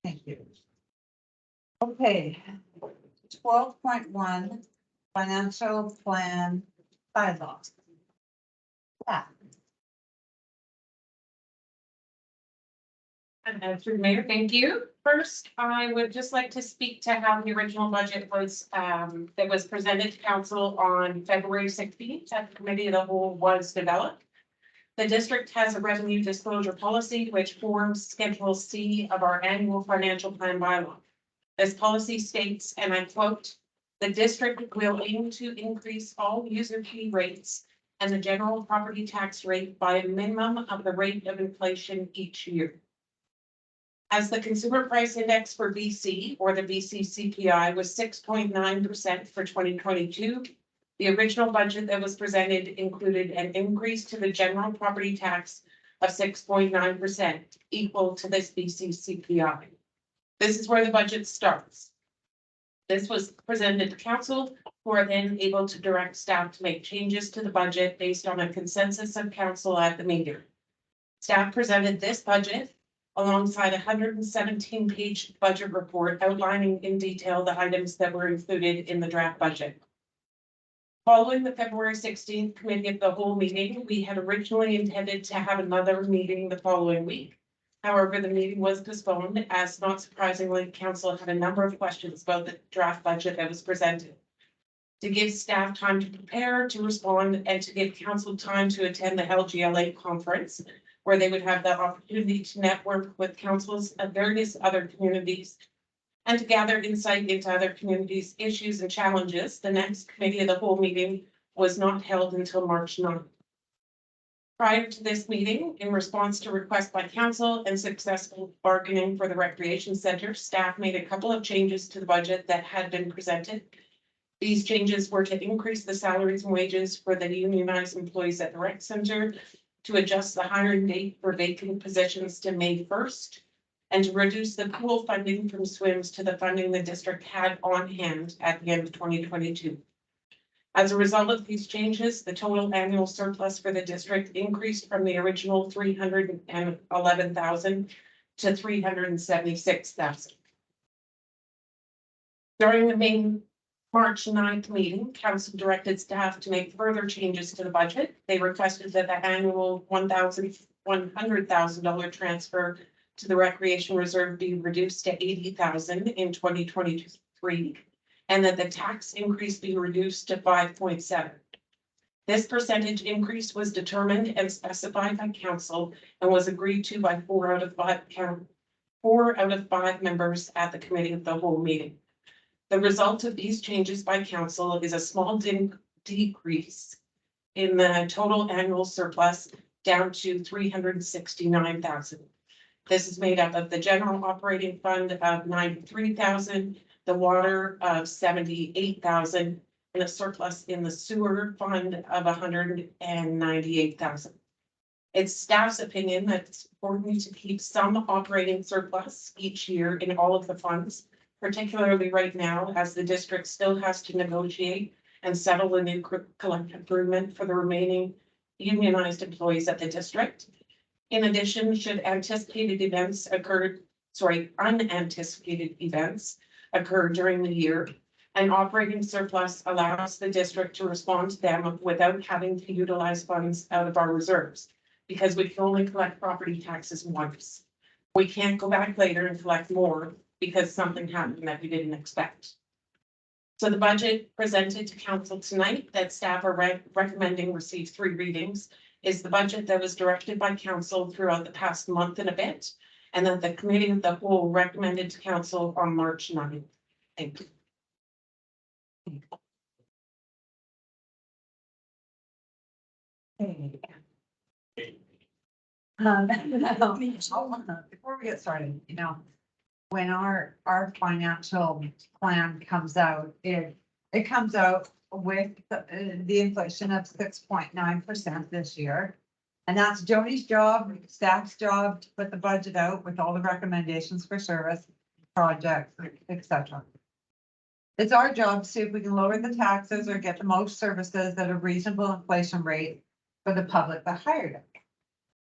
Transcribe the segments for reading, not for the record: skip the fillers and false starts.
Thank you. Okay. 12.1 financial plan bylaws. Yeah. And through the mayor, thank you. First, I would just like to speak to how the original budget was, that was presented to council on February 16th at the committee of the whole was developed. The district has a revenue disclosure policy which forms Schedule C of our annual financial plan bylaw. This policy states, and I quote, "The district will aim to increase all user fee rates and the general property tax rate by a minimum of the rate of inflation each year." As the consumer price index for BC, or the BC CPI, was 6.9% for 2022, the original budget that was presented included an increase to the general property tax of 6.9%, equal to this BC CPI. This is where the budget starts. This was presented to council, who are then able to direct staff to make changes to the budget based on a consensus of council at the meeting. Staff presented this budget alongside a 117-page budget report outlining in detail the items that were included in the draft budget. Following the February 16th committee of the whole meeting, we had originally intended to have another meeting the following week. However, the meeting was postponed as, not surprisingly, council had a number of questions about the draft budget that was presented. To give staff time to prepare, to respond, and to give council time to attend the LGLA conference, where they would have the opportunity to network with councils of various other communities and to gather insight into other communities' issues and challenges, the next committee of the whole meeting was not held until March 9th. Prior to this meeting, in response to requests by council and successful bargaining for the recreation center, staff made a couple of changes to the budget that had been presented. These changes were to increase the salaries and wages for the unionized employees at the rec center, to adjust the hiring date for vacant positions to May 1st, and to reduce the pool funding from SWIMS to the funding the district had on hand at the end of 2022. As a result of these changes, the total annual surplus for the district increased from the original $311,000 to $376,000. During the main March 9th meeting, council directed staff to make further changes to the budget. They requested that the annual $100,000 transfer to the recreation reserve be reduced to $80,000 in 2023, and that the tax increase be reduced to 5.7%. This percentage increase was determined and specified by council and was agreed to by 4 out of 5 members at the committee of the whole meeting. The result of these changes by council is a small decrease in the total annual surplus down to $369,000. This is made up of the general operating fund of $93,000, the water of $78,000, and a surplus in the sewer fund of $198,000. It's staff's opinion that it's important to keep some operating surplus each year in all of the funds, particularly right now, as the district still has to negotiate and settle a new collective agreement for the remaining unionized employees at the district. In addition, should unanticipated events occur during the year, an operating surplus allows the district to respond to them without having to utilize funds out of our reserves, because we can only collect property taxes once. We can't go back later and collect more because something happened that we didn't expect. So the budget presented to council tonight that staff are recommending receive 3 readings is the budget that was directed by council throughout the past month and a bit, and that the committee of the whole recommended to council on March 9th. Thank you. Before we get started, when our financial plan comes out, it comes out with the inflation of 6.9% this year. And that's Joni's job, staff's job to put the budget out with all the recommendations for service, projects, etc. It's our job to see if we can lower the taxes or get the most services at a reasonable inflation rate for the public that hired it.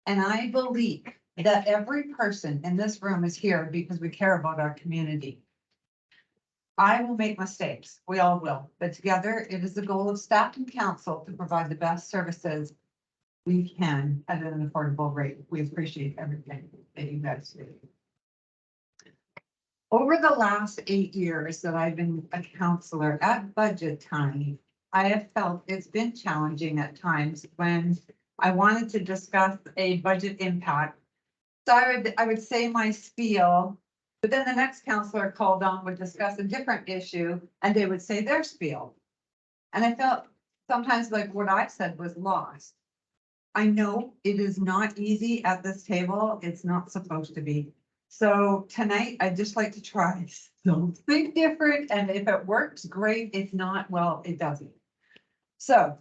And I believe that every person in this room is here because we care about our community. I will make mistakes, we all will, but together it is the goal of staff and council to provide the best services we can at an affordable rate. We appreciate everything that you guys do. Over the last 8 years that I've been a counselor at budget time, I have felt it's been challenging at times when I wanted to discuss a budget impact. So I would say my spiel, but then the next counselor called on would discuss a different issue and they would say their spiel. And I felt sometimes like what I said was lost. I know it is not easy at this table. It's not supposed to be. So tonight, I'd just like to try something different, and if it works, great. If not, well, it doesn't. So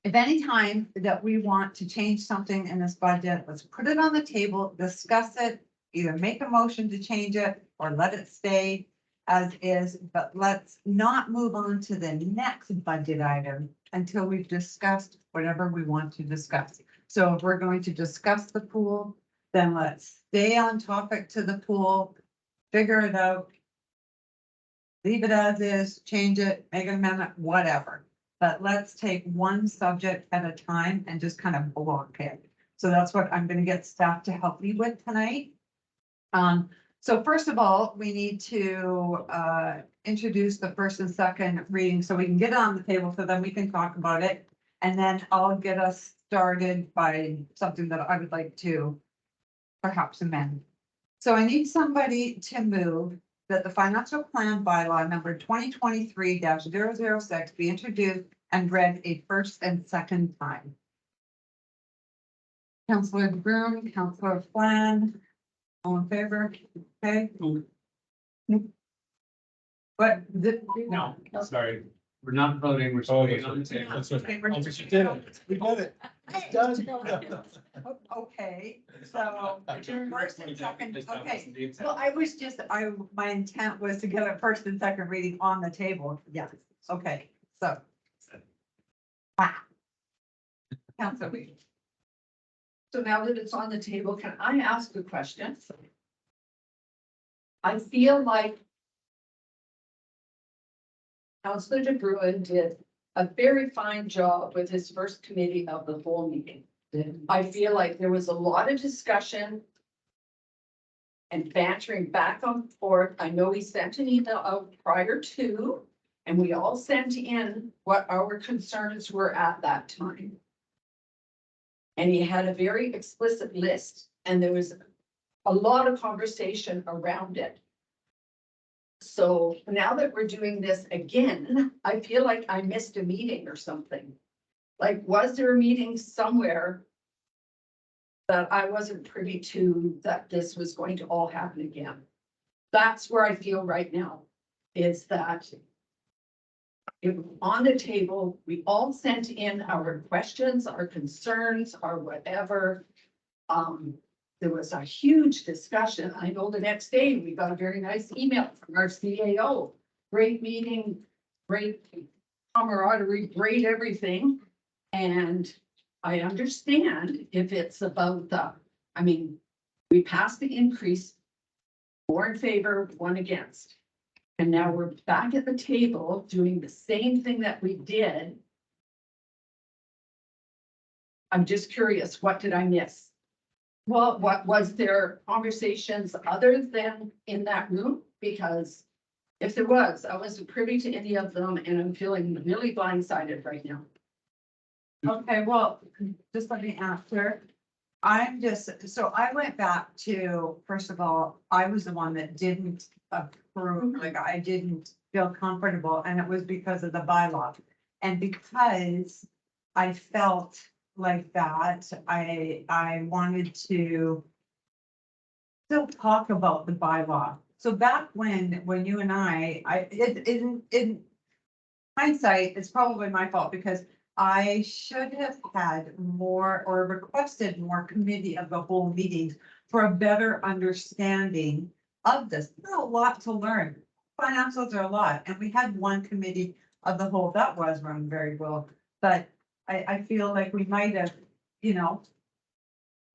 if any time that we want to change something in this budget, let's put it on the table, discuss it, either make a motion to change it or let it stay as is, but let's not move on to the next budget item until we've discussed whatever we want to discuss. So if we're going to discuss the pool, then let's stay on topic to the pool, figure it out. Leave it as is, change it, make an amendment, whatever. But let's take one subject at a time and just kind of block it. So that's what I'm gonna get staff to help me with tonight. So first of all, we need to introduce the first and second reading so we can get it on the table so then we can talk about it. And then I'll get us started by something that I would like to perhaps amend. So I need somebody to move that the financial plan bylaw number 2023-006 be introduced and read a first and second time. Councillor Broom, Councillor Flan, all in favor? Okay. But No, sorry, we're not voting, we're voting on the table. Okay, we're- We did it. We did it. It's done. Okay, so first and second, okay. Well, I was just, my intent was to get a first and second reading on the table. Yes, okay, so. Wow. Council Reed. So now that it's on the table, can I ask a question? I feel like Councillor De Bruin did a very fine job with his first committee of the whole meeting. I feel like there was a lot of discussion and bantering back and forth. I know he sent an email out prior to, and we all sent in what our concerns were at that time. And he had a very explicit list, and there was a lot of conversation around it. So now that we're doing this again, I feel like I missed a meeting or something. Like, was there a meeting somewhere that I wasn't privy to, that this was going to all happen again? That's where I feel right now, is that it was on the table, we all sent in our questions, our concerns, our whatever. There was a huge discussion. I know the next day we got a very nice email from our CAO. Great meeting, great camaraderie, great everything. And I understand if it's about we passed the increase, 4 in favor, 1 against. And now we're back at the table doing the same thing that we did. I'm just curious, what did I miss? Well, what was there conversations other than in that room? Because if there was, I wasn't privy to any of them, and I'm feeling really blindsided right now. Okay, well, just let me answer. So I went back to, first of all, I was the one that didn't approve, like I didn't feel comfortable, and it was because of the bylaw. And because I felt like that, I wanted to still talk about the bylaw. So back when you and in hindsight, it's probably my fault because I should have had more or requested more committee of the whole meetings for a better understanding of this. There's a lot to learn. Financials are a lot, and we had one committee of the whole that was run very well. But I feel like we might have,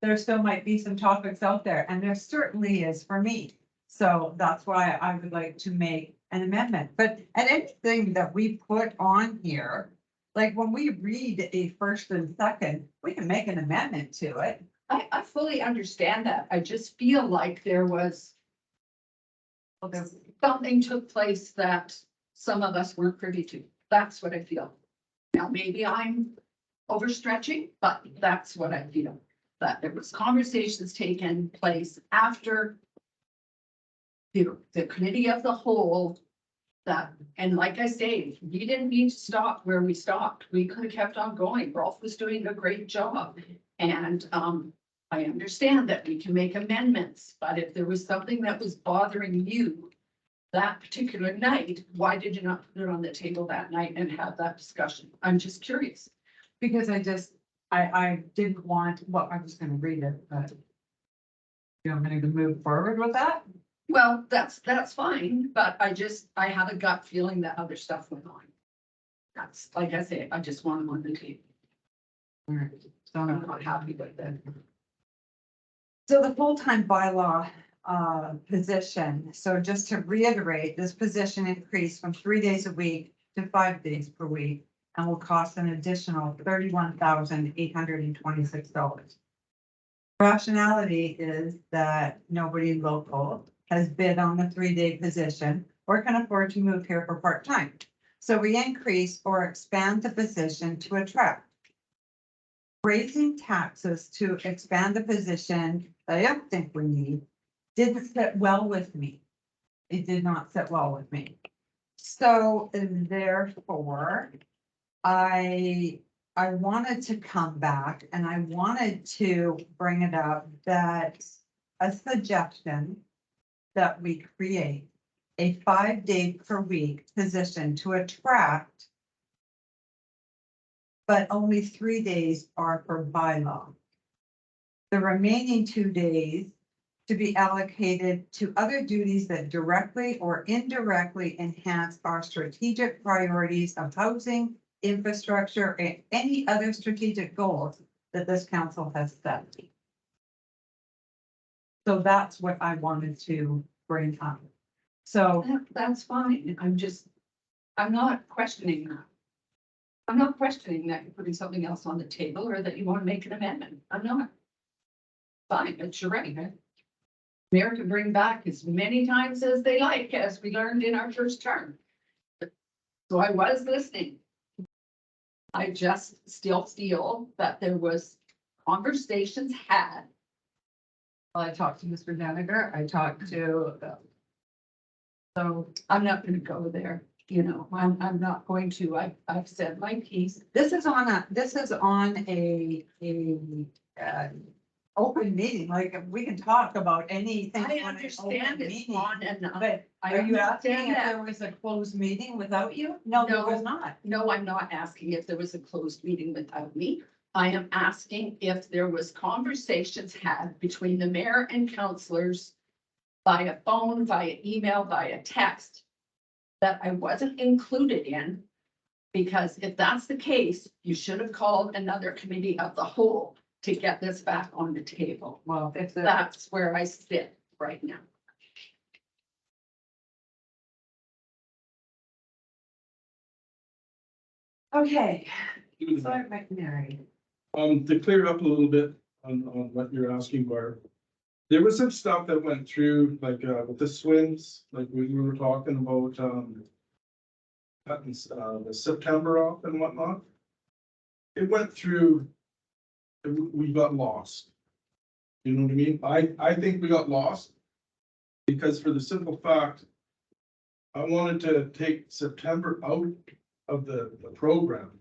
there still might be some topics out there, and there certainly is for me. So that's why I would like to make an amendment, but and anything that we put on here, like when we read a first and second, we can make an amendment to it. I fully understand that. I just feel like there was Well, there's- something took place that some of us weren't privy to. That's what I feel. Now, maybe I'm overstretching, but that's what I feel. That there was conversations taken place after the committee of the whole that, and like I say, we didn't need to stop where we stopped. We could have kept on going. Rolf was doing a great job. And, I understand that we can make amendments, but if there was something that was bothering you that particular night, why did you not put it on the table that night and have that discussion? I'm just curious. Because I didn't want, well, I was gonna read it, but. You want me to move forward with that? Well, that's fine, but I have a gut feeling that other stuff went on. That's, like I say, I just want them on the table. Alright, so I'm not happy with it. So the full-time bylaw position, so just to reiterate, this position increased from 3 days a week to 5 days per week and will cost an additional $31,826. Rationality is that nobody local has bid on the 3-day position or can afford to move here for part-time. So we increase or expand the position to attract. Raising taxes to expand the position that I don't think we need didn't sit well with me. It did not sit well with me. So therefore, I wanted to come back and I wanted to bring it up that a suggestion that we create a 5-day per week position to attract, but only 3 days are for bylaw. The remaining 2 days to be allocated to other duties that directly or indirectly enhance our strategic priorities of housing, infrastructure, and any other strategic goals that this council has set. So that's what I wanted to bring up. So That's fine. I'm not questioning that. I'm not questioning that you're putting something else on the table or that you want to make an amendment. I'm not. Fine, it's your right. Mayor can bring back as many times as they like, as we learned in our first term. So I was listening. I just still feel that there was conversations had. I talked to Mr. Deniger, I talked to. So I'm not gonna go there, you know, I'm not going to, I've said my piece. this is on a open meeting, like we can talk about anything. I on an understand open it's meeting, on and But I are you asking understand if that. there was a closed meeting without you? No, there No. was not. No, I'm not asking if there was a closed meeting without me. I am asking if there was conversations had between the mayor and councilors via phone, via email, via text that I wasn't included in. Because if that's the case, you should have called another committee of the whole to get this back on the table. Well, if the, That's where I sit right now. okay, sorry, McNary. To clear up a little bit on what you're asking, Barb. There was some stuff that went through, like, with the swims, like we were talking about, cutting, the September off and whatnot. It went through, we got lost. You know what I mean? I think we got lost. Because for the simple fact, I wanted to take September out of the program.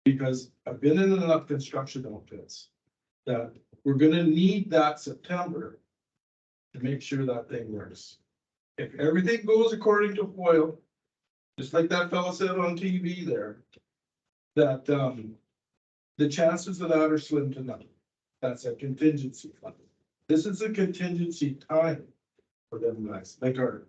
Because I've been in enough construction outfits that we're gonna need that September to make sure that thing works. If everything goes according to foil, just like that fella said on TV there, that, the chances of that are slim to none. That's a contingency fund. This is a contingency time for them guys, like our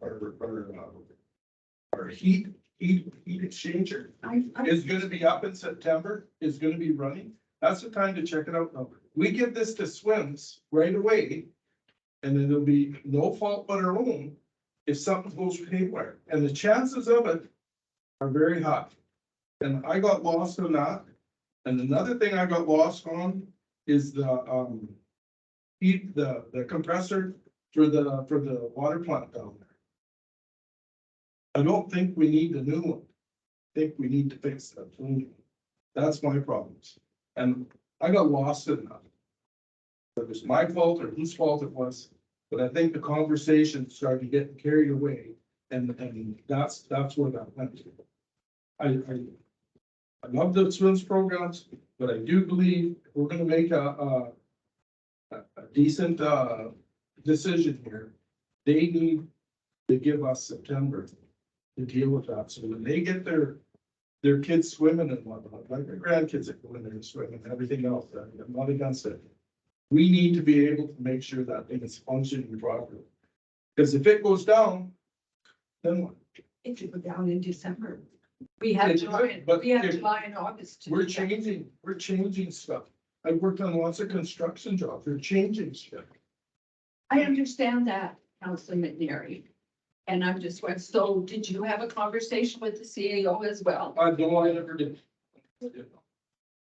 heat exchanger I is gonna be up in September, is gonna be running. That's the time to check it out now. We give this to swims right away. And then there'll be no fault but our own if something goes haywire. And the chances of it are very high. And I got lost on that. And another thing I got lost on is the heat, the compressor for the water plant down there. I don't think we need a new one. I think we need to fix that. That's my problems. And I got lost in that. Whether it was my fault or whose fault it was, but I think the conversation started getting carried away, and that's where that went to. I love the swims programs, but I do believe if we're gonna make a decent decision here, they need to give us September to deal with that. So when they get their kids swimming and whatnot, like their grandkids that go in there and swim and everything else, I'm not against it. We need to be able to make sure that thing is functioning properly. Because if it goes down, then what? If you go down in December, we have It July, could, but we have if- July and August. to We're do that. changing stuff. I've worked on lots of construction jobs. They're changing stuff. I understand that, Councilor McNary. And I'm just, so did you have a conversation with the CAO as well? I never did.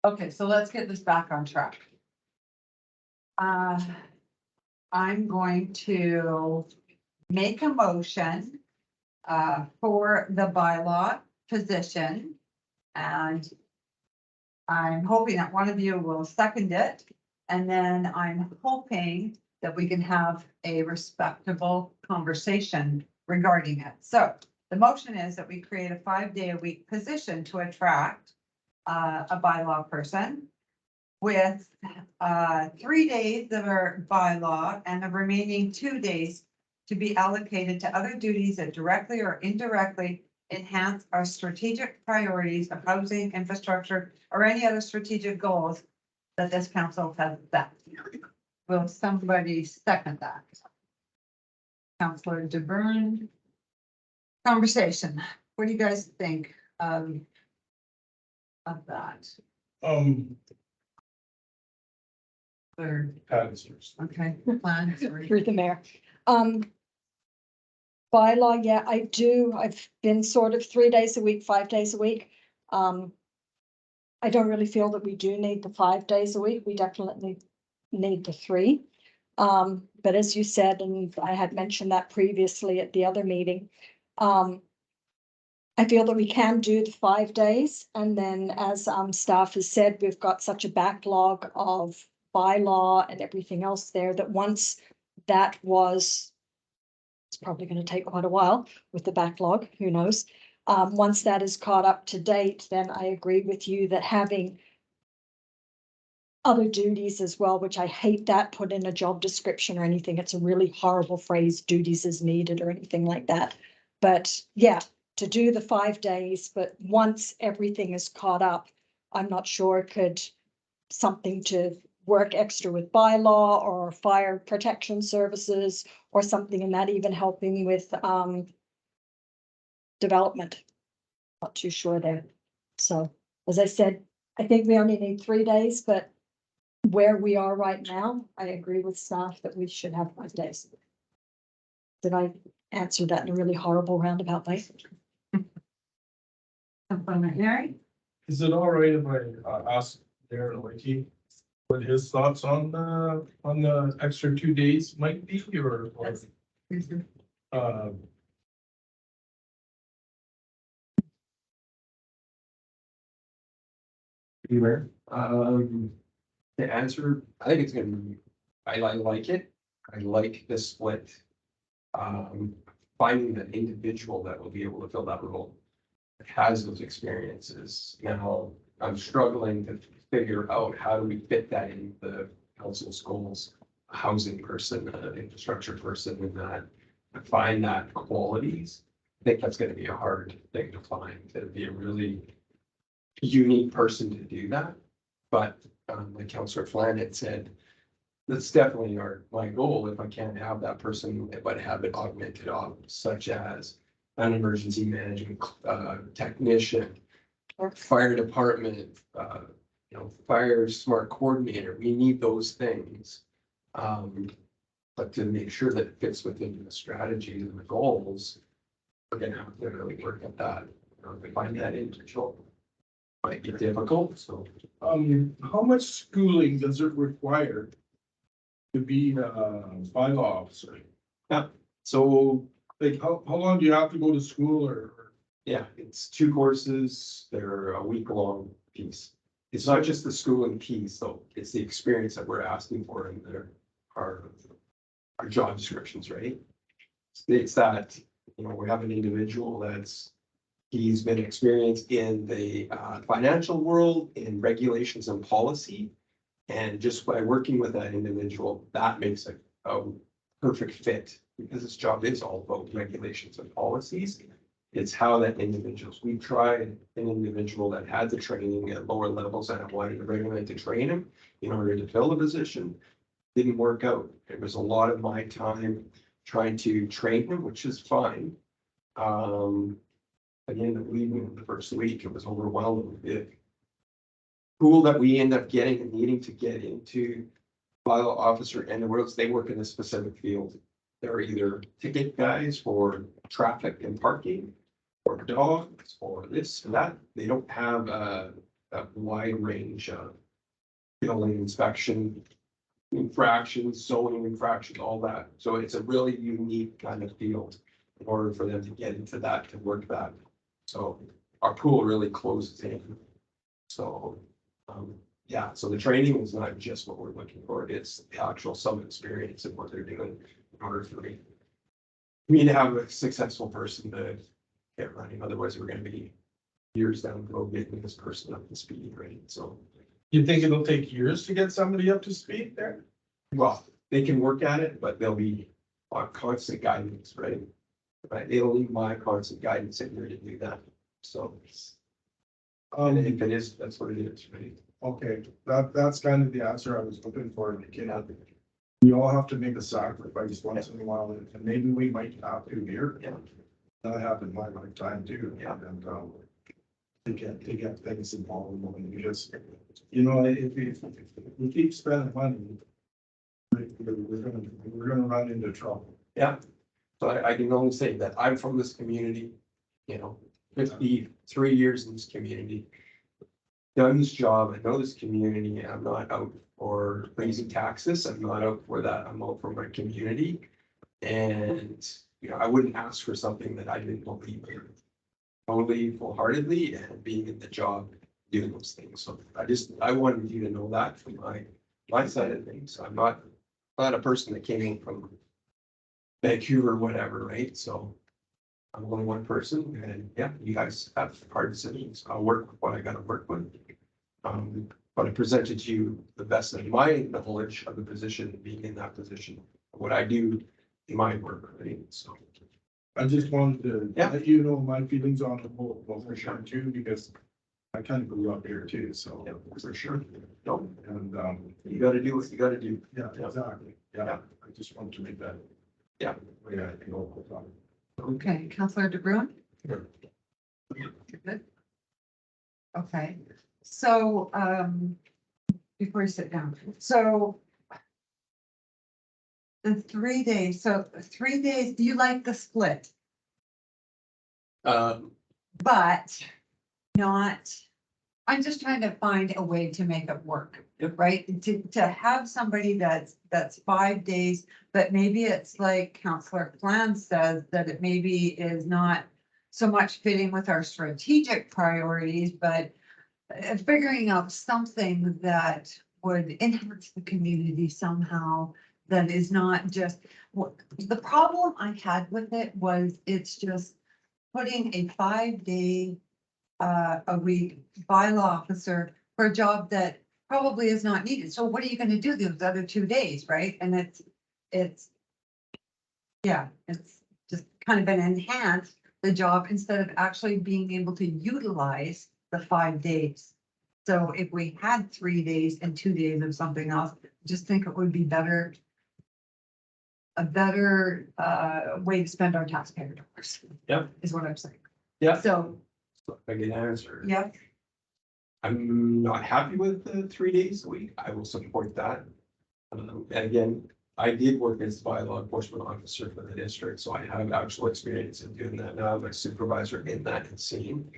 Okay, so let's get this back on track. I'm going to make a motion for the bylaw position. And I'm hoping that one of you will second it. And then I'm hoping that we can have a respectable conversation regarding it. So the motion is that we create a 5-day-a-week position to attract a bylaw person with 3 days of our bylaw and the remaining 2 days to be allocated to other duties that directly or indirectly enhance our strategic priorities of housing, infrastructure, or any other strategic goals that this council has set. Will somebody second that? Councillor DeBruin. Conversation. What do you guys think of that? Or, Patty's first. okay, plan, sorry. Through the mayor. Bylaw, yeah, I do. I've been sort of 3 days a week, 5 days a week. I don't really feel that we do need the 5 days a week. We definitely need the 3. But as you said, and I had mentioned that previously at the other meeting, I feel that we can do the 5 days. And then as staff has said, we've got such a backlog of bylaw and everything else there that once that was, it's probably going to take quite a while with the backlog, who knows. Once that is caught up to date, then I agree with you that having other duties as well, which I hate that put in a job description or anything. It's a really horrible phrase, duties as needed or anything like that. But yeah, to do the 5 days, but once everything is caught up, I'm not sure could something to work extra with bylaw or fire protection services or something, and that even helping with development. Not too sure there. So as I said, I think we only need 3 days, but where we are right now, I agree with staff that we should have 5 days. Did I answer that in a really horrible roundabout way? Mary? Is it all right if I ask Darren Leakey what his thoughts on the extra 2 days might be, or Anywhere. To answer, I think it's gonna be, I like it. I like the split. Finding the individual that will be able to fill that role that has those experiences. Now, I'm struggling to figure out how do we fit that in the council's goals. A housing person, an infrastructure person, and that find that qualities. I think that's gonna be a hard thing to find, to be a really unique person to do that. But like Councillor Flan had said, that's definitely my goal. If I can't have that person, but have it augmented off, such as an emergency management technician, fire department, you know, fire smart coordinator, we need those things. But to make sure that it fits within the strategy and the goals, we're gonna have to really work at that. You know, to find that individual might be difficult, so. How much schooling does it require to be a bylaw officer? So, Like, how long do you have to go to school or? yeah, it's 2 courses, they're a week-long piece. It's not just the schooling piece, though, it's the experience that we're asking for in there, our job descriptions, right? It's that, you know, we have an individual he's been experienced in the financial world, in regulations and policy. And just by working with that individual, that makes a perfect fit, because this job is all about regulations and policies. It's how that we tried an individual that had the training at lower levels, and I wanted to bring him in to train him in order to fill the position. Didn't work out. It was a lot of my time trying to train him, which is fine. At the end of leaving the first week, it was overwhelming. The pool that we end up getting and needing to get into bylaw officer and the worlds, they work in a specific field. They're either ticket guys for traffic and parking, or dogs, or this and that. They don't have a wide range of building inspection, infractions, zoning infractions, all that. So it's a really unique kind of field in order for them to get into that, to work that. So our pool really closes in. So, yeah, so the training is not just what we're looking for, it's the actual some experience of what they're doing in order for me to have a successful person to get running. Otherwise, we're gonna be years down the road getting this person up to speed, right? So, You think it'll take years to get somebody up to speed there? well, they can work at it, but they'll be on constant guidance, right? Right, it'll need my constant guidance in order to do that. So, and if it is, that's what it is, right? Okay, that's kind of the answer I was looking for. We all have to make a sacrifice once in a while, and maybe we might have to here. Yeah. That happened in my lifetime too. Yeah. And, to get things involved, and you just, you know, if we keep spending money, we're gonna run into trouble. Yeah, so I can only say that I'm from this community, you know, 53 years in this community. Done this job, I know this community, I'm not out for raising taxes, I'm not out for that, I'm out for my community. And, you know, I wouldn't ask for something that I didn't believe in. Totally full-heartedly, and being in the job, doing those things, so I wanted you to know that from my side of things. I'm not a person that came in from Vancouver, whatever, right? So I'm only one person, and yeah, you guys have hard decisions. I'll work with what I gotta work with. But I presented to you the best of my knowledge of the position, being in that position, what I do in my work, right? So, I just wanted to Yeah. let you know my feelings on the whole, for sure too, because I kind of grew up here too, so. yeah, for sure. No, And, you gotta do what you gotta do. yeah, exactly, yeah, Yeah. I just wanted to make that. Yeah. Yeah, I know. Okay, Counselor DeBruin? Sure. Good. Okay, so, before you sit down, so the 3 days, so 3 days, do you like the split? But not, I'm just trying to find a way to make it work. Yep. Right? To have somebody that's 5 days, but maybe it's like Counselor Plan says, that it maybe is not so much fitting with our strategic priorities, but figuring out something that would enhance the community somehow, that is not just, the problem I had with it was it's just putting a 5 day a week bylaw officer for a job that probably is not needed. So what are you gonna do those other 2 days, right? And it's just kind of been enhanced the job instead of actually being able to utilize the 5 days. So if we had 3 days and 2 days of something else, just think it would be better. A better way to spend our taxpayer dollars. Yep. Is what I'm saying. Yeah. So, I get an answer. yep, I'm not happy with the 3 days a week. I will support that. And again, I did work as bylaw enforcement officer for the district, so I have actual experience in doing that. Now I'm a supervisor in that and seeing.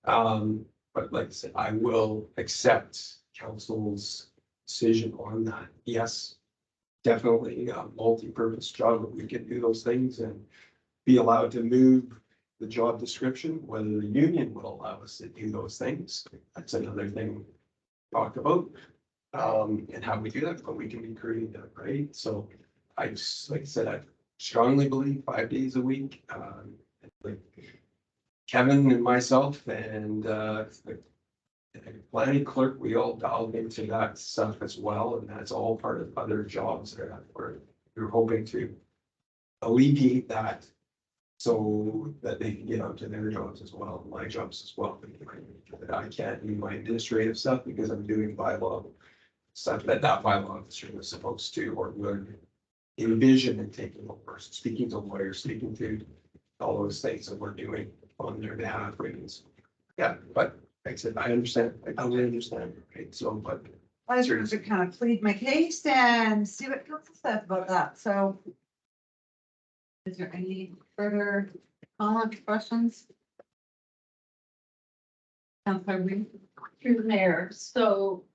But like I said, I will accept council's decision on that. Yes, definitely a multi-purpose job, but we can do those things and be allowed to move the job description, whether the union will allow us to do those things. That's another thing to talk about. And how we do that, but we can be creative, right? So I just, like I said, I strongly believe 5 days a week. Like Kevin and myself and the planning clerk, we all dialed into that stuff as well, and that's all part of other jobs that we're hoping to alleviate that so that they can get onto their jobs as well, my jobs as well. That I can't do my administrative stuff because I'm doing bylaw stuff that bylaw officer was supposed to or would envision and taking over, speaking to lawyers, speaking to all those things that we're doing on their behalf. Yeah, but like I said, I understand, I totally understand, right? So, but I just wanted to kind of plead my case and see what council says about that, so. Is there any further comments, questions? Councilor Reed? Through the mayor, so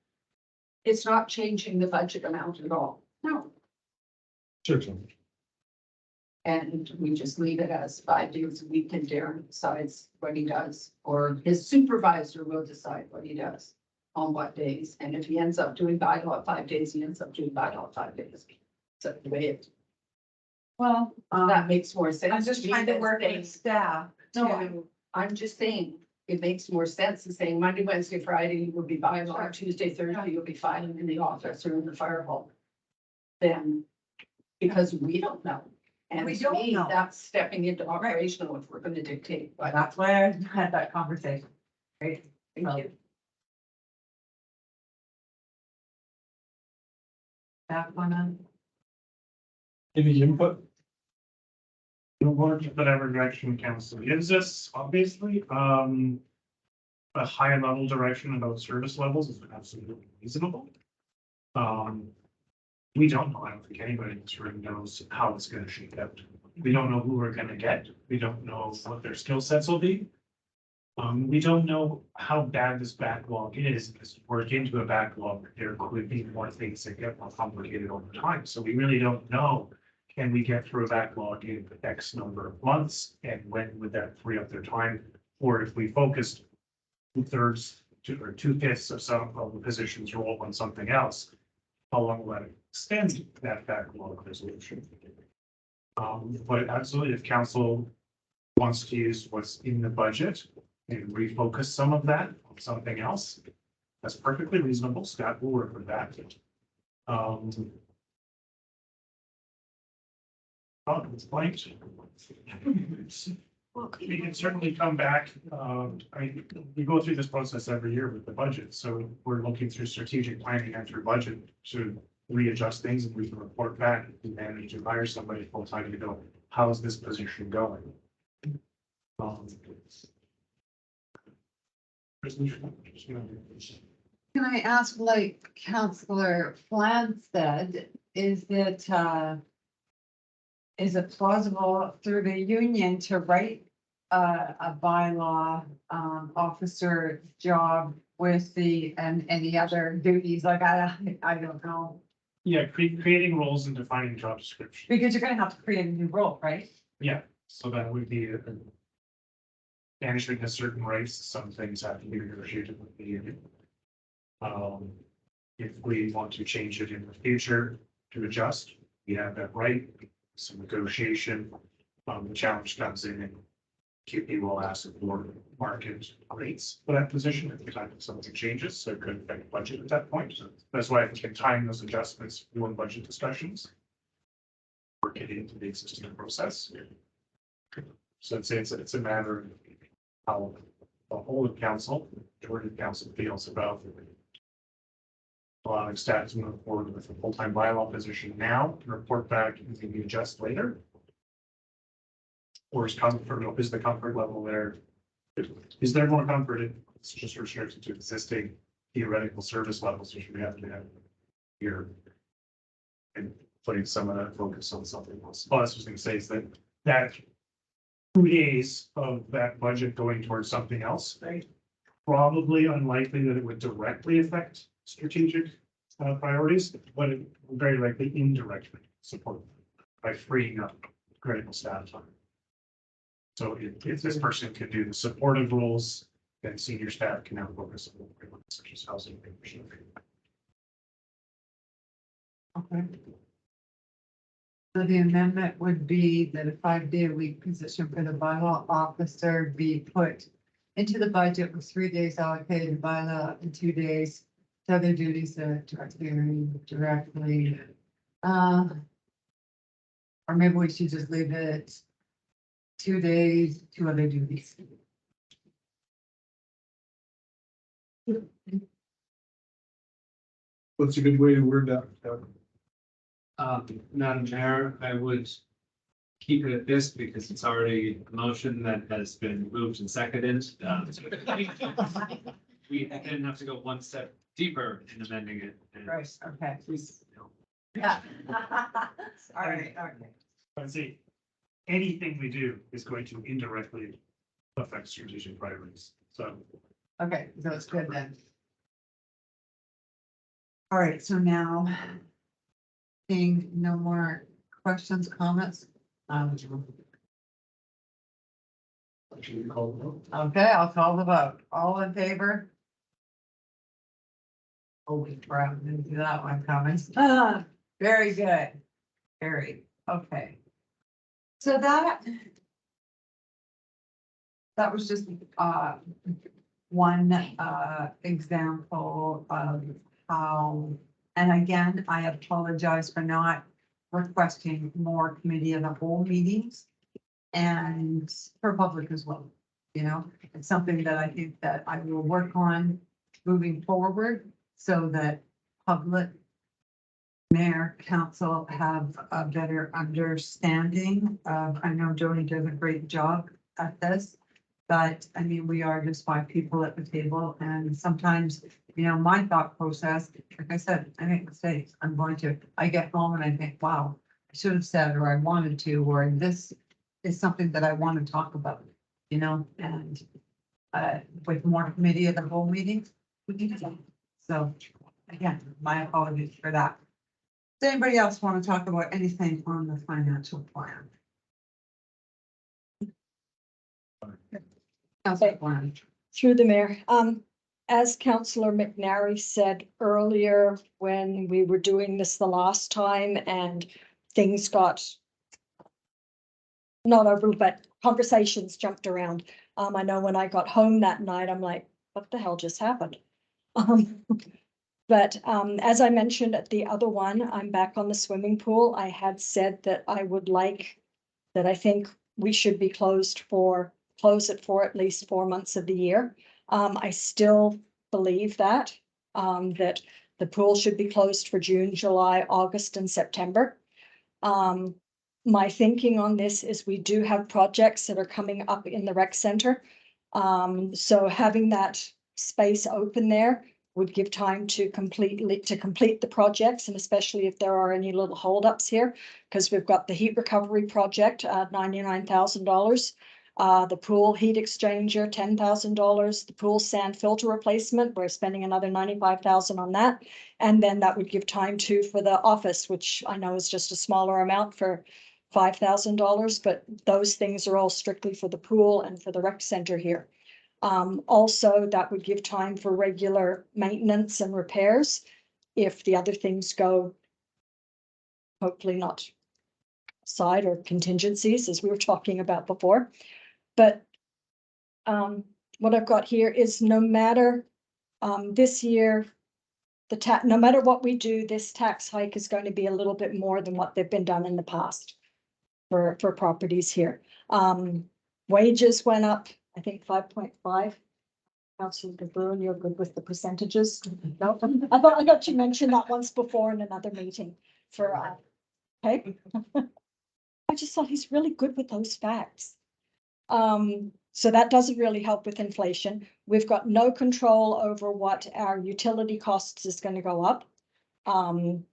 it's not changing the budget amount at all. No. Certainly. And we just leave it as 5 days a week and Darren decides what he does, or his supervisor will decide what he does on what days. And if he ends up doing bylaw 5 days, he ends up doing bylaw 5 days. So the way it, Well, that makes more sense. I'm just me trying to than work saying- with staff. No, to- I'm just saying, it makes more sense than saying Monday, Wednesday, Friday, you will be bylaw, Sure. Tuesday, Thursday, you'll be filing in the office or in the fire hall. Then, because we don't know. And We to don't me, know. that's stepping into operational if we're gonna dictate, But but that's why I had that conversation. Right? thank you. That one, Any input? We'll work with whatever direction council gives us, obviously, a high level direction about service levels is absolutely reasonable. We don't know, I don't think anybody in this room knows how it's gonna shake out. We don't know who we're gonna get, we don't know what their skill sets will be. We don't know how bad this backlog is, because we're into a backlog, there could be more things that get more complicated over time, so we really don't know. Can we get through a backlog in X number of months, and when would that free up their time? Or if we focused 2/3 or 2/5 of some of the positions role on something else, how long will that extend that backlog resolution? But absolutely, if council wants to use what's in the budget and refocus some of that on something else, that's perfectly reasonable. Scott will work with that. Oh, it's blank. We can certainly come back. I mean, we go through this process every year with the budget, so we're looking through strategic planning and through budget to readjust things, and we can report back if we manage to hire somebody full time to go, how's this position going? can I ask, like Counselor Flan said, is it plausible through the union to write a bylaw officer job with and any other duties? Like, I don't know, Yeah, creating roles and defining job description. because you're gonna have to create a new role, right? Yeah, so that would be management has certain rights, some things have to be negotiated with the union. If we want to change it in the future to adjust, we have that right, some negotiation. The challenge comes in and QP will ask for market rates for that position at the time that something changes, so it could affect budget at that point. So that's why I can time those adjustments during budget discussions. Work it into the existing process. So it's a matter of how the whole of council, majority of council feels about allowing staff to move forward with a full-time bylaw position now, and report back and maybe adjust later. Or is the comfort level there? Is there more comfort in it's just restricted to existing theoretical service levels, which we have to have here. And putting some of that focus on something else. All I was gonna say is that 2 days of that budget going towards something else. Right. Probably unlikely that it would directly affect strategic priorities, but it will very likely indirectly support them by freeing up critical staff time. So if this person can do the supportive roles, then senior staff can now focus on the ones such as housing. Okay. So the amendment would be that a 5-day-a-week position for the bylaw officer be put into the budget with 3 days allocated to bylaw and 2 days to other duties that directly. Or maybe we should just leave it 2 days to other duties. What's a good way to word that? Madam Chair, I would keep it at this because it's already a motion that has been moved and seconded. We didn't have to go one step deeper in amending it. and, Right, okay. you know, Yeah. All right, okay. But see, anything we do is going to indirectly affect strategic priorities. So Okay, so it's good then. All right, so now. Seeing no more questions, comments? Okay, I'll call the vote. All in favor? Holy crap, didn't do that one coming. Very good. Very, okay. So that was just, one, example of how, and again, I apologize for not requesting more committee of the whole meetings. And for public as well, you know, it's something that I think that I will work on moving forward so that public, mayor, council have a better understanding of, I know Jody does a great job at this. But I mean, we are just 5 people at the table and sometimes, you know, my thought process, like I said, I make mistakes. I get home and I think, wow, I should have said, or I wanted to, or this is something that I want to talk about, you know, and with more committee of the whole meetings, we can do that. So again, my apologies for that. Does anybody else want to talk about anything on the financial plan? Councilor Klein. Through the mayor, as Councillor McNary said earlier, when we were doing this the last time and things got not over, but conversations jumped around. I know when I got home that night, I'm like, what the hell just happened? But as I mentioned at the other one, I'm back on the swimming pool. I had said that I would like, that I think we should be close it for at least 4 months of the year. I still believe that the pool should be closed for June, July, August, and September. My thinking on this is we do have projects that are coming up in the rec center. So having that space open there would give time to complete the projects, and especially if there are any little holdups here, because we've got the heat recovery project at $99,000. The pool heat exchanger, $10,000, the pool sand filter replacement, we're spending another $95,000 on that. And then that would give time too for the office, which I know is just a smaller amount for $5,000, but those things are all strictly for the pool and for the rec center here. Also, that would give time for regular maintenance and repairs if the other things go, hopefully not side or contingencies, as we were talking about before. But what I've got here is no matter this year, no matter what we do, this tax hike is going to be a little bit more than what they've been done in the past for properties here. Wages went up, I think 5.5. Councilor De Bruin, you're good with the percentages. No, I got you mentioned that once before in another meeting for okay. I just thought he's really good with those facts. So that doesn't really help with inflation. We've got no control over what our utility costs is going to go up. And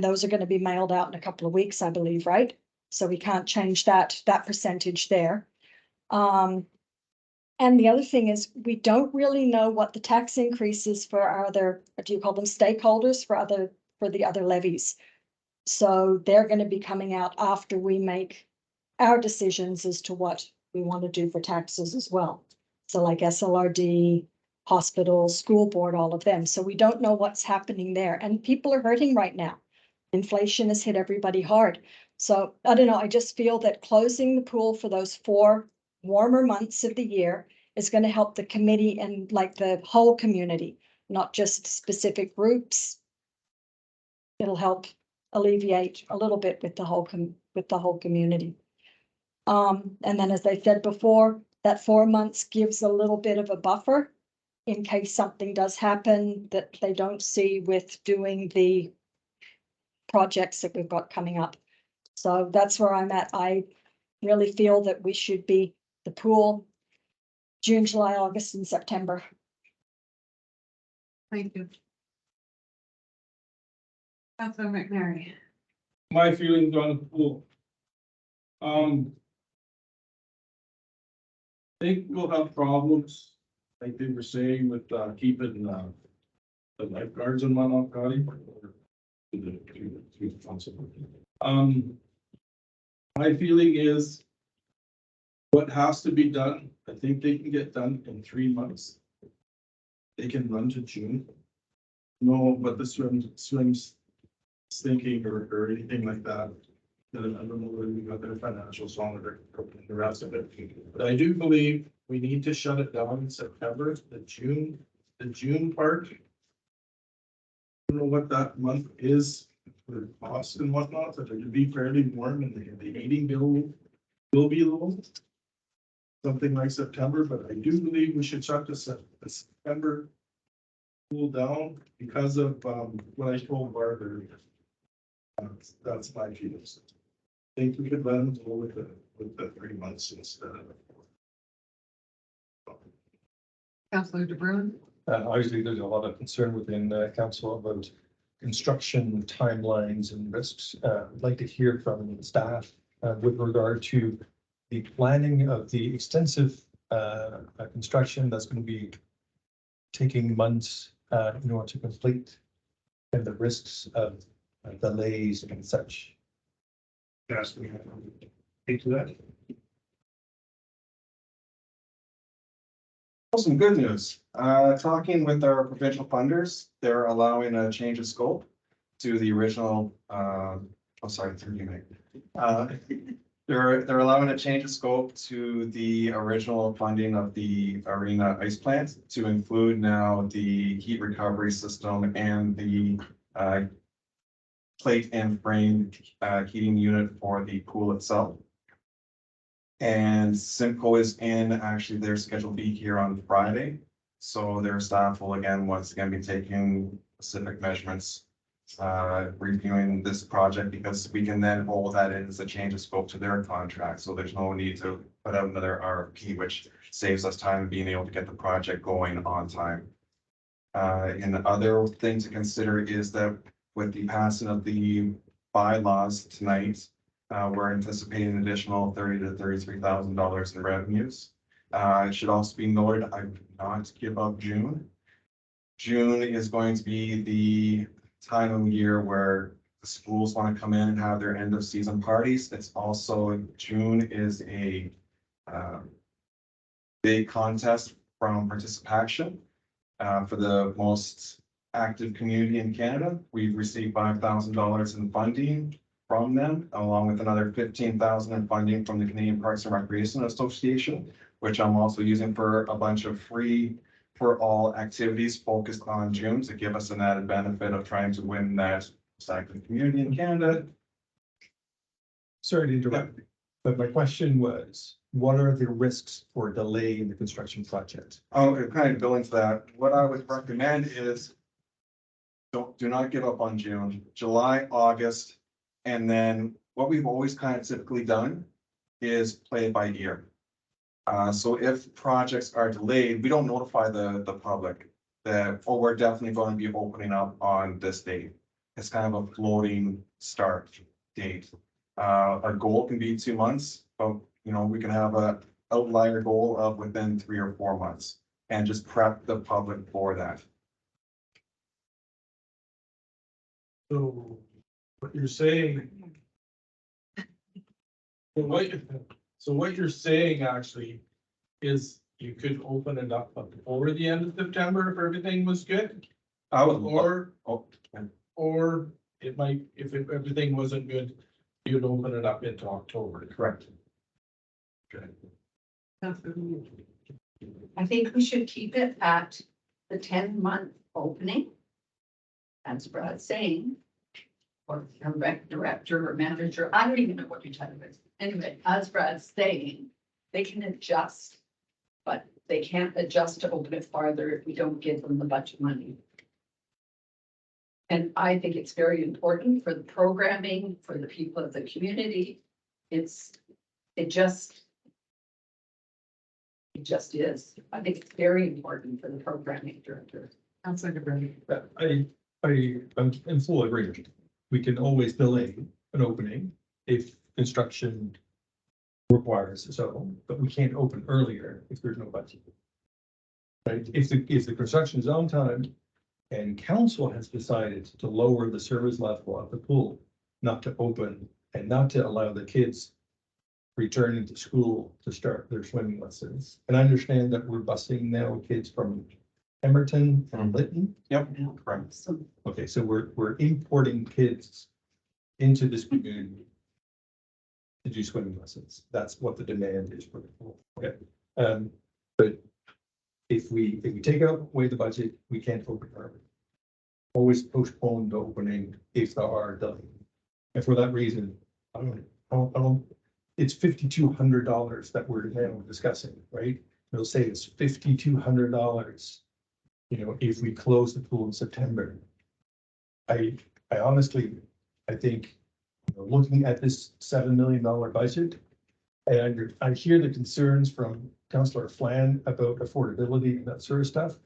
those are going to be mailed out in a couple of weeks, I believe, right? So we can't change that percentage there. And the other thing is, we don't really know what the tax increases for our other, do you call them stakeholders for the other levies? So they're going to be coming out after we make our decisions as to what we want to do for taxes as well. So like SLRD, hospital, school board, all of them. So we don't know what's happening there, and people are hurting right now. Inflation has hit everybody hard. So I don't know, I just feel that closing the pool for those 4 warmer months of the year is going to help the committee and like the whole community, not just specific groups. It'll help alleviate a little bit with the whole community. And then, as I said before, that 4 months gives a little bit of a buffer in case something does happen that they don't see with doing the projects that we've got coming up. So that's where I'm at. I really feel that we should be the pool June, July, August, and September. Thank you. Councilor McNary. My feelings on the pool. I think we'll have problems, like they were saying, with keeping the lifeguards and whatnot, Gotti. My feeling is what has to be done, I think they can get done in 3 months. They can run to June. No, but the swims thinking or anything like that. I don't know whether we got their financials on it or the rest of it. But I do believe we need to shut it down in September, the June part. I don't know what that month is for the cost and whatnot, but it would be fairly warm and the heating bill will be low. Something like September, but I do believe we should shut the September cool down because of what I told Barb earlier. That's my feelings. I think we could let them go with the 3 months instead of. Councilor DeBruin. Obviously, there's a lot of concern within council about construction timelines and risks. I'd like to hear from staff with regard to the planning of the extensive construction that's going to be taking months in order to complete, and the risks of delays and such. Yes, we have to take to that. Some good news. Talking with our provincial funders, they're allowing a change of scope to the original, through you, Meg. They're allowing a change of scope to the original funding of the arena ice plant to include now the heat recovery system and the plate and frame heating unit for the pool itself. And Simcoe is in, actually, they're scheduled to be here on Friday. So their staff will once again be taking specific measurements, reviewing this project, because we can then hold that in as a change of scope to their contract. So there's no need to put out another RFP, which saves us time being able to get the project going on time. And the other thing to consider is that with the passing of the bylaws tonight, we're anticipating an additional $30,000 to $33,000 in revenues. It should also be noted, I would not give up June. June is going to be the time of year where the schools want to come in and have their end of season parties. It's also, June is a big contest from participation for the most active community in Canada. We've received $5,000 in funding from them, along with another $15,000 in funding from the Canadian Parks and Recreation Association, which I'm also using for a bunch of free for all activities focused on June to give us an added benefit of trying to win that active community in Canada. Sorry to interrupt, but my question was, what are the risks for delay in the construction project? Oh, kind of go into that. What I would recommend is do not give up on June, July, August. And then what we've always kind of typically done is play it by ear. So if projects are delayed, we don't notify the public that, oh, we're definitely going to be opening up on this date. It's kind of a floating start date. Our goal can be 2 months, but we can have a outlier goal of within 3 or 4 months and just prep the public for that. So what you're saying. So what you're saying actually is you could open it up before the end of September if everything was good? I would, Or it might, if everything wasn't good, you'd open it up into October. correct. I think we should keep it at the 10-month opening. As Brad's saying. Or a rec director or manager, I don't even know what your title is. Anyway, as Brad's saying, they can adjust. But they can't adjust to open it farther if we don't give them the budget money. And I think it's very important for the programming, for the people of the community. It just is. I think it's very important for the programming director. Sounds like a brilliant. I'm in full agreement. We can always delay an opening if construction requires so, but we can't open earlier if there's no budget. Right? If the construction is on time and council has decided to lower the service level of the pool, not to open and not to allow the kids returning to school to start their swimming lessons. And I understand that we're busing now kids from Emerton and Lytton. Yep, correct. So Okay, so we're importing kids into this community to do swimming lessons. That's what the demand is for the pool. Okay, but if we take away the budget, we can't open early. Always postpone the opening if there are delays. And for that reason, I don't. It's $5,200 that we're now discussing, right? They'll say it's $5,200. If we close the pool in September. I honestly, I think, looking at this $7 million budget, and I hear the concerns from Councillor Flan about affordability and that sort of stuff.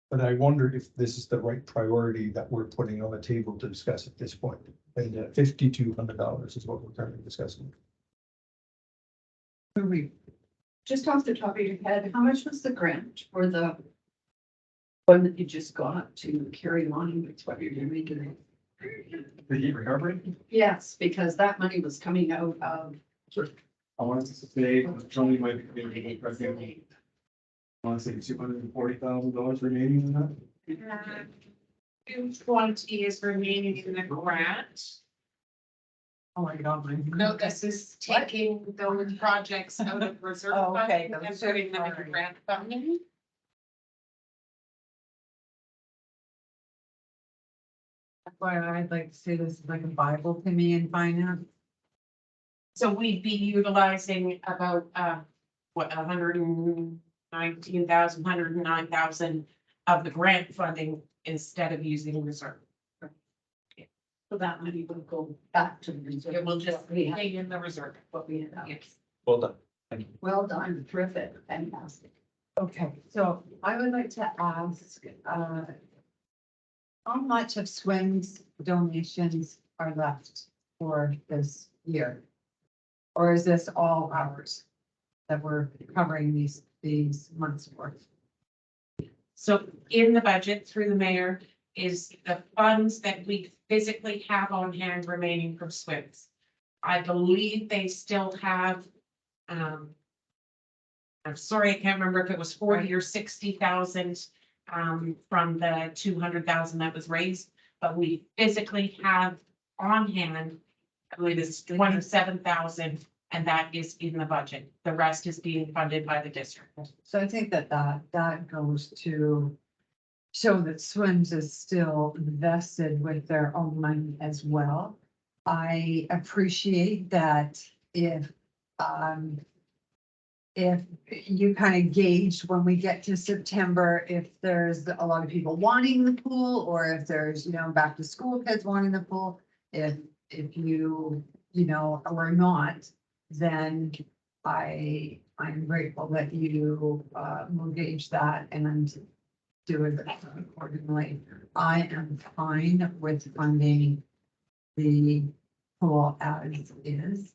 But I wonder if this is the right priority that we're putting on the table to discuss at this point. And $5,200 is what we're currently discussing. just off the top of your head, how much was the grant for the one that you just got to carry on with what you're doing today? The heat recovery? Yes, because that money was coming out of. I want to say, Tony might be, I want to say $240,000 remaining in that. 220 is remaining in the grant. Oh my God. No, this is taking those projects out of reserve Oh, okay, funding and those putting them are- in grant funding. That's why I'd like to see this as like a Bible to me in finance. So we'd be utilizing about, what, 119,000, 109,000 of the grant funding instead of using reserve. So that money will go back to the reserve. It will just What we stay in the reserve. what we had. Yes. Well done. Well done, terrific, fantastic. Okay, so I would like to ask, how much of SWIM's donations are left for this year? Or is this all ours that we're covering these months worth? So in the budget through the mayor is the funds that we physically have on hand remaining from SWIFT. I believe they still have, I'm sorry, I can't remember if it was 40 or 60,000 from the 200,000 that was raised, but we physically have on hand, I believe it's 27,000, and that is in the budget. The rest is being funded by the district. So I think that goes to show that SWIMS is still vested with their own money as well. I appreciate that if you kind of gauge when we get to September, if there's a lot of people wanting the pool, or if there's, back to school kids wanting the pool, if you or not, then I I'm grateful that you, will gauge that and do it accordingly. I am fine with funding the pool as is.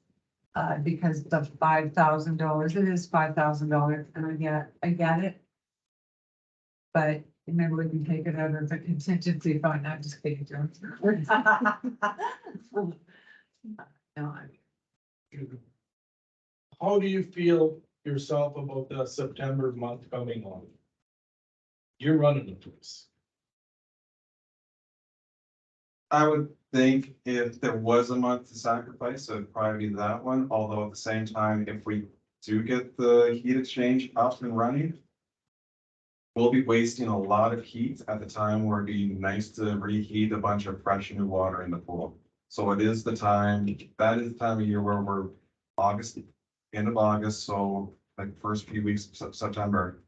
Because the $5,000, it is $5,000 and I get it. But maybe we can take it out of the contingency fund, I'm just kidding, Joe. No, How do you feel yourself about the September month coming on? You're running the place. I would think if there was a month to sacrifice, it would probably be that one, although at the same time, if we do get the heat exchange up and running. We'll be wasting a lot of heat at the time where it'd be nice to reheat a bunch of fresh new water in the pool. So it is the time, that is the time of year where we're August, end of August, so like first few weeks of September.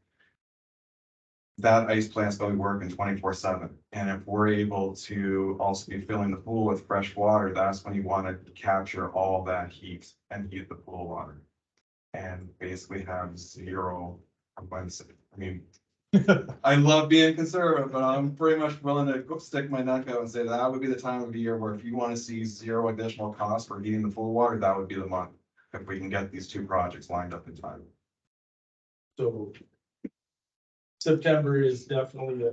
That ice plant's gonna be working 24/7, and if we're able to also be filling the pool with fresh water, that's when you wanna capture all that heat and heat the pool water. And basically have zero, I mean, I love being conservative, but I'm pretty much willing to go stick my neck out and say that would be the time of the year where if you wanna see zero additional cost for heating the pool water, that would be the month. If we can get these two projects lined up in time. So September is definitely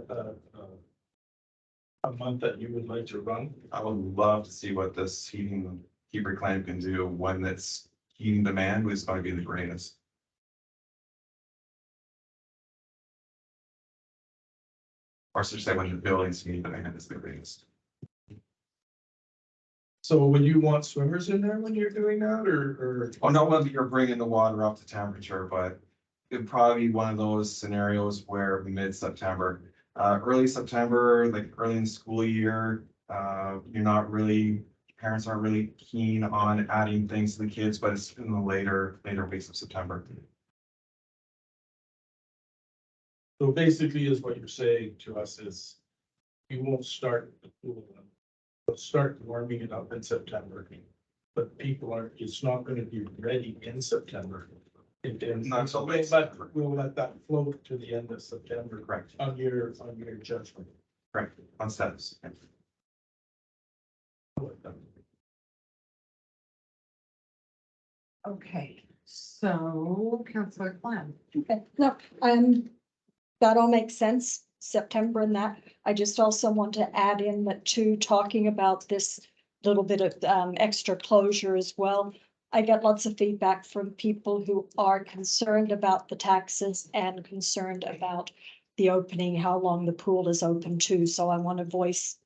a month that you would like to run. I would love to see what this heat reclaim can do when its heating demand is going to be the greatest. Or should I say when the building's heating demand is the greatest. So would you want swimmers in there when you're doing that or? Oh, not whether you're bringing the water up to temperature, but it'd probably be one of those scenarios where mid-September, early September, like early in the school year, you're not really, parents aren't really keen on adding things to the kids, but it's in the later weeks of September. So basically is what you're saying to us is you won't start the pool. We'll start warming it up in September, but people aren't, it's not gonna be ready in September. Not till late But September. we'll let that float to the end of September. Correct. On your judgment. Correct, on steps. Okay, so Councillor Clem. Okay, no, that all makes sense, September and that. I just also want to add in that too, talking about this little bit of extra closure as well. I get lots of feedback from people who are concerned about the taxes and concerned about the opening, how long the pool is open too. So I want to voice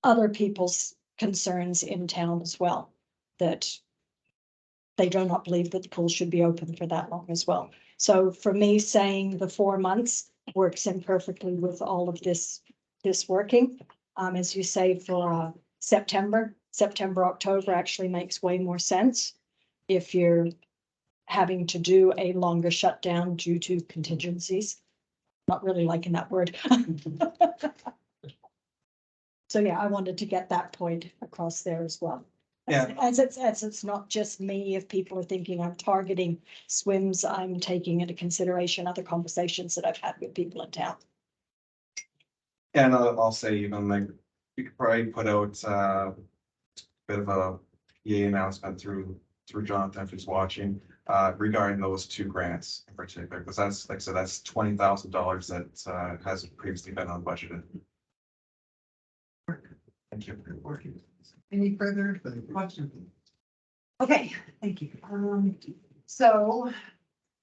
other people's concerns in town as well, that they do not believe that the pool should be open for that long as well. So for me, saying the 4 months works in perfectly with all of this working. As you say, for September, October actually makes way more sense if you're having to do a longer shutdown due to contingencies. Not really liking that word. So yeah, I wanted to get that point across there as well. Yeah. As it's not just me, if people are thinking I'm targeting swims, I'm taking into consideration other conversations that I've had with people in town. And I'll say even like, we could probably put out a bit of a EA announcement through Jonathan if he's watching, regarding those two grants in particular, because that's, like I said, that's $20,000 that hasn't previously been unbudgeted. Thank you. Any further questions? Okay, thank you. So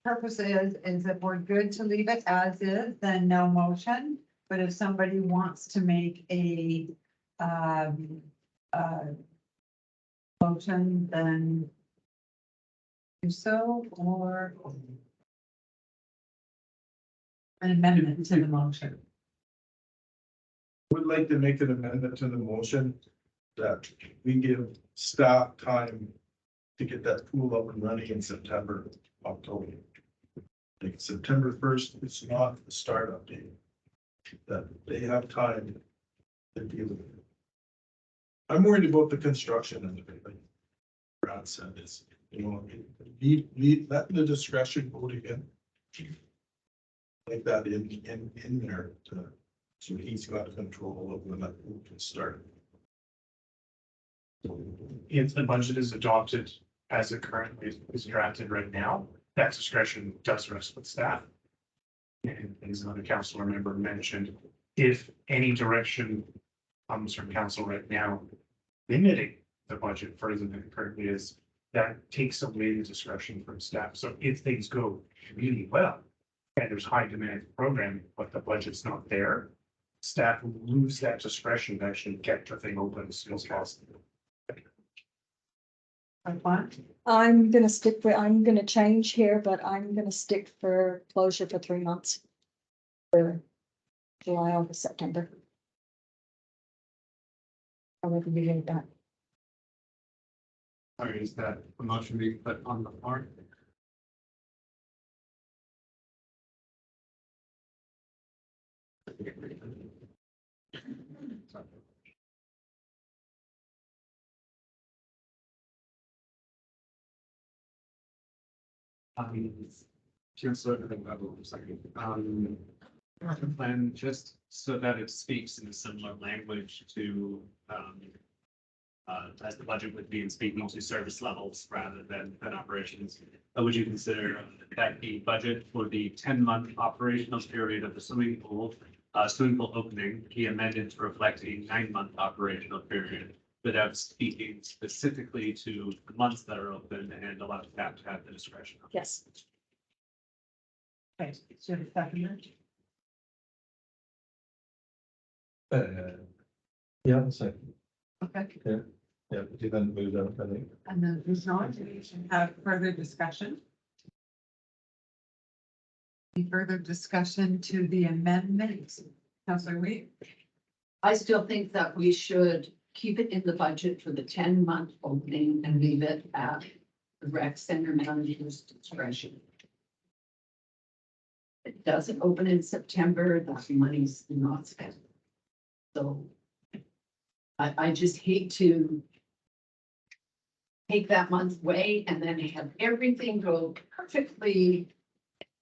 purpose is that we're good to leave it as is, then no motion. But if somebody wants to make a motion, then do so, or an amendment to the motion. Would like to make an amendment to the motion that we give staff time to get that pool up and running in September, October. Like September 1st, it's not the startup date. That they have time to deal with it. I'm worried about the construction and everything. Brad said is, you know, let the discretion go to him. Like that in there, so he's got control of when that move can start. If the budget is adopted as it currently is drafted right now, that discretion does rest with staff. And as another councilor member mentioned, if any direction comes from council right now, limiting the budget further than it currently is, that takes away the discretion from staff. So if things go really well, and there's high demand for programming, but the budget's not there, staff will lose that discretion to actually get the thing open as soon as possible. I'm gonna change here, but I'm gonna stick for closure for 3 months. For July, August, September. I would be like that. Sorry, is that a motion being put on the floor? Councillor, plan just so that it speaks in a similar language to, as the budget would be in speaking to service levels rather than operations. Would you consider that the budget for the 10-month operational period of the swimming pool opening be amended to reflect a 9-month operational period without speaking specifically to the months that are open and allow staff to have the discretion? Yes. Okay, so the second. Yeah, so, Okay, yeah, you then move on, I think. and then there's not, have further discussion. Any further discussion to the amendment? Councillor Reed? I still think that we should keep it in the budget for the 10-month opening and leave it at the rec center manager's discretion. It doesn't open in September, that money's not spent. So I just hate to take that month away and then have everything go perfectly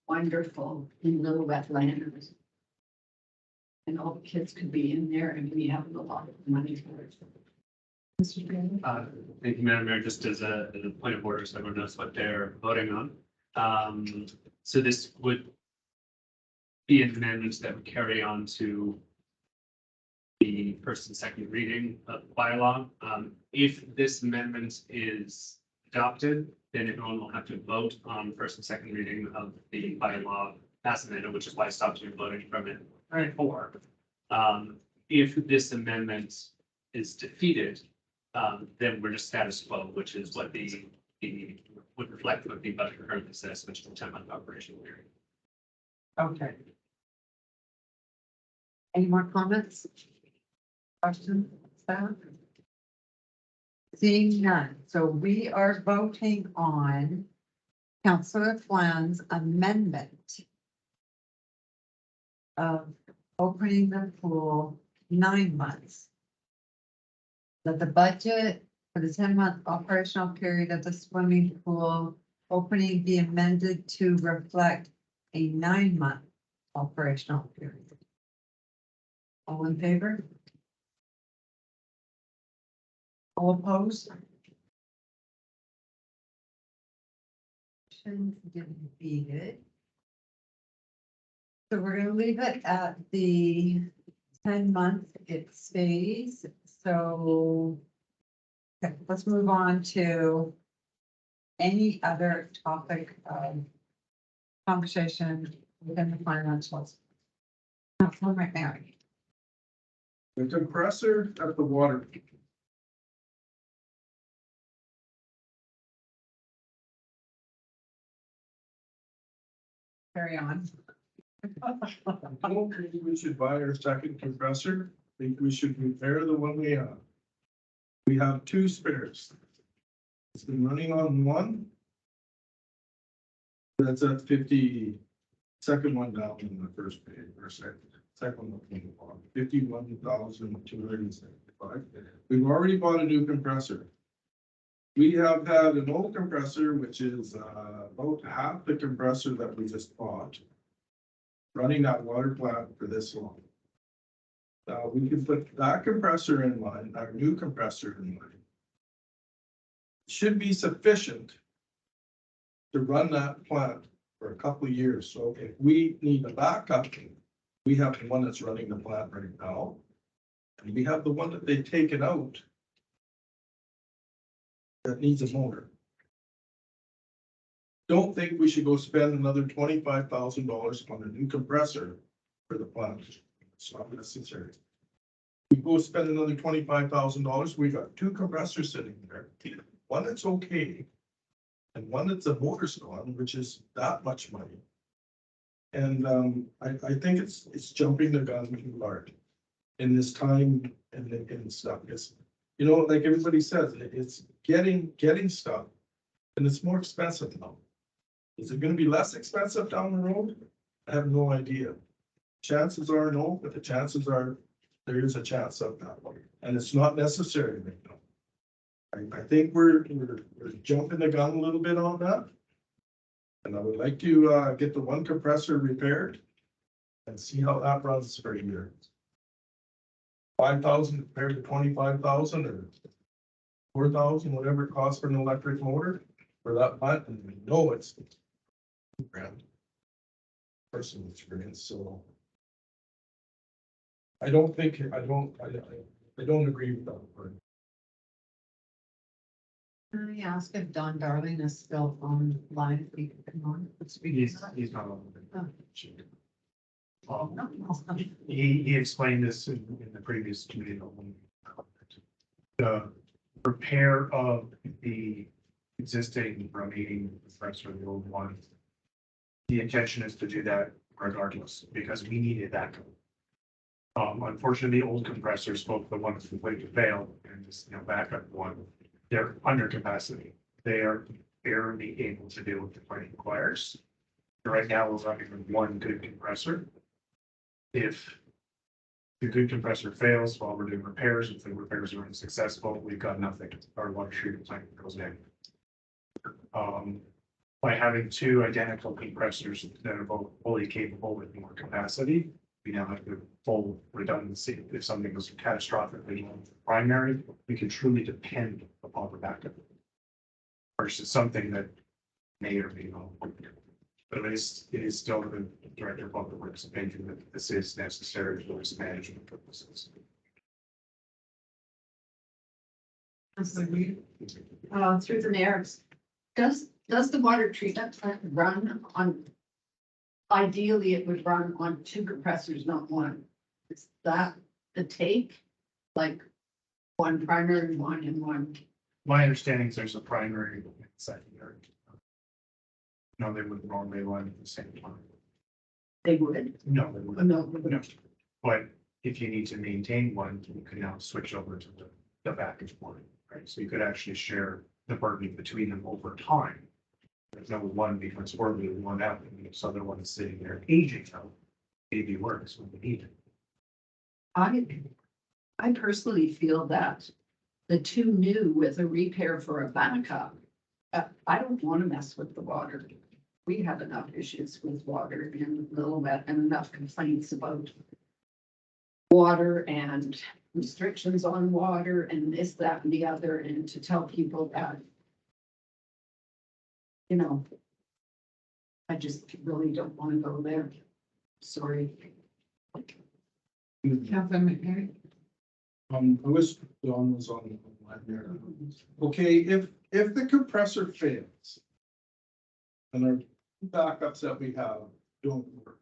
wonderful in Little Wetlands. And all the kids could be in there and we have a lot of money for it. Mr. Chairman? Thank you, Madam Mayor, just as a point of order, so everyone knows what they're voting on. So this would be an amendment that would carry on to the first and second reading of the bylaw. If this amendment is adopted, then everyone will have to vote on first and second reading of the bylaw as amended, which is why I stopped you voting from it before. If this amendment is defeated, then we're just status quo, which is what the would reflect what the budget currently says, which is a 10-month operation period. Okay. Any more comments? Questions, staff? Seeing none, so we are voting on Councillor Flan's amendment of opening the pool 9 months. That the budget for the 10-month operational period of the swimming pool opening be amended to reflect a 9-month operational period. All in favor? All opposed? Defeated. So we're gonna leave it at the 10-month, it stays, so. Okay, let's move on to any other topic of conversation within the financials. Councilor McNary. The compressor at the water. Carry on. I don't think we should buy our second compressor. I think we should repair the one we have. We have 2 spares. It's been running on one. That's at 50, second one down in the first page, or second one from the bottom, 51,275. We've already bought a new compressor. We have had an old compressor, which is about half the compressor that we just bought. Running that water plant for this long. Now, we can put that compressor in line, our new compressor in line. Should be sufficient. To run that plant for a couple of years, so if we need a backup, we have the one that's running the plant right now. And we have the one that they've taken out. That needs a motor. Don't think we should go spend another $25,000 on a new compressor for the plant. It's not necessary. We go spend another $25,000, we got two compressors sitting there, one that's okay. And one that's a motor's on, which is that much money. And I think it's jumping the gun too hard. In this time and stuff, it's, you know, like everybody says, it's getting stuff. And it's more expensive now. Is it gonna be less expensive down the road? I have no idea. Chances are no, but the chances are there is a chance of that. And it's not necessary right now. I think we're jumping the gun a little bit on that. And I would like to get the one compressor repaired. And see how that runs for a year. 5,000 compared to 25,000 or 4,000, whatever it costs for an electric motor for that plant, and we know it's grand. Personal experience, so. I don't agree with that. Can I ask if Don Darling is still online? If he can come on, let's read He's not on. He explained this in the previous committee. The repair of the existing remaining compressor, the old one. The intention is to do that regardless, because we needed that. Unfortunately, the old compressors, both the ones completely failed and this, backup one, they're under capacity. They are barely able to do what the plant requires. Right now, we're running with one good compressor. If the good compressor fails while we're doing repairs, if the repairs are unsuccessful, we've got nothing. Our water treatment plant goes in. By having two identical compressors that are both fully capable with more capacity, we now have the full redundancy. If something goes catastrophically wrong with the primary, we can truly depend upon the backup. Versus something that may or may not work. But it is still the Director of Public Works opinion that this is necessary for risk management purposes. Through the mayor, does the water treatment plant run on? Ideally, it would run on two compressors, not one. Is that the take? Like one primary, one and one? My understanding is there's a primary and secondary. No, they wouldn't normally run at the same time. They would? No, they wouldn't. No. No. But if you need to maintain one, you can now switch over to the backup one, right? So you could actually share the burden between them over time. There's no one becomes horribly worn out, and this other one is sitting there aging out. Maybe works when we need it. I personally feel that the two new with a repair for a backup, I don't want to mess with the water. We have enough issues with water in Lillooet and enough complaints about water and restrictions on water and this, that, and the other, and to tell people that, I just really don't want to go there. Sorry. Councilor McNary. I wish Don was on there. Okay, if the compressor fails. And our backups that we have don't work.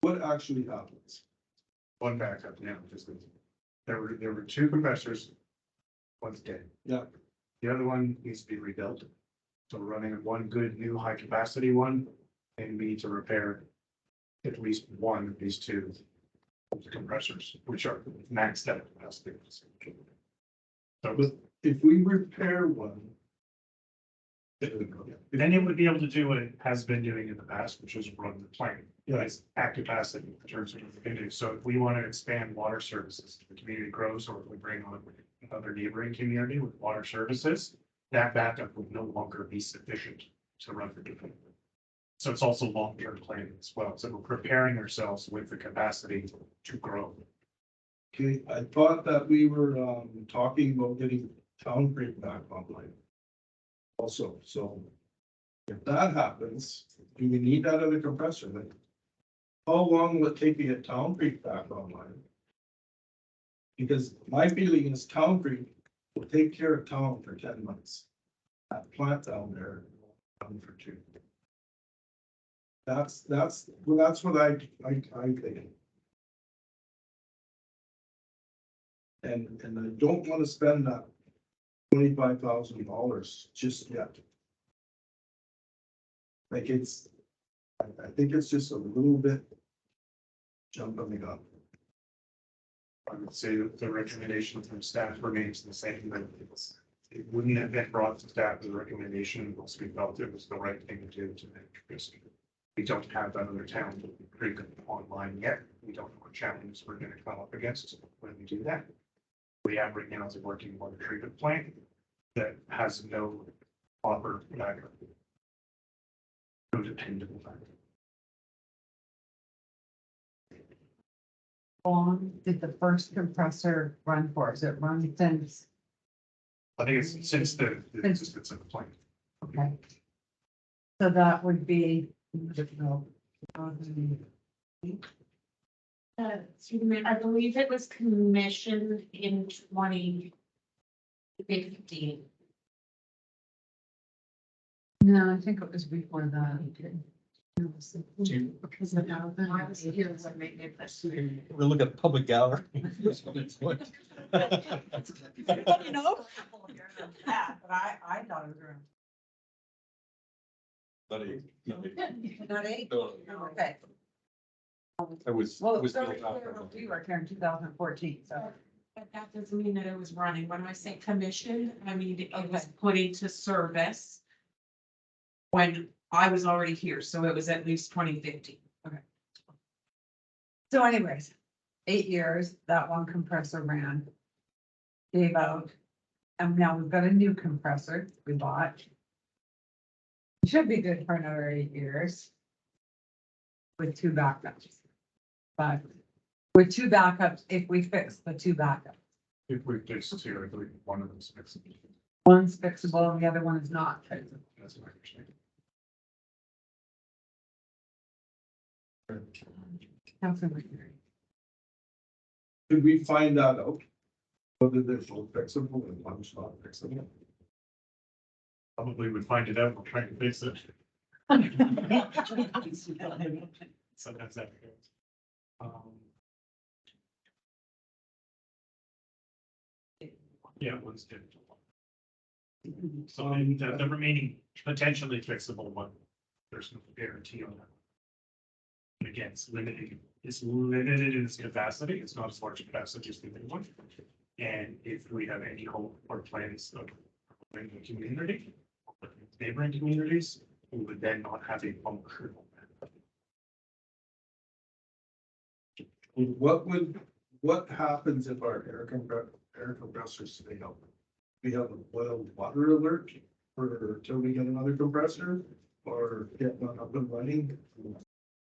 What actually happens? One backup now, just there were two compressors. One's dead. Yeah. The other one needs to be rebuilt. So we're running one good new high capacity one, and we need to repair at least one of these two compressors, which are maxed out capacity. So If we repair one. then it would be able to do what it has been doing in the past, which is run the plant. It's at capacity in terms of what we can do. So if we want to expand water services, the community grows, or if we bring on another neighboring community with water services, that backup would no longer be sufficient to run the different. So it's also long-term planning as well. So we're preparing ourselves with the capacity to grow. Okay, I thought that we were, talking about getting Town Creek back online. Also, so if that happens, do we need that other compressor then? How long will it take to get Town Creek back online? Because my feeling is Town Creek will take care of town for 10 months. That plant down there, for 2. That's what I think. And I don't want to spend that $25,000 just yet. Like I think it's just a little bit jumping the gun. I would say that the recommendation from staff remains the same, that it wouldn't have been brought to staff as a recommendation unless we felt it was the right thing to do to make this. We don't have that other town pretty good online yet. We don't know what challenges we're gonna come up against when we do that. We have right now is a working water treatment plant that has no proper backup. No dependable backup. How long did the first compressor run for? Is it run since? I think it's since the existence of the plant. Okay. So that would be. I believe it was commissioned in 2015. No, I think it was before that. Because of how I was here when they did this. We look at the public gallery. You know? Yeah, but I thought it was around. Not eight? Okay. I was. Well, was so built after. we were here in 2014, so. But that doesn't mean that it was running. When I say commission, I mean it was put into service when I was already here, so it was at least 2015. So anyways, 8 years, that one compressor ran. Gave out. And now we've got a new compressor we bought. Should be good for another 8 years. With 2 backups. But with 2 backups, if we fix the 2 backups, If we fix it here, I believe one of them's fixed. one's fixable and the other one is not fixable. That's my understanding. Councilor McNary. Could we find that out? Whether they're both fixable and one's not fixable? Probably would find it out, we're trying to fix it. Sometimes that happens. Yeah, one's good. So the remaining potentially fixable one, there's no guarantee on that. And again, it's limited in its capacity, it's not as large capacity as the other one. And if we have any hope or plans of in the community, neighboring communities, we would then not have a bunker. What happens if our air compressors fail? We have a boil water alert for till we get another compressor or get one up and running?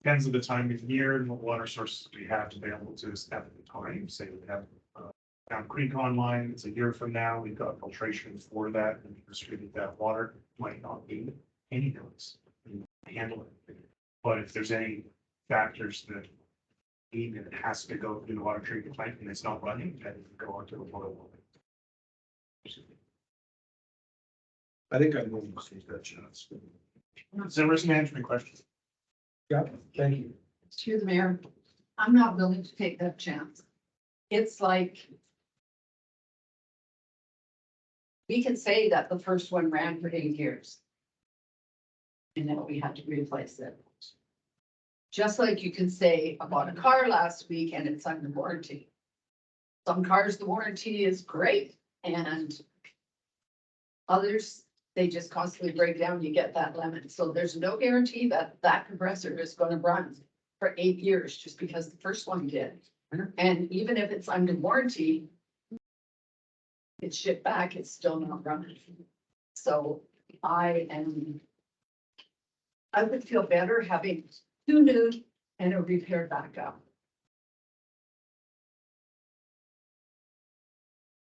Depends on the time of year and what water sources we have available to us at the time. Say we have Town Creek online, it's a year from now, we've got filtration for that and distribute that water, might not be any notice. Handle it. But if there's any factors that even it has to go through the water treatment plant and it's not running, then it can go onto the boil water. I think I'm going to take that chance. It's a risk management question. Yeah, thank you. To the mayor, I'm not willing to take that chance. It's like we can say that the first one ran for 8 years. And then we had to replace it. Just like you can say, I bought a car last week and it's under warranty. Some cars, the warranty is great and others, they just constantly break down, you get that limit. So there's no guarantee that that compressor is gonna run for 8 years just because the first one did. And even if it's under warranty, it's shipped back, it's still not running. So I would feel better having 2 new and a repair backup.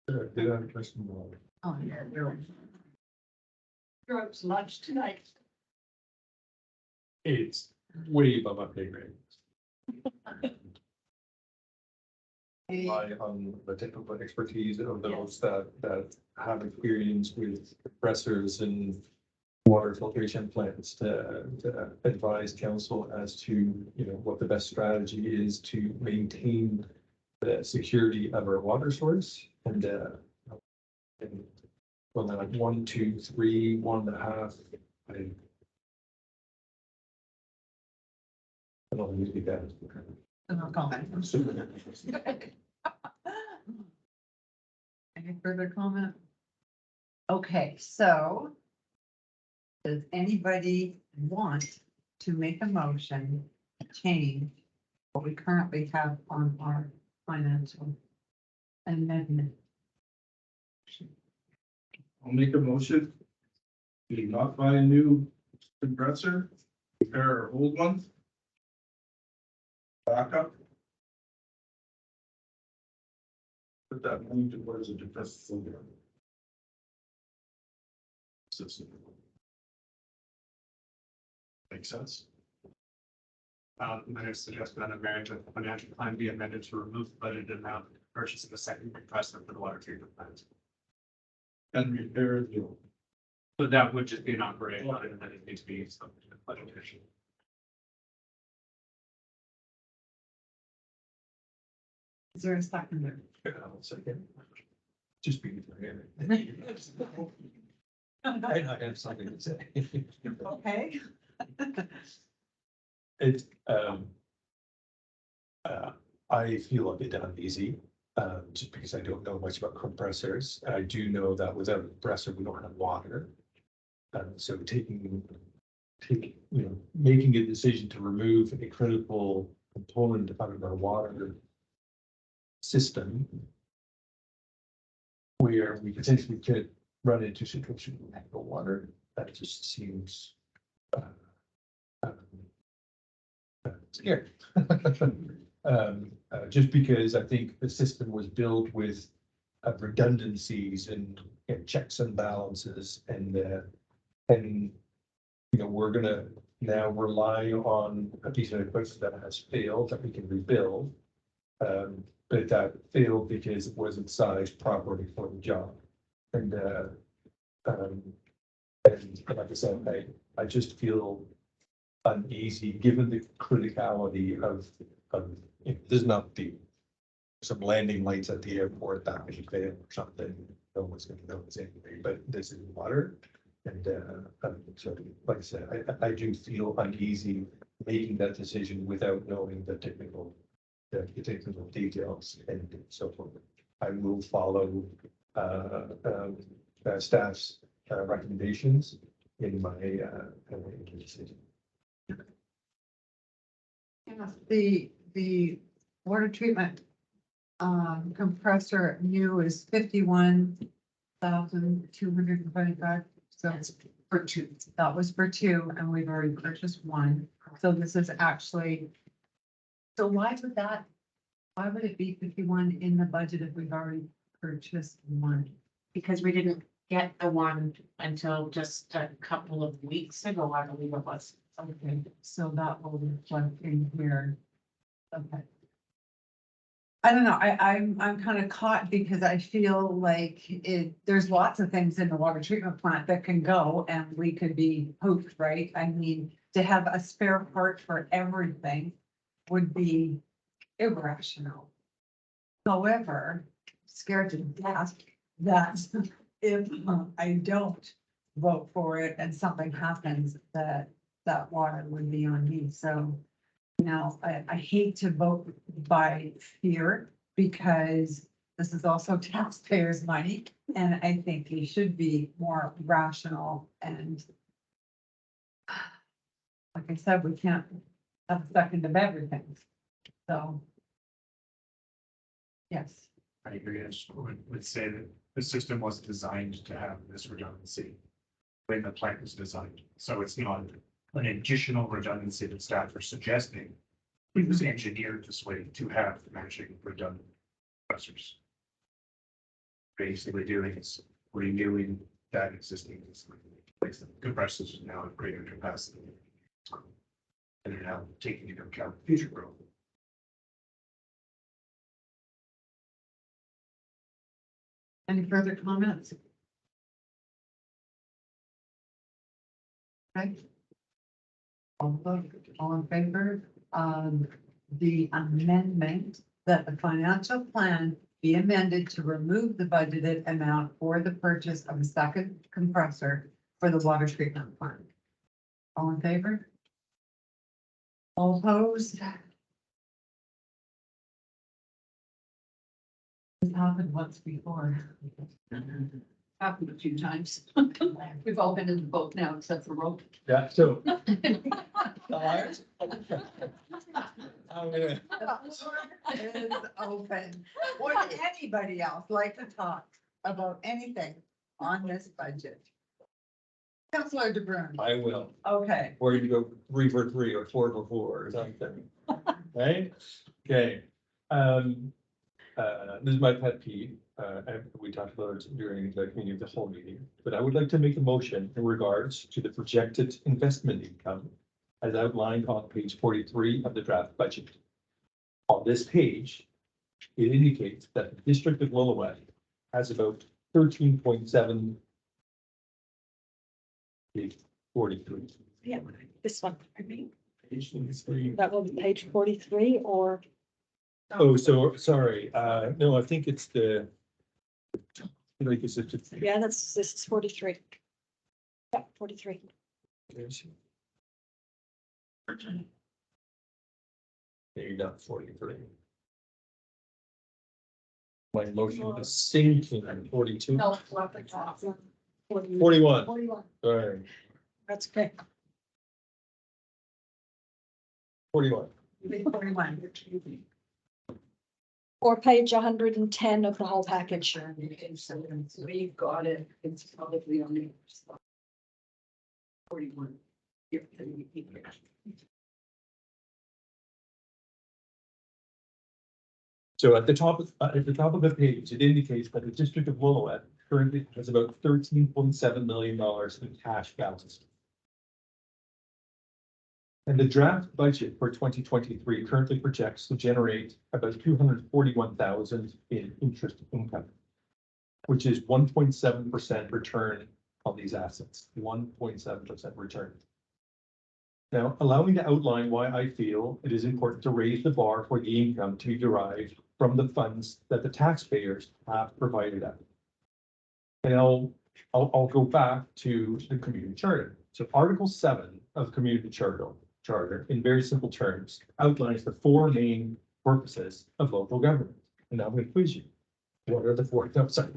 Did I have a question? Oh, yeah, you're. Drugs lunch tonight. It's way above my pay grade. Rely on the technical expertise of those that have experience with compressors and water filtration plants to advise council as to, you know, what the best strategy is to maintain the security of our water source and well, then like 1, 2, 3, 1.5. I don't usually that. No comment. Any further comment? Okay, so does anybody want to make a motion to change what we currently have on our financial amendment? I'll make a motion. Do not buy a new compressor, repair our old one. Backup. Put that money towards a compressor. System. Makes sense. I'm going to suggest that a marriage of the financial plan be amended to remove the budgeted amount and purchase of a second compressor for the water treatment plant. And repair the old. But that would just be an operating line and then it needs to be subject to budget issue. Is there a second there? Second. Just be there. I have something to say. Okay. It, I feel a bit uneasy, just because I don't know much about compressors. I do know that without a compressor, we don't have water. So making a decision to remove a critical component out of our water system where we potentially could run into a situation where we have no water, that just seems scary. Just because I think the system was built with redundancies and checks and balances and you know, we're gonna now rely on a piece of equipment that has failed that we can rebuild. But that failed because it wasn't sized properly for the job. And like I said, I just feel uneasy, given the criticality of, there's not some landing lights at the airport that may fail or something. No one's gonna know it's anyway, but this is water. And so, like I said, I do feel uneasy making that decision without knowing the technical details and so forth. I will follow staff's recommendations in my decision. The water treatment compressor new is 51,225. So it's for 2. That was for 2 and we've already purchased 1. So this is actually. So why would it be 51 in the budget if we've already purchased 1? Because we didn't get the one until just a couple of weeks ago, I believe it was. Okay, so that will reflect in here. Okay. I don't know, I'm kind of caught because I feel like there's lots of things in the water treatment plant that can go and we could be hooked, right? I mean, to have a spare part for everything would be irrational. However, scared to death that if I don't vote for it and something happens, that water would be on me. So, you know, I hate to vote by fear because this is also taxpayers' money. And I think we should be more rational and like I said, we can't have a second of everything. So. Yes. I agree. I just would say that the system was designed to have this redundancy. when the plan was designed. So it's not an additional redundancy that staff are suggesting. It was engineered this way to have matching redundant compressors. Basically doing is renewing that existing place. The compressors now have greater capacity. And are now taking into account future growth. Any further comments? Okay. All in favor of the amendment that the financial plan be amended to remove the budgeted amount for the purchase of a second compressor for the water treatment plant? All in favor? All opposed? This happened once before. Happened a few times. We've all been in the boat now, except for Rob. Yeah, so. The floor is open. Would anybody else like to talk about anything on this budget? Councillor DeBruin. I will, Okay, or you go 3 for 3 or 4 for 4 or something. Right? Okay. This is my pet peeve, and we talked about it during the committee of the whole meeting, but I would like to make a motion in regards to the projected investment income as outlined on page 43 of the draft budget. On this page, it indicates that the district of Lillooet has about 13.7. Page 43. Yeah, this one, I mean, Page 43. that will be page 43 or, Oh, so, sorry, no, I think it's the. Like, it's just. yeah, this is 43. Yeah, 43. Maybe not 43. My motion is sinking at 42. No, it's not the top. 41, 41. sorry, That's okay. 41. 41. Or page 110 of the whole package. We've got it. It's probably on the. 41. So at the top of the page, it indicates that the district of Lillooet currently has about $13.7 million in cash balance. And the draft budget for 2023 currently projects to generate about 241,000 in interest income, which is 1.7% return on these assets, 1.7% return. Now, allow me to outline why I feel it is important to raise the bar for the income to be derived from the funds that the taxpayers have provided us. And I'll go back to the community charter. So Article 7 of the community charter, in very simple terms, outlines the 4 main purposes of local government. And I'm going to quiz you. What are the 4? No, sorry.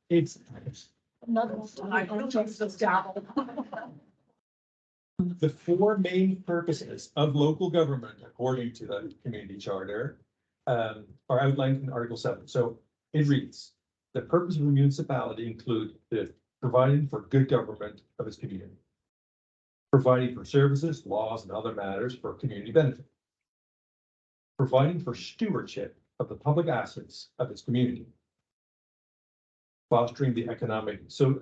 It's Another one. the 4 main purposes of local government, according to the community charter, are outlined in Article 7. So it reads, the purpose of a municipality include the providing for good government of its community, providing for services, laws, and other matters for community benefit, providing for stewardship of the public assets of its community, fostering the economic, social,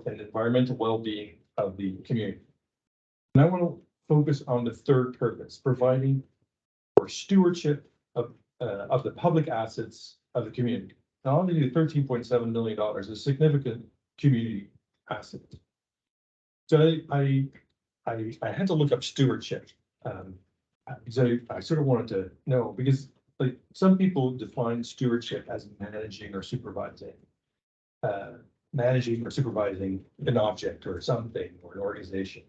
and environmental well-being of the community. And I want to focus on the 3rd purpose, providing for stewardship of the public assets of the community. Now, only $13.7 million is a significant community asset. So I had to look up stewardship. So I sort of wanted to know, because like some people define stewardship as managing or supervising an object or something or an organization.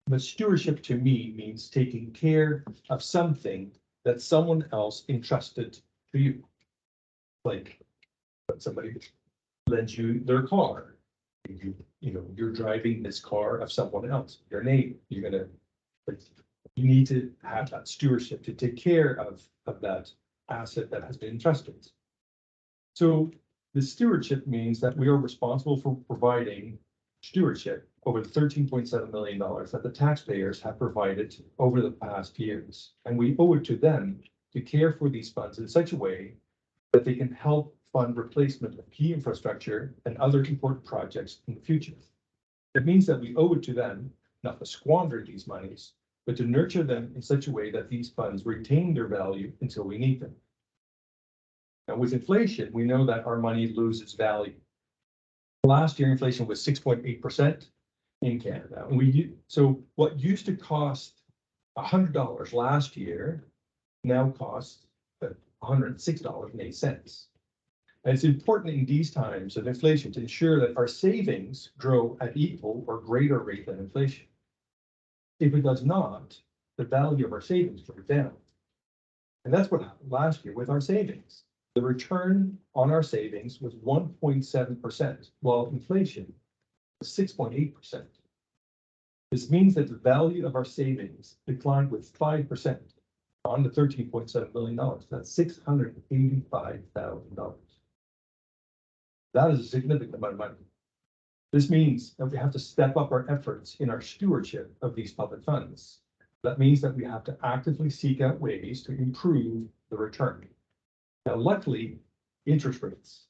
But stewardship to me means taking care of something that someone else entrusted to you. Like when somebody lends you their car, you're driving this car of someone else, your neighbor, you need to have that stewardship to take care of that asset that has been entrusted. So The stewardship means that we are responsible for providing stewardship over the $13.7 million that the taxpayers have provided over the past years. And we owe it to them to care for these funds in such a way that they can help fund replacement of key infrastructure and other important projects in the future. It means that we owe it to them not to squander these monies, but to nurture them in such a way that these funds retain their value until we need them. Now, with inflation, we know that our money loses value. Last year, inflation was 6.8% in Canada. And so what used to cost $100 last year now costs $106.08. And it's important in these times of inflation to ensure that our savings grow at equal or greater rate than inflation. If it does not, the value of our savings goes down. And that's what happened last year with our savings. The return on our savings was 1.7%, while inflation was 6.8%. This means that the value of our savings declined with 5% on the $13.7 billion. That's $685,000. That is a significant amount of money. This means that we have to step up our efforts in our stewardship of these public funds. That means that we have to actively seek out ways to improve the return. Now, luckily, interest rates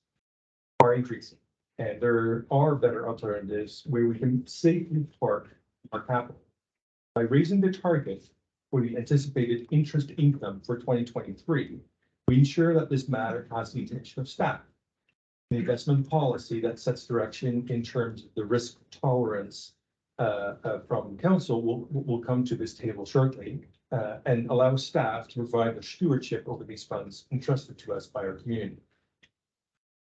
are increasing, and there are better alternatives where we can safely park our capital. By raising the target for the anticipated interest income for 2023, we ensure that this matter has the attention of staff. The investment policy that sets direction in terms of the risk tolerance from council will come to this table shortly and allow staff to provide the stewardship over these funds entrusted to us by our community.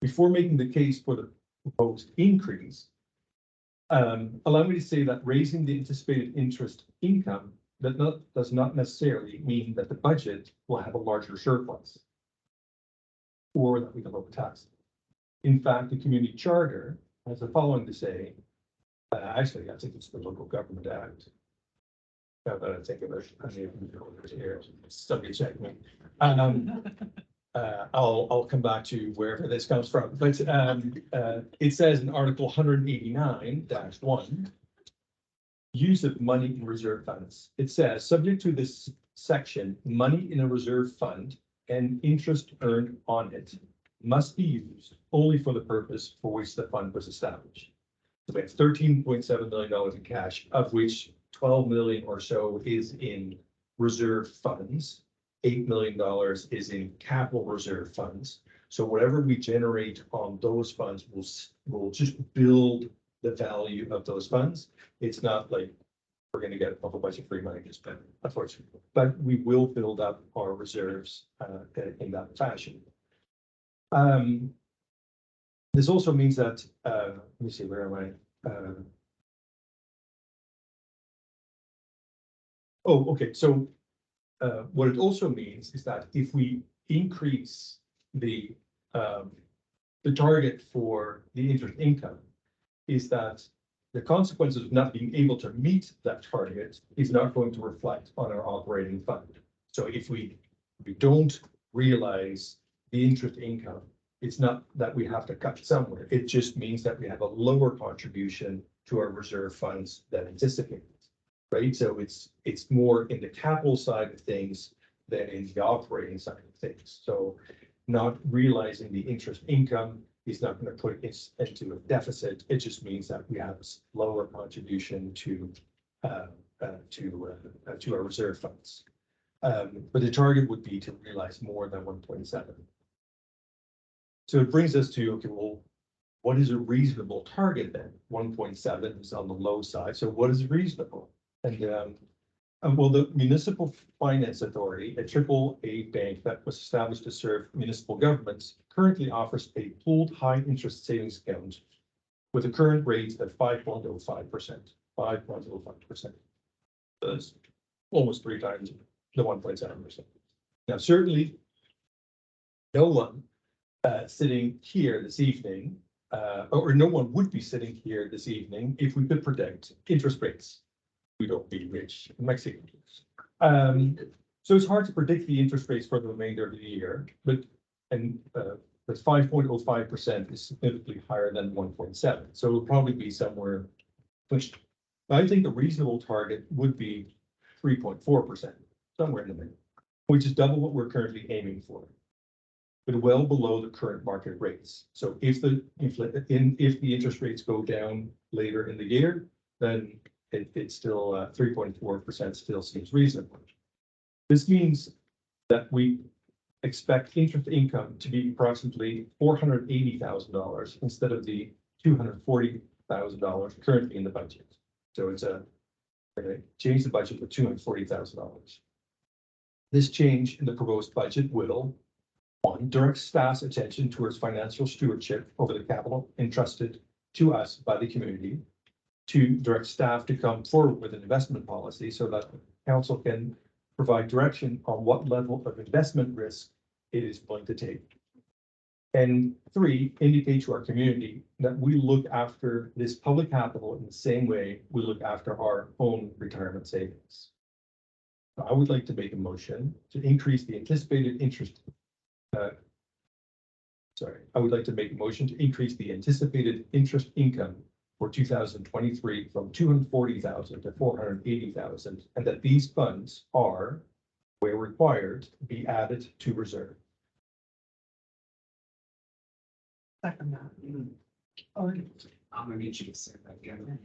Before making the case for the proposed increase, allow me to say that raising the anticipated interest income does not necessarily mean that the budget will have a larger surplus or that we can lower taxes. In fact, the community charter has the following to say, actually, I think it's the Local Government Act. Now that I think of it, I mean, here, somebody check me. I'll come back to wherever this comes from, but it says in Article 189-1, use of money in reserve funds. It says, subject to this section, money in a reserve fund and interest earned on it must be used only for the purpose for which the fund was established. So we have $13.7 million in cash, of which 12 million or so is in reserve funds. $8 million is in capital reserve funds. So whatever we generate on those funds will just build the value of those funds. It's not like we're going to get a whole bunch of free money to spend, unfortunately, but we will build up our reserves in that fashion. This also means that, let me see, where am I? Okay. So what it also means is that if we increase the target for the interest income, is that the consequences of not being able to meet that target is not going to reflect on our operating fund. So if we don't realize the interest income, it's not that we have to cut somewhere. It just means that we have a lower contribution to our reserve funds than anticipated, right? So it's more in the capital side of things than in the operating side of things. So not realizing the interest income is not going to put it into a deficit. It just means that we have a lower contribution to our reserve funds. But the target would be to realize more than 1.7. So it brings us to, okay, well, what is a reasonable target then? 1.7 is on the low side. So what is reasonable? And well, the Municipal Finance Authority, a AAA bank that was established to serve municipal governments, currently offers a pooled high interest savings account with a current rate of 5.05%. 5.05%. That's almost 3 times the 1.7%. Now, certainly, no one sitting here this evening, or no one would be sitting here this evening if we could predict interest rates. We don't be rich Mexicans. So it's hard to predict the interest rates for the remainder of the year, but But 5.05% is significantly higher than 1.7, so it'll probably be somewhere. Which I think a reasonable target would be 3.4%, somewhere in the middle, which is double what we're currently aiming for. But well below the current market rates. So if the interest rates go down later in the year, then it's still 3.4% still seems reasonable. This means that we expect interest income to be approximately $480,000 instead of the $240,000 currently in the budget. So it's we're gonna change the budget for $240,000. This change in the proposed budget will, one, direct staff's attention towards financial stewardship over the capital entrusted to us by the community. Two, direct staff to come forward with an investment policy so that the council can provide direction on what level of investment risk it is going to take. And three, indicate to our community that we look after this public capital in the same way we look after our own retirement savings. I would like to make a motion to increase the anticipated interest. I would like to make a motion to increase the anticipated interest income for 2023 from 240,000 to 480,000, and that these funds are, where required, be added to reserve. Second that. I'm gonna need you to say that again.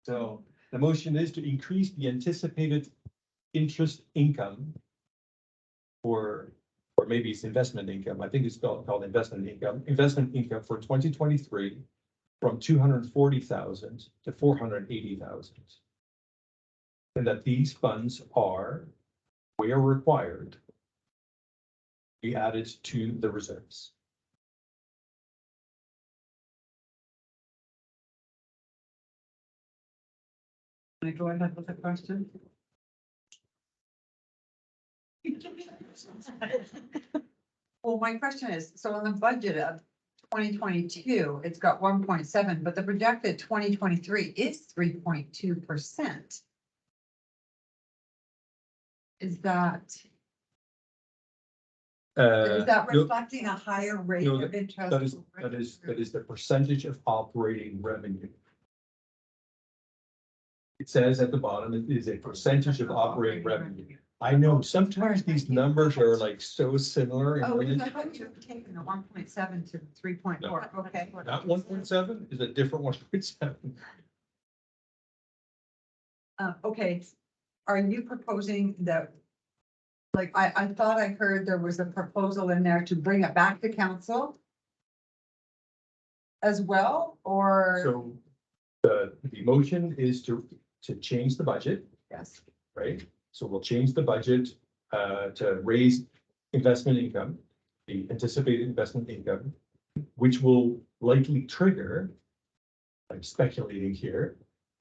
So the motion is to increase the anticipated interest income or maybe it's investment income. I think it's called investment income for 2023 from 240,000 to 480,000. And that these funds are, where required, be added to the reserves. Can I go ahead with the question? Well, my question is, so in the budget of 2022, it's got 1.7, but the projected 2023 is 3.2%. Is that No, reflecting a higher rate no, of interest? that is the percentage of operating revenue. It says at the bottom, it is a percentage of operating revenue. I know sometimes these numbers are like so similar. in Oh, because relation- I thought you were taking the 1.7 to 3.4, okay. Not 1.7 is a different 1.7. Okay, are you proposing that? Like, I thought I heard there was a proposal in there to bring it back to council? As well, or? So the motion is to change the budget, Yes, right? So we'll change the budget to raise investment income, the anticipated investment income, which will likely trigger, I'm speculating here,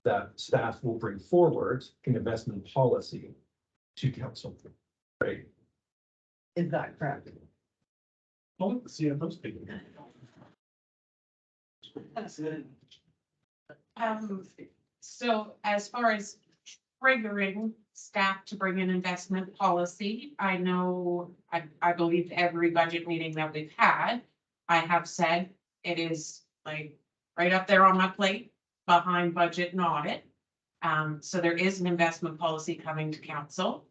that staff will bring forward an investment policy to council, right? is that correct? Well, let's see how those people. So as far as triggering staff to bring in investment policy, I know, I believe every budget meeting that we've had, I have said it is like right up there on my plate, behind budget and audit. So there is an investment policy coming to council.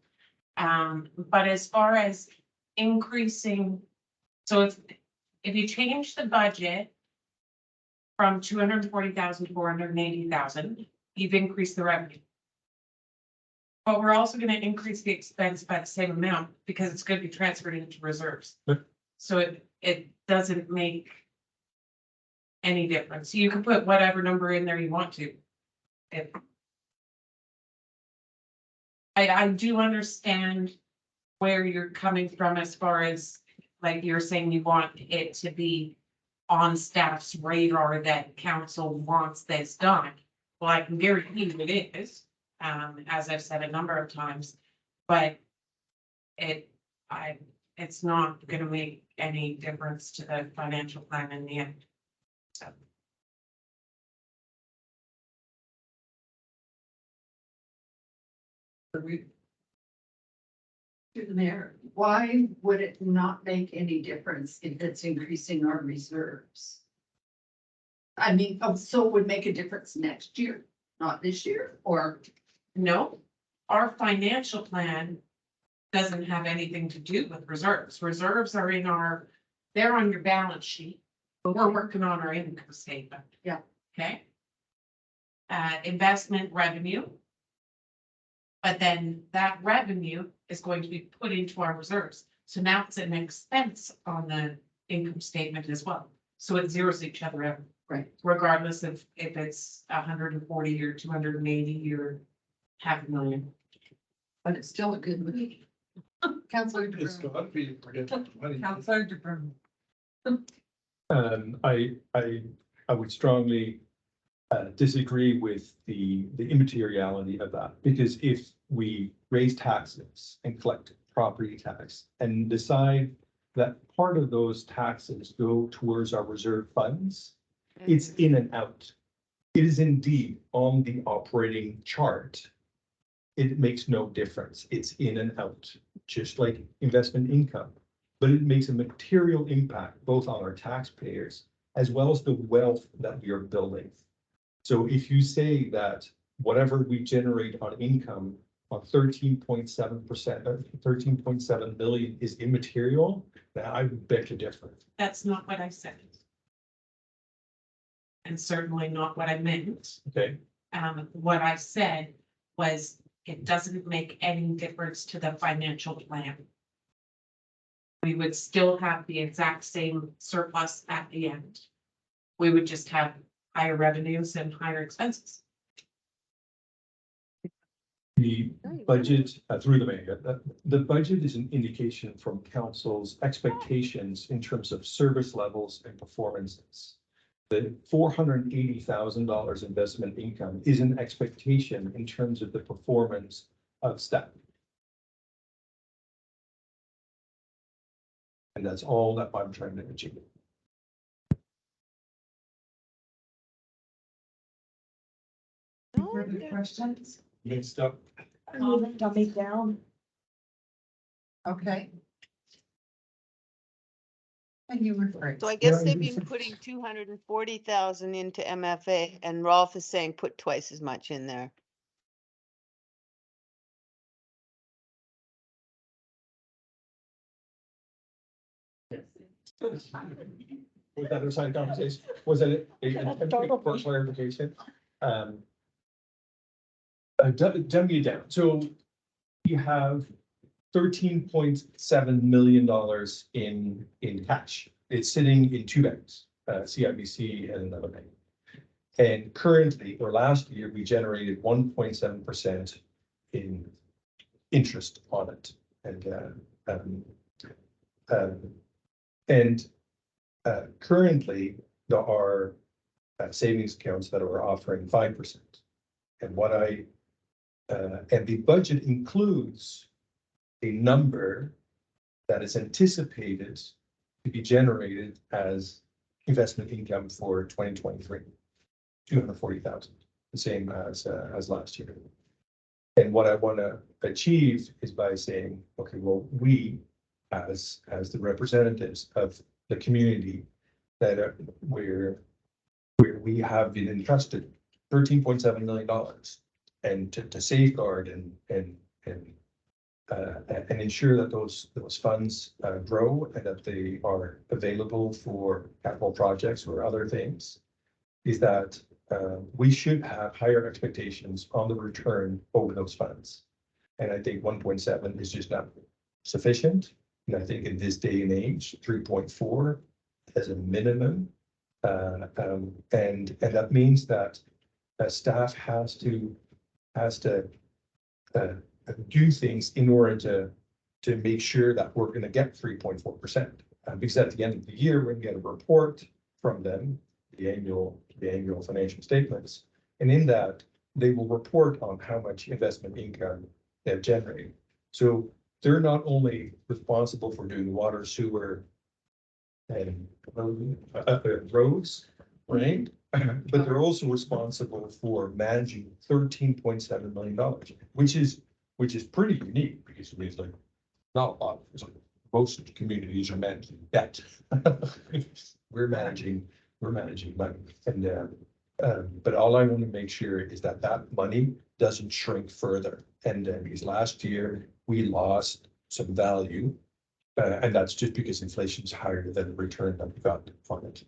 But as far as increasing, so if you change the budget from 240,000 to 480,000, you've increased the revenue. But we're also gonna increase the expense by the same amount because it's gonna be transferred into reserves. Yep. So it doesn't make any difference. You can put whatever number in there you want to. If I do understand where you're coming from as far as, like, you're saying you want it to be on staff's radar that council wants this done. Well, I can guarantee you it is, as I've said a number of times, but it's not gonna make any difference to the financial plan in the end. So. To the mayor, why would it not make any difference if it's increasing our reserves? I mean, so it would make a difference next year, not this year, or? No, our financial plan doesn't have anything to do with reserves. Reserves are they're on your balance sheet. But we're working on our income statement. Yeah. Okay. Investment revenue. But then that revenue is going to be put into our reserves. So now it's an expense on the income statement as well. So it zeroes each other out. Right. Regardless of if it's 140 or 280 or $500,000. But it's still a good move. Counselor It's DeBruin. got to be, forget money. Counselor DeBruin. I would strongly disagree with the immateriality of that, because if we raise taxes and collect property tax and decide that part of those taxes go towards our reserve funds, it's in and out. It is indeed on the operating chart. It makes no difference. It's in and out, just like investment income. But it makes a material impact both on our taxpayers as well as the wealth that we are building. So if you say that whatever we generate on income on 13.7%, 13.7 million is immaterial, then I would beg to differ. That's not what I said. And certainly not what I meant. Okay, What I said was it doesn't make any difference to the financial plan. We would still have the exact same surplus at the end. We would just have higher revenues and higher expenses. the budget, through the mayor, the budget is an indication from council's expectations in terms of service levels and performances. The $480,000 investment income is an expectation in terms of the performance of staff. And that's all that I'm trying to achieve. Further questions? Mixed up. Dummy down. Okay. And you were first. So I guess Yeah, they've been putting 240,000 into MFA and Rolf is saying put twice as much in there. Was that a side conversation? Was it for clarification? Dumb you down. So you have $13.7 million in cash. It's sitting in two banks, CIBC and another bank. And currently, or last year, we generated 1.7% in interest on it. And currently, there are savings accounts that are offering 5%. And and the budget includes a number that is anticipated to be generated as investment income for 2023, 240,000, the same as last year. And what I want to achieve is by saying, okay, well, we as the representatives of the community that are where we have been entrusted $13.7 million and to safeguard and ensure that those funds grow and that they are available for capital projects or other things, is that we should have higher expectations on the return over those funds. And I think 1.7 is just not sufficient. And I think in this day and age, 3.4 as a minimum. And that means that staff has to do things in order to make sure that we're going to get 3.4%. Because at the end of the year, we're going to get a report from them, the annual financial statements. And in that, they will report on how much investment income they've generated. So they're not only responsible for doing water, sewer, and roads, right? But they're also responsible for managing $13.7 million, which is pretty unique because it's like not a lot, most communities are managing debt. We're managing money, and, but all I want to make sure is that that money doesn't shrink further. And because last year we lost some value, and that's just because inflation is higher than the return that we got from it.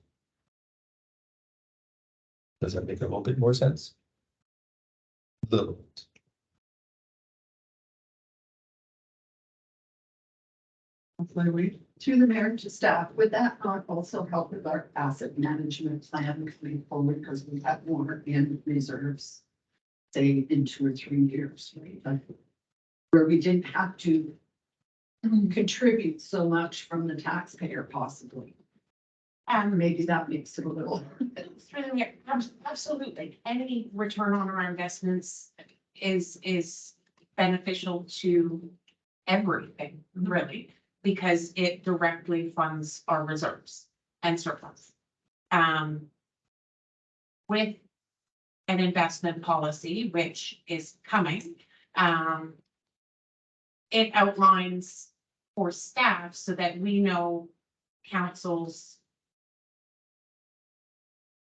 Does that make a little bit more sense? Little bit. To the mayor and to staff, would that not also help with our asset management plan going forward, because we have more in reserves, say in 2 or 3 years, right? Like, where we didn't have to contribute so much from the taxpayer possibly. And maybe that makes it a little. Absolutely. Any return on our investments is beneficial to everything, really, because it directly funds our reserves and surplus. With an investment policy, which is coming, it outlines for staff so that we know council's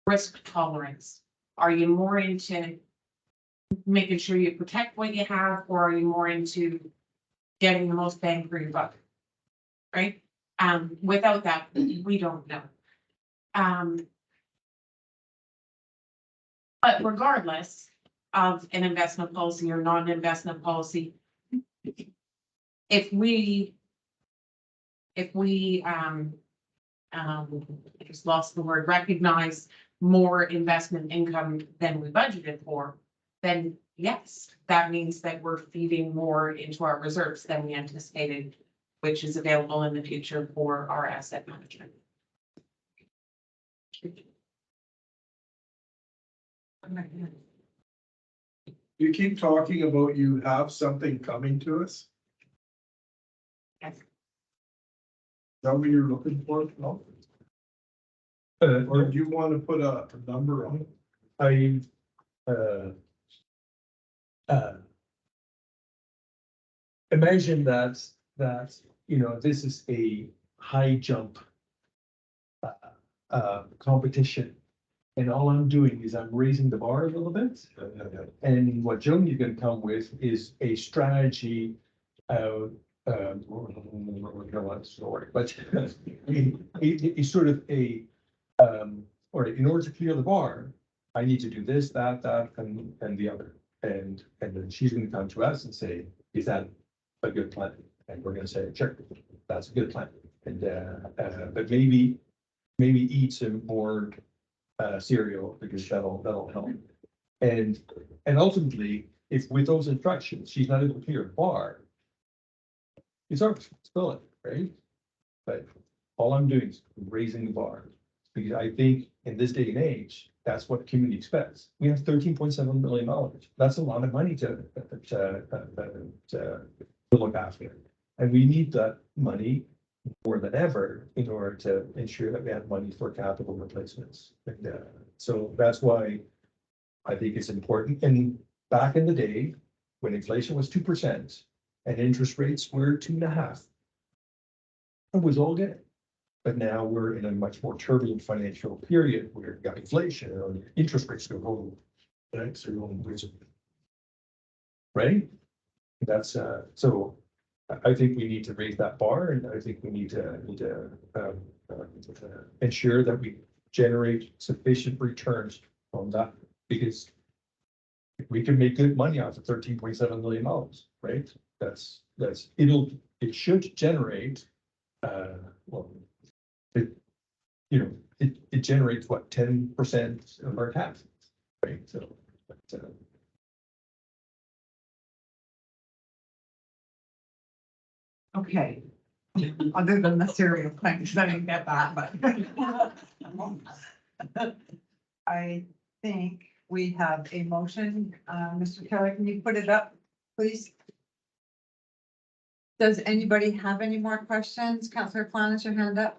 risk tolerance. Are you more into making sure you protect what you have, or are you more into getting the most bang for your buck? Right? Without that, we don't know. But regardless of an investment policy or non-investment policy, if we I just lost the word, recognize more investment income than we budgeted for, then yes, that means that we're feeding more into our reserves than we anticipated, which is available in the future for our asset management. You keep talking about you have something coming to us. Yes. Is that what you're looking for? No? Or do you want to put a number on it? Imagine that, you know, this is a high jump competition. And all I'm doing is I'm raising the bar a little bit. And what Joni can come with is a strategy, story, but it's sort of a, or in order to clear the bar, I need to do this, that, and the other. And then she's gonna come to us and say, is that a good plan? And we're gonna say, sure, that's a good plan. And, but maybe eat some more cereal, because that'll help. And ultimately, if with those instructions, she's not able to clear a bar, it's our responsibility, right? But all I'm doing is raising the bar, because I think in this day and age, that's what the community expects. We have $13.7 million. That's a lot of money to look after. And we need that money more than ever in order to ensure that we have money for capital replacements. And, so that's why I think it's important. And back in the day, when inflation was 2% and interest rates were 2.5%, it was all good. But now we're in a much more turbulent financial period where you've got inflation and interest rates go home. Banks are going wizard. Right? That's so I think we need to raise that bar, and I think we need to ensure that we generate sufficient returns from that, because we can make good money off of $13.7 million, right? It should generate, it generates what, 10% of our taxes, right? So, Okay. Other than the cereal things, I didn't get that, but. I think we have a motion. Mr. Kelly, can you put it up, please? Does anybody have any more questions? Councillor Flanagan, your hand up.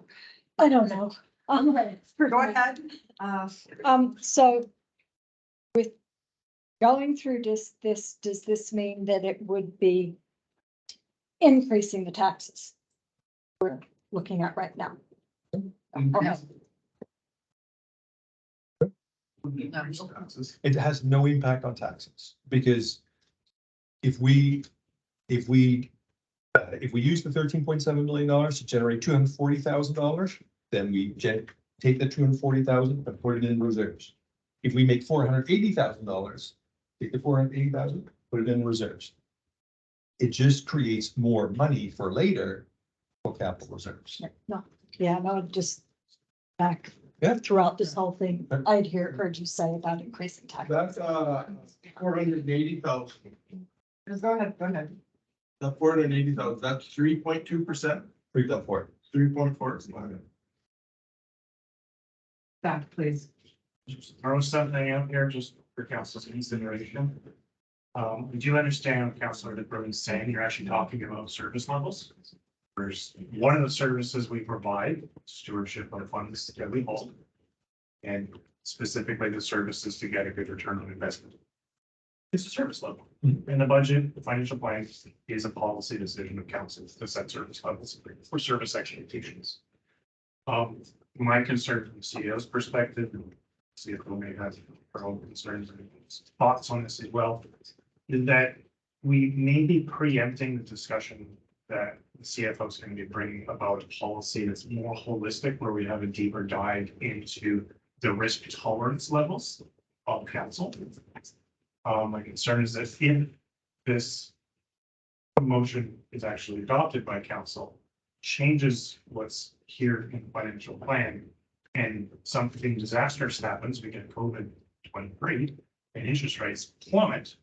I don't know. Go ahead. So with going through this, does this mean that it would be increasing the taxes we're looking at right now. Okay. It has no impact on taxes, because if we use the $13.7 million to generate $240,000, then we take the 240,000 and put it in reserves. If we make $480,000, take the 480,000, put it in reserves. It just creates more money for later for capital reserves. No, just back Yeah. throughout this whole thing, I'd heard you say about increasing taxes. That's, 480,000. Just go ahead. The 480,000, that's 3.2%, 3.4. 3.4. Back, please. Just throw something out here just for council's consideration. We do understand what Councilor DeBruin is saying. You're actually talking about service levels. There's one of the services we provide, stewardship of funds that we hold. And specifically the services to get a good return on investment. It's a service level. In the budget, the financial plan is a policy decision of council to set service levels for service expectations. My concern from the CEO's perspective, CFO may have her own concerns and thoughts on this as well, is that we may be preempting the discussion that the CFO is going to be bringing about a policy that's more holistic, where we have a deeper dive into the risk tolerance levels of council. My concern is that if this motion is actually adopted by council, changes what's here in the financial plan, and something disastrous happens, we get COVID-23 and interest rates plummet,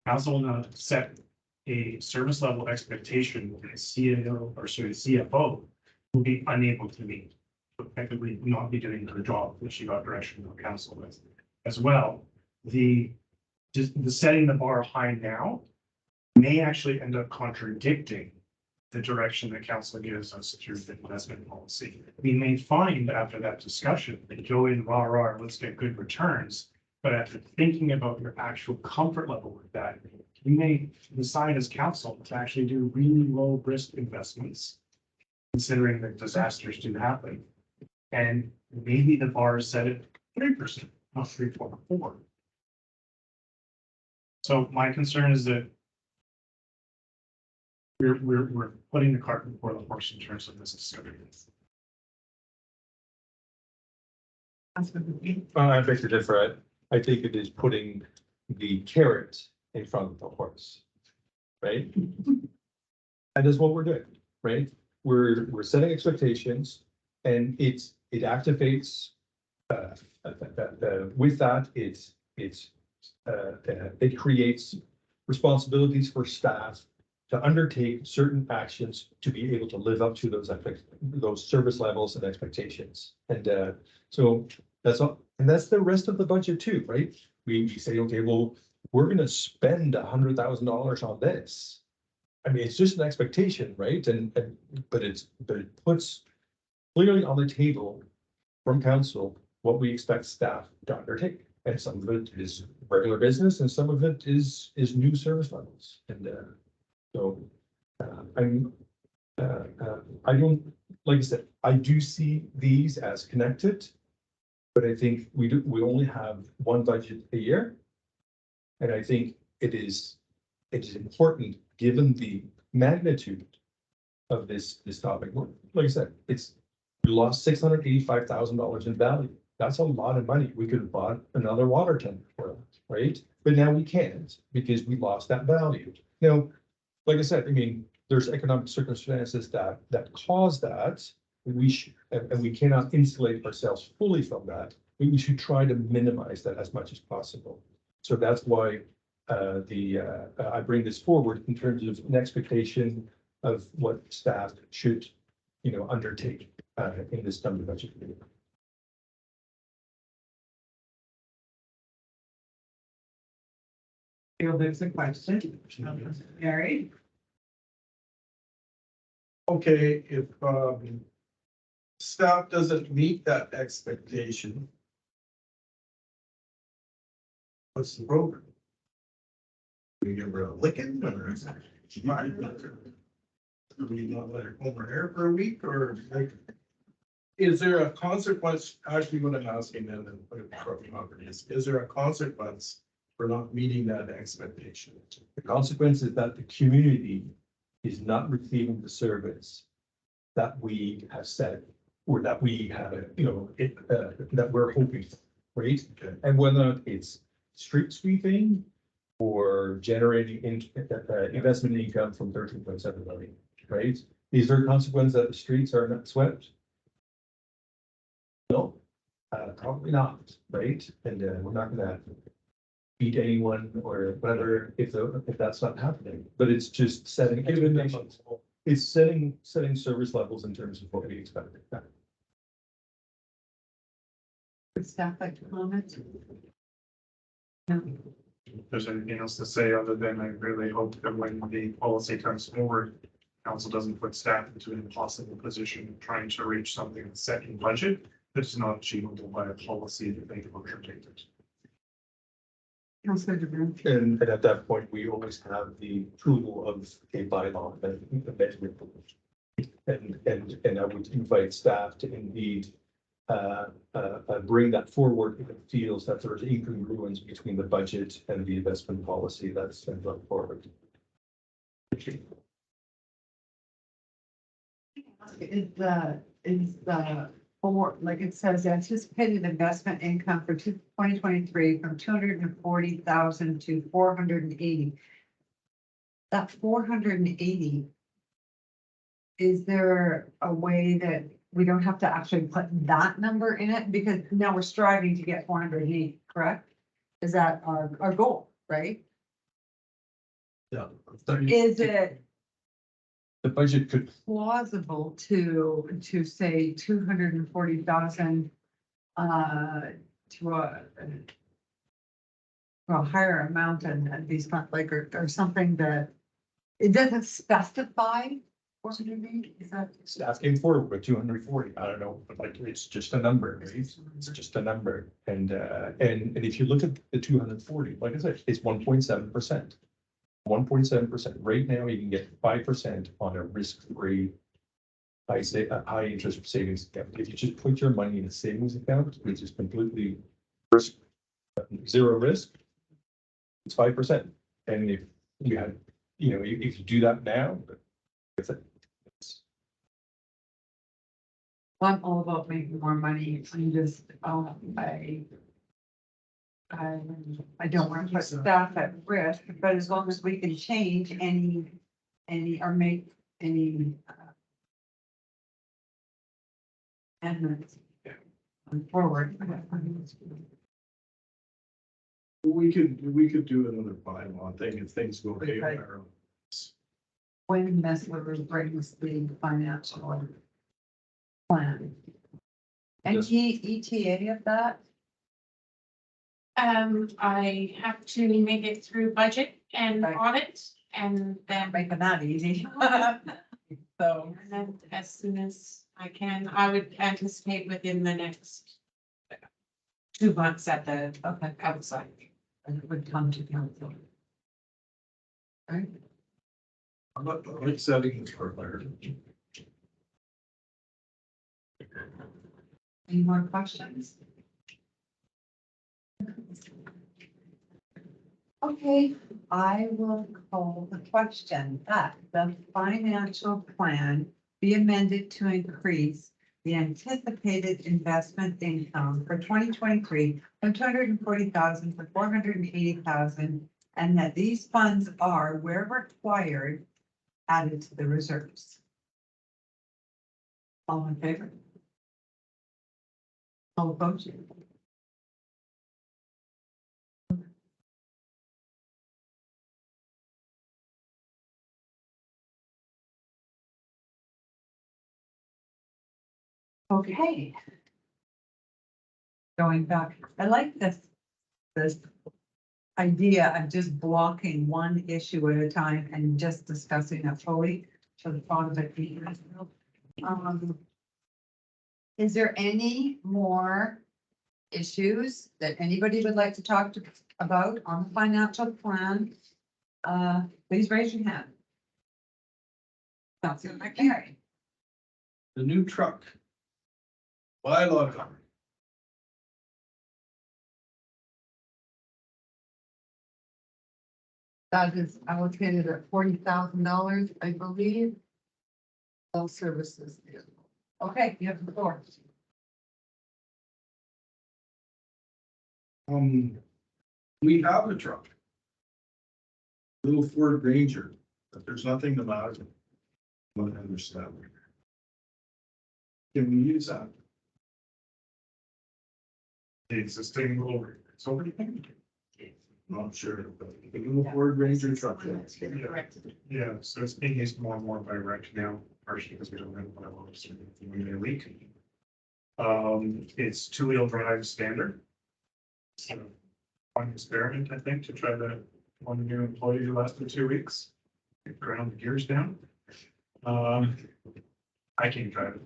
council will not set a service level expectation that CFO will be unable to meet, effectively not be doing the job that she got direction from council with. As well, the setting the bar high now may actually end up contradicting the direction that council gives us through the investment policy. We may find after that discussion that go in rah, let's get good returns. But after thinking about your actual comfort level with that, you may decide as council to actually do really low risk investments, considering that disasters do happen. And maybe the bar is set at 3%, not 3.4. So my concern is that we're putting the cart before the horse in terms of this discussion. I beg to differ. I think it is putting the carrot in front of the horse, right? And that's what we're doing, right? We're setting expectations, and it activates. With that, it creates responsibilities for staff to undertake certain actions to be able to live up to those service levels and expectations. And so that's all, and that's the rest of the budget too, right? We say, okay, well, we're gonna spend $100,000 on this. I mean, it's just an expectation, right? But it puts clearly on the table from council what we expect staff to undertake. And some of it is regular business and some of it is new service levels. And so I don't, like I said, I do see these as connected, but I think we only have one budget a year. And I think it is important, given the magnitude of this topic. Like I said, we lost $685,000 in value. That's a lot of money. We could have bought another water tank for that, right? But now we can't because we lost that value. Now, like I said, I mean, there's economic circumstances that cause that. And we cannot insulate ourselves fully from that. We should try to minimize that as much as possible. So that's why I bring this forward in terms of an expectation of what staff should, undertake in this number budget year. There's a question. Gary? Okay, if staff doesn't meet that expectation, what's the program? We give her a licking or? Do we not let it over here for a week or like? Is there a consequence, actually what I'm asking then, and put it properly, is there a consequence for not meeting that expectation? The consequence is that the community is not receiving the service that we have said, or that we have, that we're hoping for, right? Okay. And whether it's street sweeping or generating investment income from 13.7 million, right? Is there a consequence that the streets are not swept? No, probably not, right? And we're not gonna beat anyone or whatever if that's not happening, but it's just setting expectations. It's setting service levels in terms of what we expect. Staff like to comment? No. If there's anything else to say other than I really hope that when the policy comes forward, council doesn't put staff into an impossible position of trying to reach something that's set in budget that's not achievable by a policy that they negotiated. Councillor DeBrun. And at that point, we always have the approval of a bylaw amendment. And I would invite staff to indeed bring that forward if it feels that there's incongruence between the budget and the investment policy that's been brought forward. Is the, for, like it says, anticipated investment income for 2023 from 240,000 to 480. That 480. Is there a way that we don't have to actually put that number in it? Because now we're striving to get 480, correct? Is that our goal, right? Yeah. Is it The budget could, plausible to say 240,000 to a higher amount and these funds, like, or something that it doesn't specify what it means? Is that? staff came forward with 240, I don't know, but like, it's just a number, right? It's just a number. And if you look at the 240, like I said, it's 1.7%. 1.7%. Right now, you can get 5% on a risk-free high interest savings account. If you just put your money in a savings account, which is completely zero risk, it's 5%. And if you had, if you do that now, it's I'm all about making more money. I'm just, I don't want to put staff at risk, but as long as we can change any, or make any amendments forward. We could do another bylaw thing if things go haywire. When Messler brings the financial plan. And Yes. ETA of that? I have to make it through budget and Right. audit and then, Making that easy. So. and then as soon as I can, I would anticipate within the next 2 months at the outside. And it would come to council. Right? I'm not like setting this for later. Any more questions? Okay, I will call the question that the financial plan be amended to increase the anticipated investment income for 2023 from 240,000 to 480,000, and that these funds are, where required, added to the reserves. All in favor? All opposed? Okay. Going back, I like this idea of just blocking one issue at a time and just discussing it fully to the bottom of it. Is there any more issues that anybody would like to talk about on the financial plan? Please raise your hand. Councilor McCary. The new truck. Bylaw cover. That is allocated at $40,000, I believe. All services. Okay, you have the floor. We have a truck. Little Ford Ranger, but there's nothing about it. I don't understand. Can we use that? The existing little, so what do you think? Not sure, but the little Ford Ranger truck. Yeah, so it's being used more and more by rec now, partially because we don't have a lot of a leak. It's two-wheel drive standard. So, fun experiment, I think, to try the one new employee who lasted 2 weeks. Ground the gears down. I can't drive it.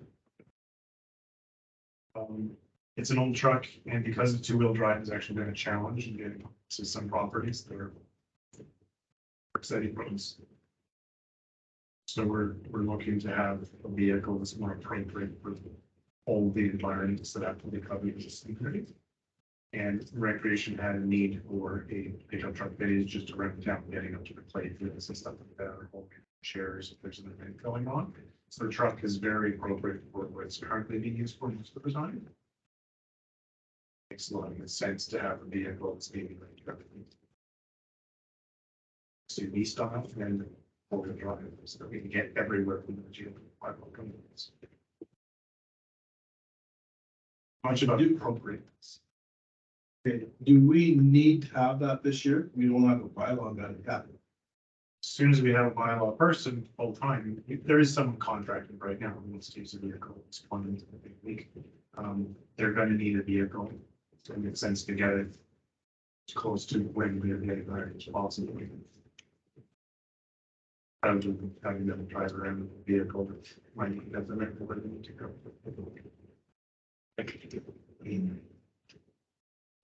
It's an old truck, and because the two-wheel drive has actually been a challenge in getting to some properties that are city roads. So we're looking to have a vehicle that's more appropriate for all the environments that have to be covered in this community. And recreation had a need for a pickup truck that is just around town, getting up to the plate, fitness and stuff like that, or holding chairs if there's an event going on. So the truck is very appropriate for what it's currently being used for most of the time. Makes a lot of sense to have a vehicle that's maybe like SUV style and four-wheel drive, so that we can get everywhere from the gym. Much about appropriateness. Okay, do we need to have that this year? We don't have a bylaw that yet. As soon as we have a bylaw person full time, there is some contracting right now. Who wants to use a vehicle? It's 1 week. They're going to need a vehicle. So it makes sense to get it close to when we're getting there as possible. Having them drive around with the vehicle that might need that the next where they need to go.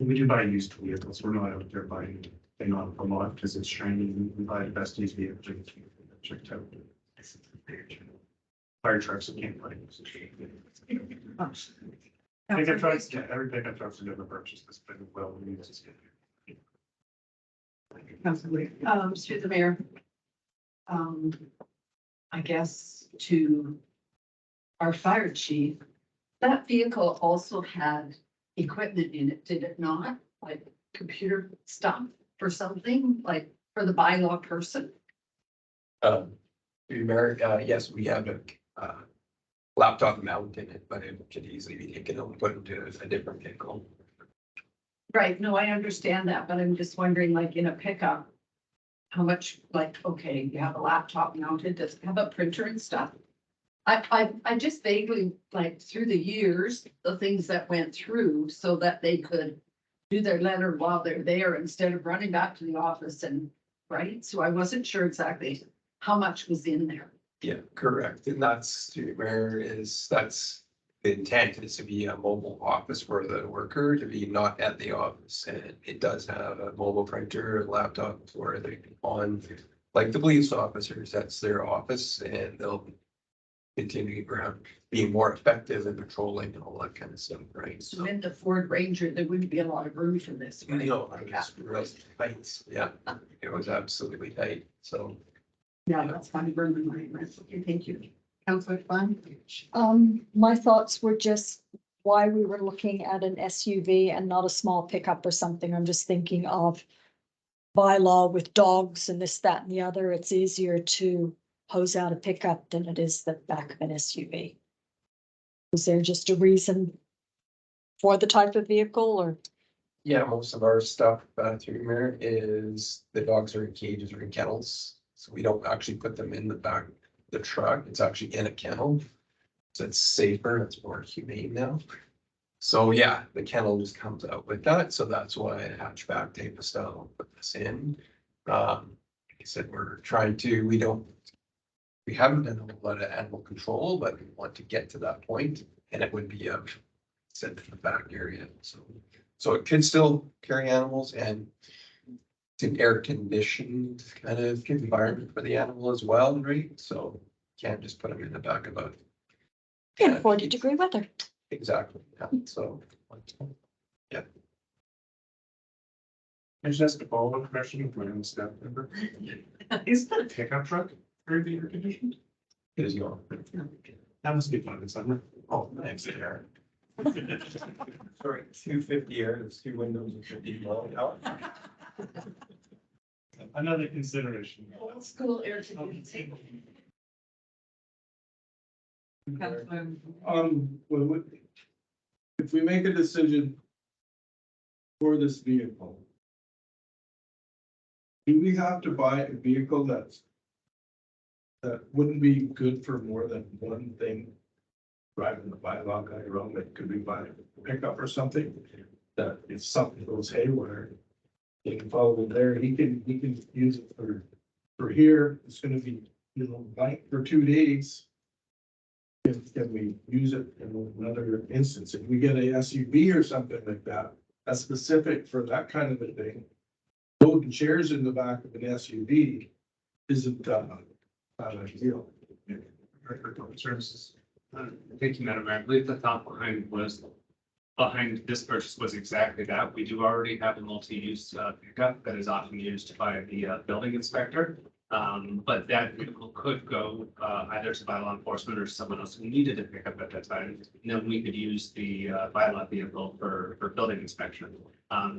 We do buy used vehicles. We're not out there buying thing on a lot because it's shiny. We buy the best used vehicles. Checked out. Fire trucks that can't buy. Pickup trucks, yeah, every pickup truck's a different purchase. This been well used. Through the mayor. I guess to our fire chief, that vehicle also had equipment in it, did it not? Like computer stuff or something, like for the bylaw person? Yes, we have a laptop mount in it, but it could easily be taken and put into a different vehicle. Right, no, I understand that, but I'm just wondering, like in a pickup, how much, like, okay, you have a laptop mounted, does it have a printer and stuff? I just vaguely, like, through the years, the things that went through so that they could do their letter while they're there instead of running back to the office and, right? So I wasn't sure exactly how much was in there. Yeah, correct. And that's that's the intent is to be a mobile office for the worker to be not at the office. And it does have a mobile printer, a laptop where they can on, like the police officers, that's their office and they'll continue around being more effective in patrolling and all that kind of stuff, right? So in the Ford Ranger, there wouldn't be a lot of room for this. right? No, it was real tight. Yeah, it was absolutely tight. So Yeah, that's funny, burning my mind. Okay, thank you. Councilor Fun. My thoughts were just why we were looking at an SUV and not a small pickup or something. I'm just thinking of bylaw with dogs and this, that, and the other. It's easier to hose out a pickup than it is the back of an SUV. Was there just a reason for the type of vehicle or? yeah, most of our stuff through here is the dogs are in cages or in kennels. So we don't actually put them in the back of the truck. It's actually in a kennel. So it's safer, it's more humane now. So yeah, the kennel just comes out with that. So that's why I hatchback tape style put this in. Like I said, we're trying to, we haven't done a lot of animal control, but we want to get to that point, and it would be set in the back area. So it can still carry animals, and it's an air conditioned kind of environment for the animal as well, right? So Can't just put them in the back of a. In 40-degree weather. Exactly, yeah, so. I just asked a follow-up question of my own staff member. Is the pickup truck very air conditioned? It is your. That must be fun in summer. Oh, thanks, Aaron. Sorry, 250 air, there's 2 windows and 50 below. Another consideration. Old school air conditioning. Councillor, If we make a decision for this vehicle, do we have to buy a vehicle that wouldn't be good for more than one thing? Driving the bylaw guy around, like, could we buy a pickup or something? That if something goes haywire, he can follow it there, he can use it for here, it's gonna be, blank for 2 days. Can we use it in another instance? If we get a SUV or something like that, that's specific for that kind of a thing. Loading chairs in the back of an SUV isn't, not ideal. Services. Thank you, Madam Mayor. I believe the thought behind this purchase was exactly that. We do already have a multi-use pickup that is often used by the building inspector. But that vehicle could go either to bylaw enforcement or someone else who needed a pickup at that time. And then we could use the bylaw vehicle for building inspection.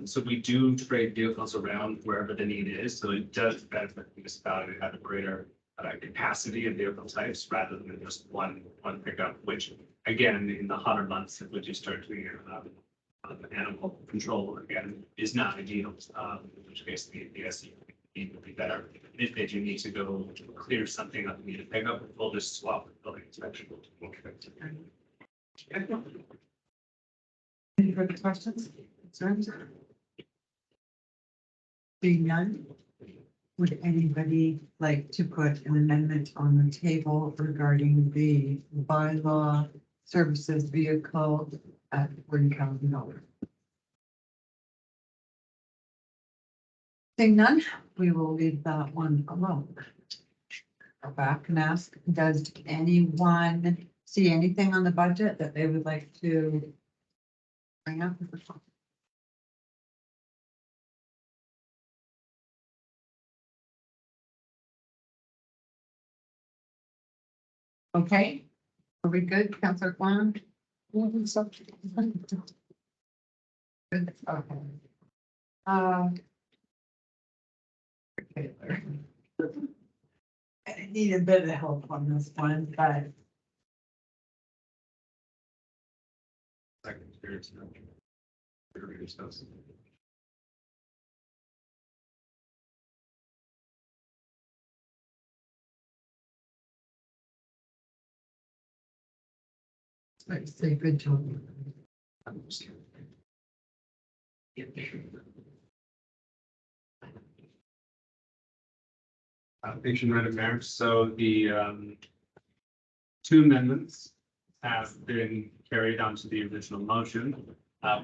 So we do trade vehicles around wherever the need is. So it does benefit the municipality to have a greater capacity of vehicle types rather than just one pickup, which again, in the hotter months, if we do start doing animal control again, is not ideal. In which case the SUV would be better. If they do need to go clear something up, need to pick up, we'll just swap the building inspection. any further questions? Concerns? Being none, would anybody like to put an amendment on the table regarding the bylaw services vehicle at $40,000? Seeing none, we will leave that one alone. Go back and ask, does anyone see anything on the budget that they would like to bring up? Okay, are we good, Councillor Kwan? Good, okay. Taylor. I need a bit of help on this one, but Second experience. let's say good job. Thank you, Madam Mayor. So the two amendments have been carried onto the original motion,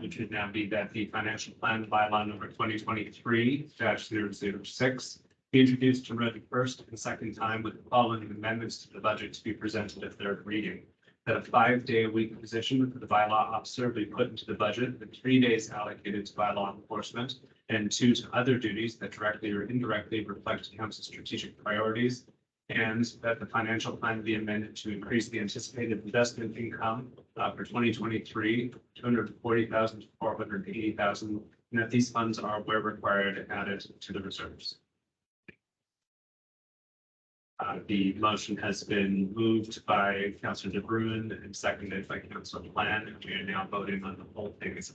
which would now be that the financial plan bylaw number 2023-006 be introduced and read first and second time with the following amendments to the budget to be presented at third reading. That a 5-day-a-week position for the bylaw officer be put into the budget, and 3 days allocated to bylaw enforcement, and 2 to other duties that directly or indirectly reflect council's strategic priorities. And that the financial plan be amended to increase the anticipated investment income for 2023, 240,000 to 480,000, and that these funds are, where required, added to the reserves. The motion has been moved by Councillor De Bruin and seconded by Councillor Plan, and we are now voting on the whole thing as a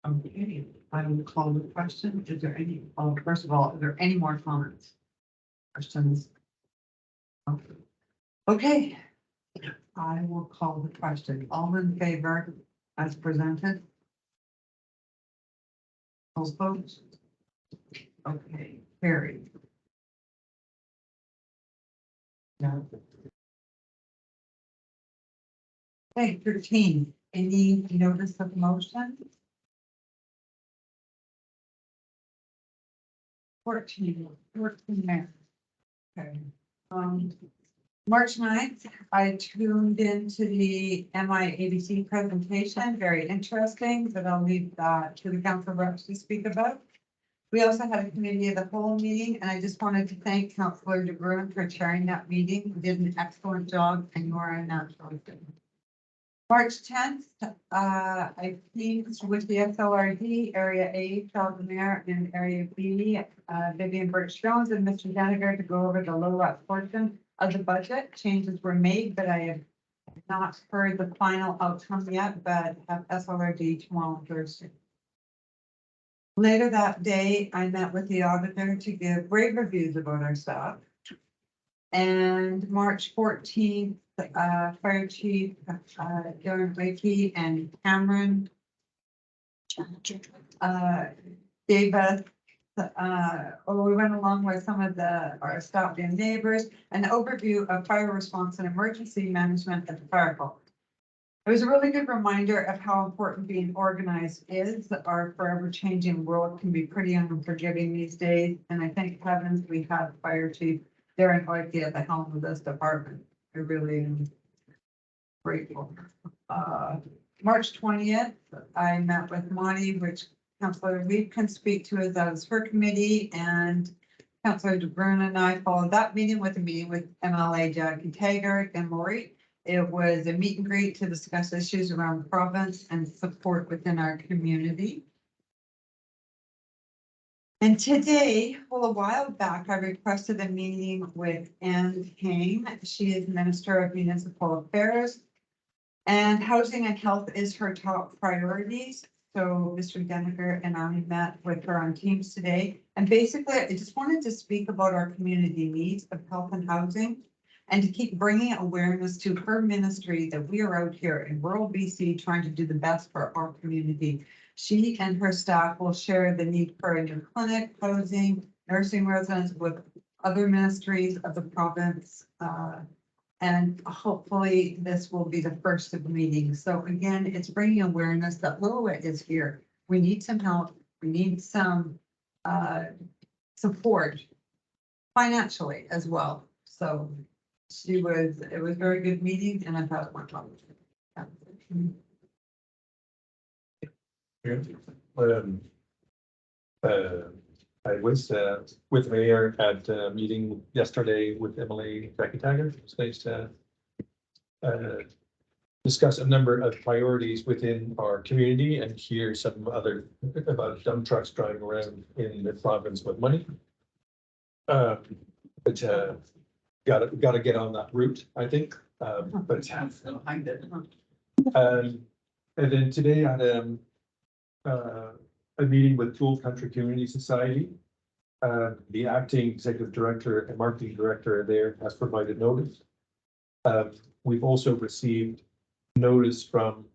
Okay, I will call the question. Is there any, first of all, are there any more comments? Questions? Okay, I will call the question. All in favor as presented? All opposed? Okay, carried. No. Okay, 13, any notice of motion? 14, Mayor. Okay. March 9th, I tuned into the MI ABC presentation, very interesting, but I'll leave that to the council reps to speak about. We also had a committee of the whole meeting, and I just wanted to thank Councillor De Bruin for chairing that meeting. You did an excellent job, and you are a natural. March 10th, I teamed with the SLRD, Area A, Charles Mayor, and Area B, Vivian Birch Jones and Mr. Deniger to go over the low portion of the budget. Changes were made, but I have not heard the final outcome yet, but have SLRD tomorrow and Thursday. Later that day, I met with the auditor to give rave reviews about our staff. And March 14th, Fire Chief Darren Blakey and Cameron Davis. We went along with some of our staff and neighbors, an overview of fire response and emergency management at the fire hall. It was a really good reminder of how important being organized is. Our forever changing world can be pretty unforgiving these days. And I thank heavens we have Fire Chief Darren Blakey at the helm of this department. I really am grateful. March 20th, I met with Monty, which Councillor Reed can speak to as that was her committee, and Councillor De Bruin and I followed that meeting with a meeting with MLA Jackie Taggart and Lori. It was a meet and greet to discuss issues around the province and support within our community. And today, well, a while back, I requested a meeting with Anne Kane. She is Minister of Municipal Affairs. And housing and health is her top priorities. So Mr. Deniger and I met with her on Teams today. And basically, I just wanted to speak about our community needs of health and housing and to keep bringing awareness to her ministry that we are out here in rural BC trying to do the best for our community. She and her staff will share the need for a new clinic, housing, nursing residents with other ministries of the province. And hopefully this will be the first of the meetings. So again, it's bringing awareness that Lillooet is here. We need some help. We need some support financially as well. So it was a very good meeting and I thought it went well. I was with the mayor at a meeting yesterday with Emily Jackie Taggart. It was nice to discuss a number of priorities within our community and hear some other about dump trucks driving around in the province with money. But gotta get on that route, I think. But and then today I had a meeting with Tool Country Community Society. The acting executive director and marketing director there has provided notice. We've also received notice from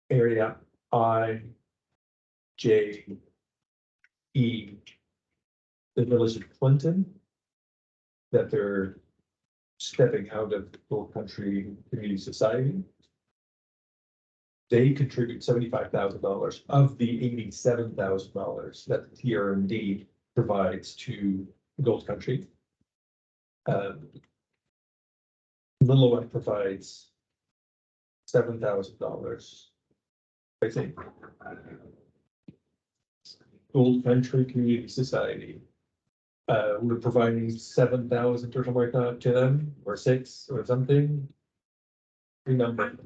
area I, J, E, the village of Clinton, that they're stepping out of Tool Country Community Society. They contribute $75,000 of the $87,000 that the TRMD provides to Gold Country. Lillooet provides $7,000, I think. Gold Country Community Society. We're providing 7,000 or something like that to them, or 6 or something. Remember.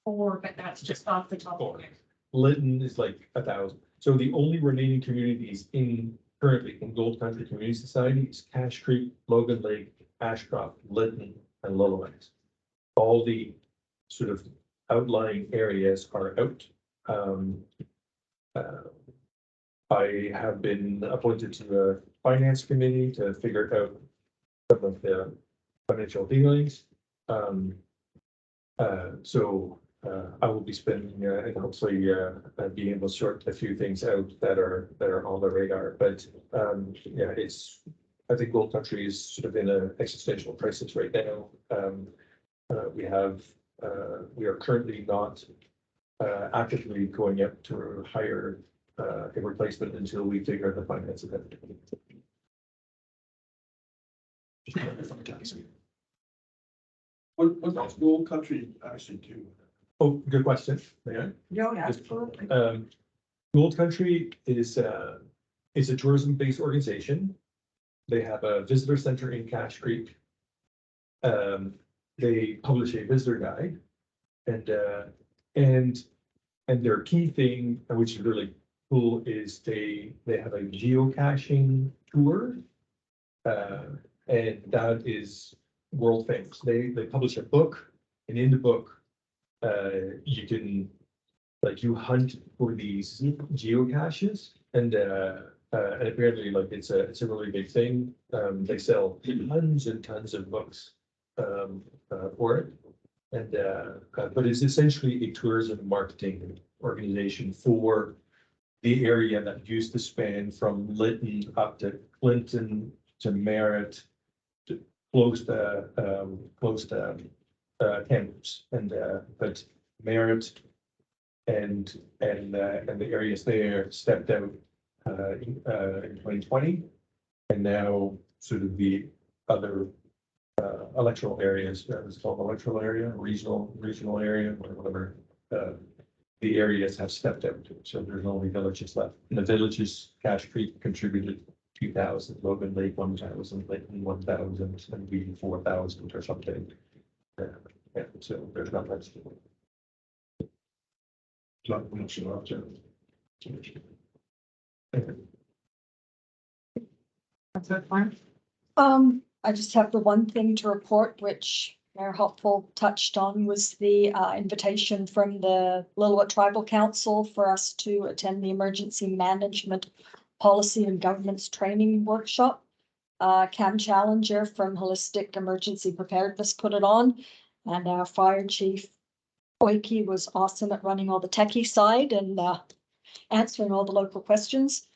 4, but that's just off the top of it. Lytton is like 1,000. So the only remaining communities currently in Gold Country Community Society is Cache Creek, Logan Lake, Ashcroft, Lytton, and Lillooet. All the sort of outlying areas are out. I have been appointed to the finance committee to figure out some of the financial dealings. I will be spending and hopefully being able to sort a few things out that are on the radar. But yeah, I think Gold Country is sort of in an existential crisis right now. We are currently not actively going out to hire a replacement until we figure out the finances. What does Gold Country actually do? Oh, good question, yeah. No, absolutely. Gold Country is a tourism-based organization. They have a visitor center in Cache Creek. They publish a visitor guide. And their key thing, which is really cool, is they have a geocaching tour. And that is world famous. They publish a book, and in the book, you can, like, you hunt for these geocaches, and apparently, like, it's a really big thing. They sell tons and tons of books for it. And but it's essentially a tourism marketing organization for the area that used to span from Lytton up to Clinton to Merritt, to close to Kamloops, and but Merritt and the areas there stepped out in 2020, and now sort of the other electoral areas, it's called electoral area, regional area, whatever. The areas have stepped out, so there's only villages left. And the villages, Cache Creek contributed 2,000, Logan Lake 1,000, Layton 1,000, and Wheaton 4,000 or something. Yeah, so there's not much. Not much left to. That's it, fine. I just have the one thing to report, which Mayor Hopeful touched on, was the invitation from the Lillooet Tribal Council for us to attend the Emergency Management Policy and Governance Training Workshop. Cam Challenger from Holistic Emergency Preparedness put it on, and our Fire Chief Oiki was awesome at running all the techie side and answering all the local questions.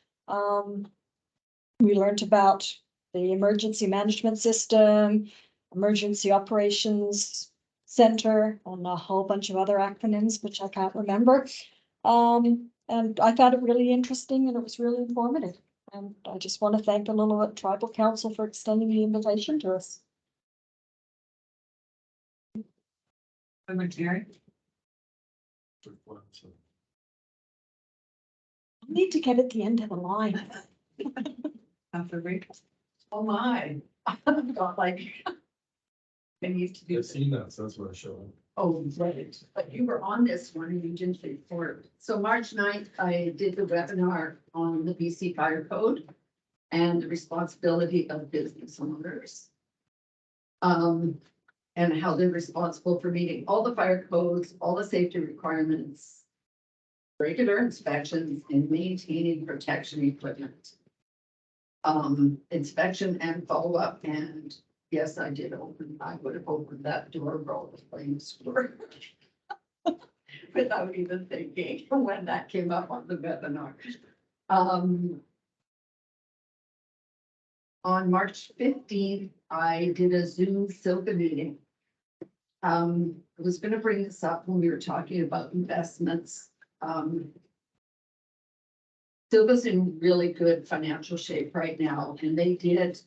We learned about the emergency management system, emergency operations center, and a whole bunch of other acronyms, which I can't remember. And I found it really interesting, and it was really informative. And I just want to thank the Lillooet Tribal Council for extending the invitation to us. Jerry? I need to get at the end of the line. After Rick? Oh my, got like. I used to do. I've seen that, so that's what I showed. Oh, right, but you were on this one and you didn't report. So March 9th, I did the webinar on the BC Fire Code and the responsibility of business owners. And how they're responsible for meeting all the fire codes, all the safety requirements, regular inspections, and maintaining protection equipment. Inspection and follow-up, and yes, I would have opened that door roll of flames for without even thinking when that came up on the webinar. On March 15th, I did a Zoom Silva meeting. I was gonna bring this up when we were talking about investments. Silva's in really good financial shape right now, and they did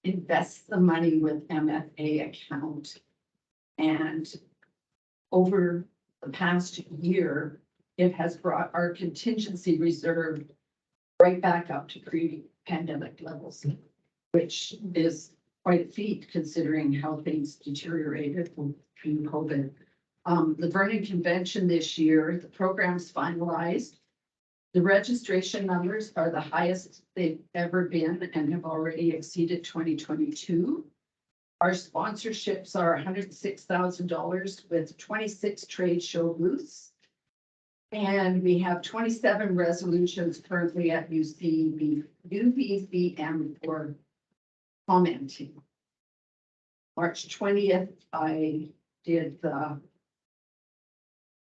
invest the money with MFA account. And over the past year, it has brought our contingency reserve right back up to pre-pandemic levels, which is quite a feat considering how things deteriorated through COVID. The Vernon Convention this year, the program's finalized. The registration numbers are the highest they've ever been and have already exceeded 2022. Our sponsorships are $106,000 with 26 trade show booths. And we have 27 resolutions currently at UBVM for commenting. March 20th, I did the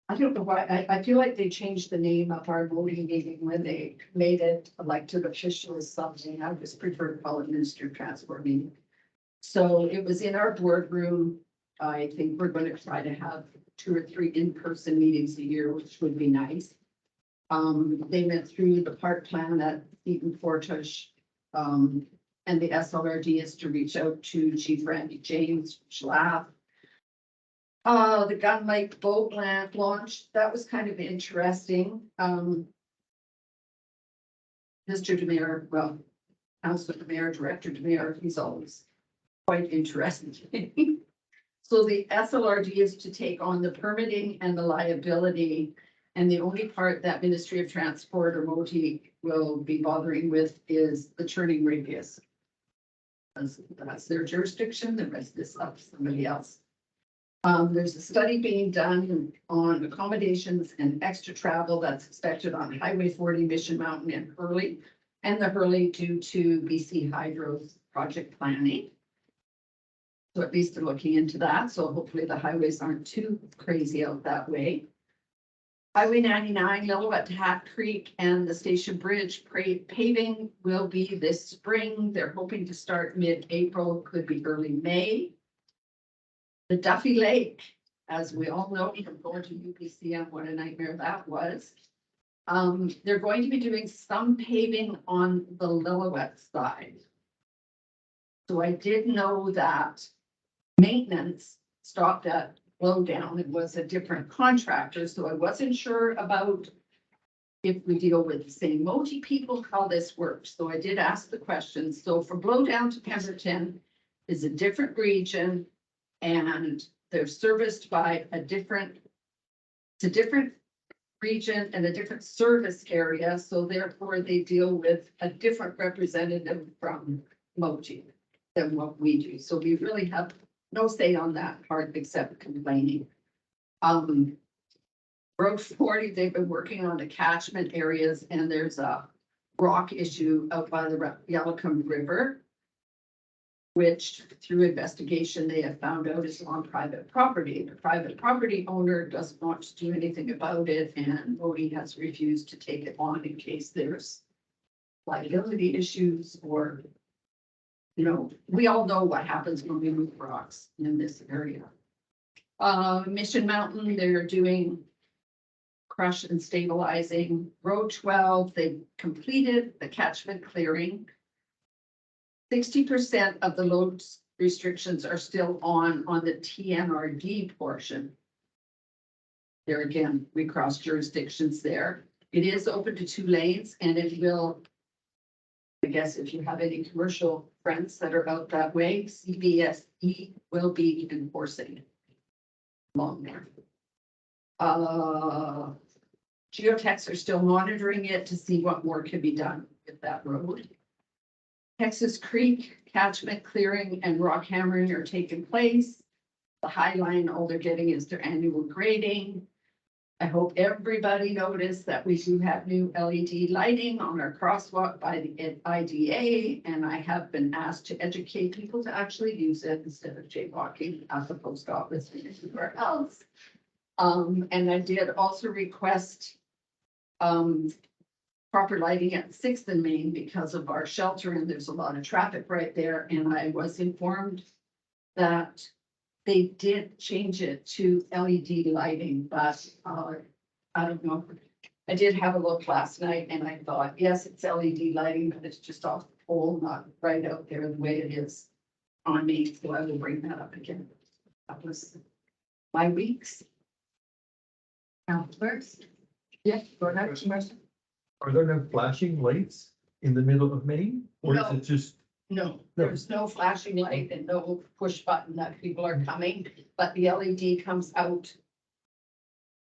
I don't know why, I feel like they changed the name of our voting meeting when they made it elected official or something. I just prefer to call it Minister of Transport meeting. So it was in our boardroom. I think we're going to try to have 2 or 3 in-person meetings a year, which would be nice. They went through the park plan that Stephen Fortush And the SLRD is to reach out to Chief Randy James, Schlaf. The Gun Lake boat launch, that was kind of interesting. Mr. Demare, well, Councilor Demare, Director Demare, he's always quite interesting. So the SLRD is to take on the permitting and the liability. And the only part that Ministry of Transport or MOTI will be bothering with is the turning radius. That's their jurisdiction, the rest is up to somebody else. There's a study being done on accommodations and extra travel that's expected on Highway 40, Mission Mountain and Hurley. And the Hurley due to BC Hydro's project planning. So at least they're looking into that, so hopefully the highways aren't too crazy out that way. Highway 99, Lillooet to Hat Creek and the Station Bridge paving will be this spring. They're hoping to start mid-April, could be early May. The Duffy Lake, as we all know from going to UPCM, what a nightmare that was. They're going to be doing some paving on the Lillooet side. So I did know that maintenance stopped at Blowdown. It was a different contractor, so I wasn't sure about if we deal with the same MOTI people, how this works. So I did ask the question. So for Blowdown to Pemberton is a different region and they're serviced by a different region and a different service area. So therefore they deal with a different representative from MOTI than what we do. So we really have no say on that part except complaining. Road 40, they've been working on the catchment areas and there's a rock issue out by the Yellowcombe River, which through investigation, they have found out is on private property. The private property owner doesn't want to do anything about it and MOTI has refused to take it on in case there's liability issues or we all know what happens when we move rocks in this area. Mission Mountain, they're doing crush and stabilizing. Road 12, they completed the catchment clearing. 60% of the load restrictions are still on the TNRD portion. There again, we cross jurisdictions there. It is open to 2 lanes and it will, I guess if you have any commercial friends that are out that way, CBSE will be enforcing along there. Geotechs are still monitoring it to see what more can be done with that road. Texas Creek catchment clearing and rock hammering are taking place. The High Line, all they're getting is their annual grading. I hope everybody noticed that we do have new LED lighting on our crosswalk by the IDA, and I have been asked to educate people to actually use it instead of jaywalking at the post office and anywhere else. And I did also request proper lighting at 6th and Main because of our shelter and there's a lot of traffic right there. And I was informed that they did change it to LED lighting, but I don't know. I did have a look last night and I thought, yes, it's LED lighting, but it's just off the pole, not right out there the way it is on me. So I will bring that up again. That was my weeks. Councilors? Yeah, go ahead, Commissioner. Are there no flashing lights in the middle of Maine? Or is No. it just, No, there's no flashing light and no push button that people are coming, but the LED comes out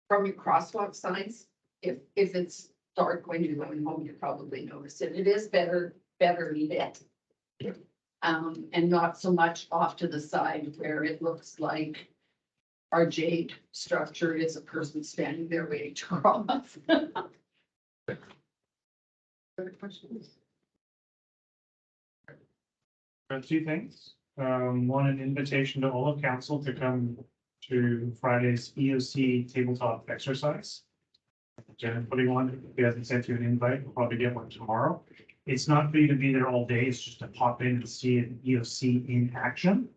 from your crosswalk signs. If it's dark when you're going home, you probably notice it. It is better lit. And not so much off to the side where it looks like our jade structure is a person standing there waiting to cross. Other questions? 2 things. One, an invitation to all of council to come to Friday's EOC tabletop exercise. Jen putting one, if he hasn't sent you an invite, we'll probably get one tomorrow. It's not for you to be there all day, it's just to pop in and see an EOC in action.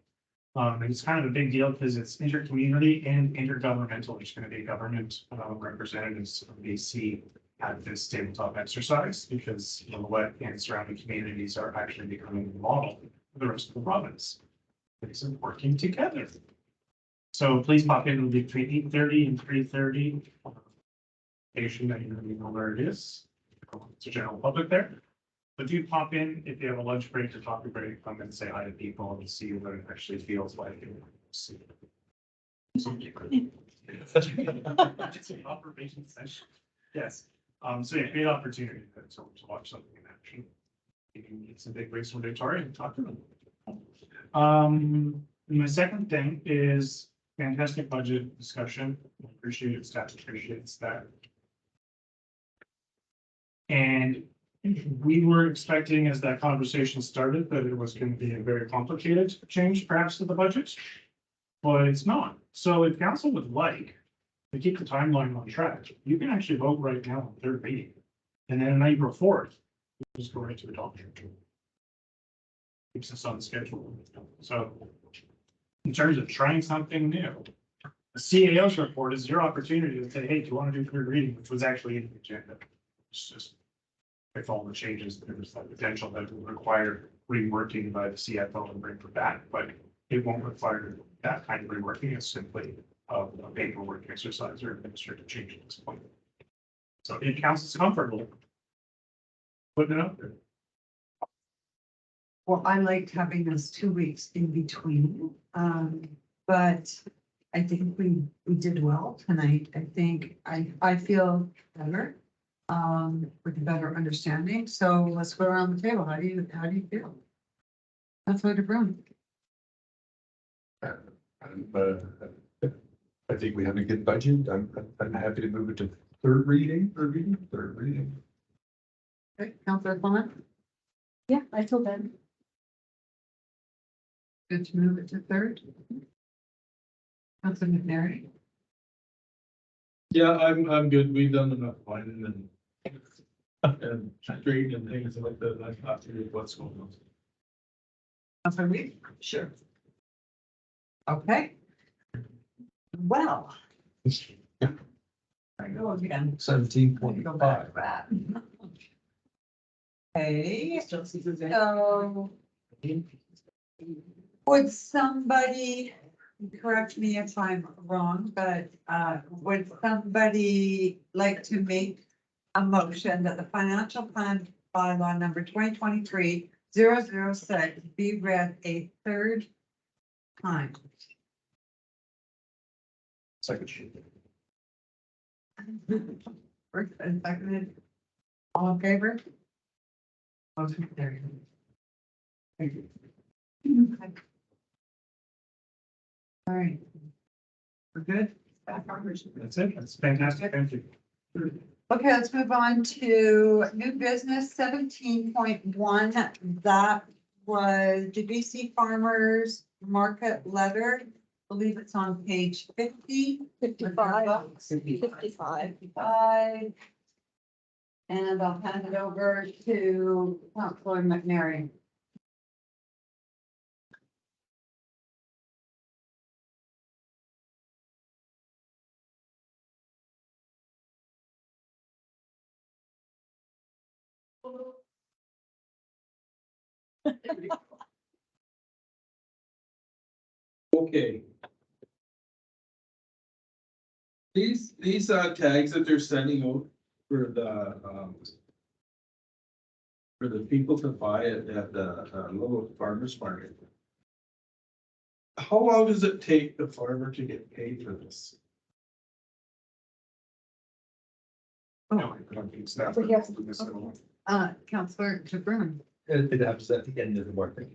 And it's kind of a big deal because it's intercommunity and intergovernmental. There's going to be government representatives of BC have this tabletop exercise, because Lillooet and surrounding communities are actually becoming the model for the rest of the province. These are working together. So please pop in between 8:30 and 3:30. Station that you know where it is. It's a general public there. But do pop in if you have a lunch break or coffee break, come and say hi to people and see what it actually feels like. And see. It's an observation session. Yes, so yeah, great opportunity to watch something in action. You can get some big ways from Victoria and talk to them. My second thing is fantastic budget discussion. Appreciate it, staff appreciates that. And we were expecting, as that conversation started, that it was going to be a very complicated change perhaps to the budget. But it's not. So if council would like to keep the timeline on track, you can actually vote right now on third reading. And then on April 4th, just go right to adoption. Keeps us on schedule. So in terms of trying something new, the CAO's report is your opportunity to say, hey, do you want to do third reading, which was actually in the agenda. It's just with all the changes, there's that potential that will require reworking by the CFO and bring it back, but it won't require that kind of reworking. It's simply a paperwork exercise or administrative change at this point. So if council's comfortable, putting it up there. Well, I liked having those 2 weeks in between, but I think we did well tonight. I think I feel better, with a better understanding. So let's go around the table. How do you feel? That's what it brings. I think we have a good budget. I'm happy to move it to third reading. Okay, Councilor Clement, Yeah, I feel better. good to move it to third. Councilor McNary, Yeah, I'm good. We've done enough planning and straight and things like that. I'm happy with what's going on. Councilor Reed? Sure. Okay. Well. I go again. 17.5. Okay, so. Would somebody, correct me if I'm wrong, but would somebody like to make a motion that the financial plan bylaw number 2023-006 be read a third time? Second sheet. First and seconded. All in favor? Motion carried. Thank you. Okay. All right. We're good? That's it. That's fantastic. Thank you. Okay, let's move on to new business 17.1. That was the BC Farmers Market letter. I believe it's on page 50. 55. 55. And I'll hand it over to Councilor McNary. Okay. These tags that they're sending out for the people to buy it at the local farmers market. How long does it take the farmer to get paid for this? No, I don't think staff are holding this at all. Councilor DeBruin. It happens at the end of the market.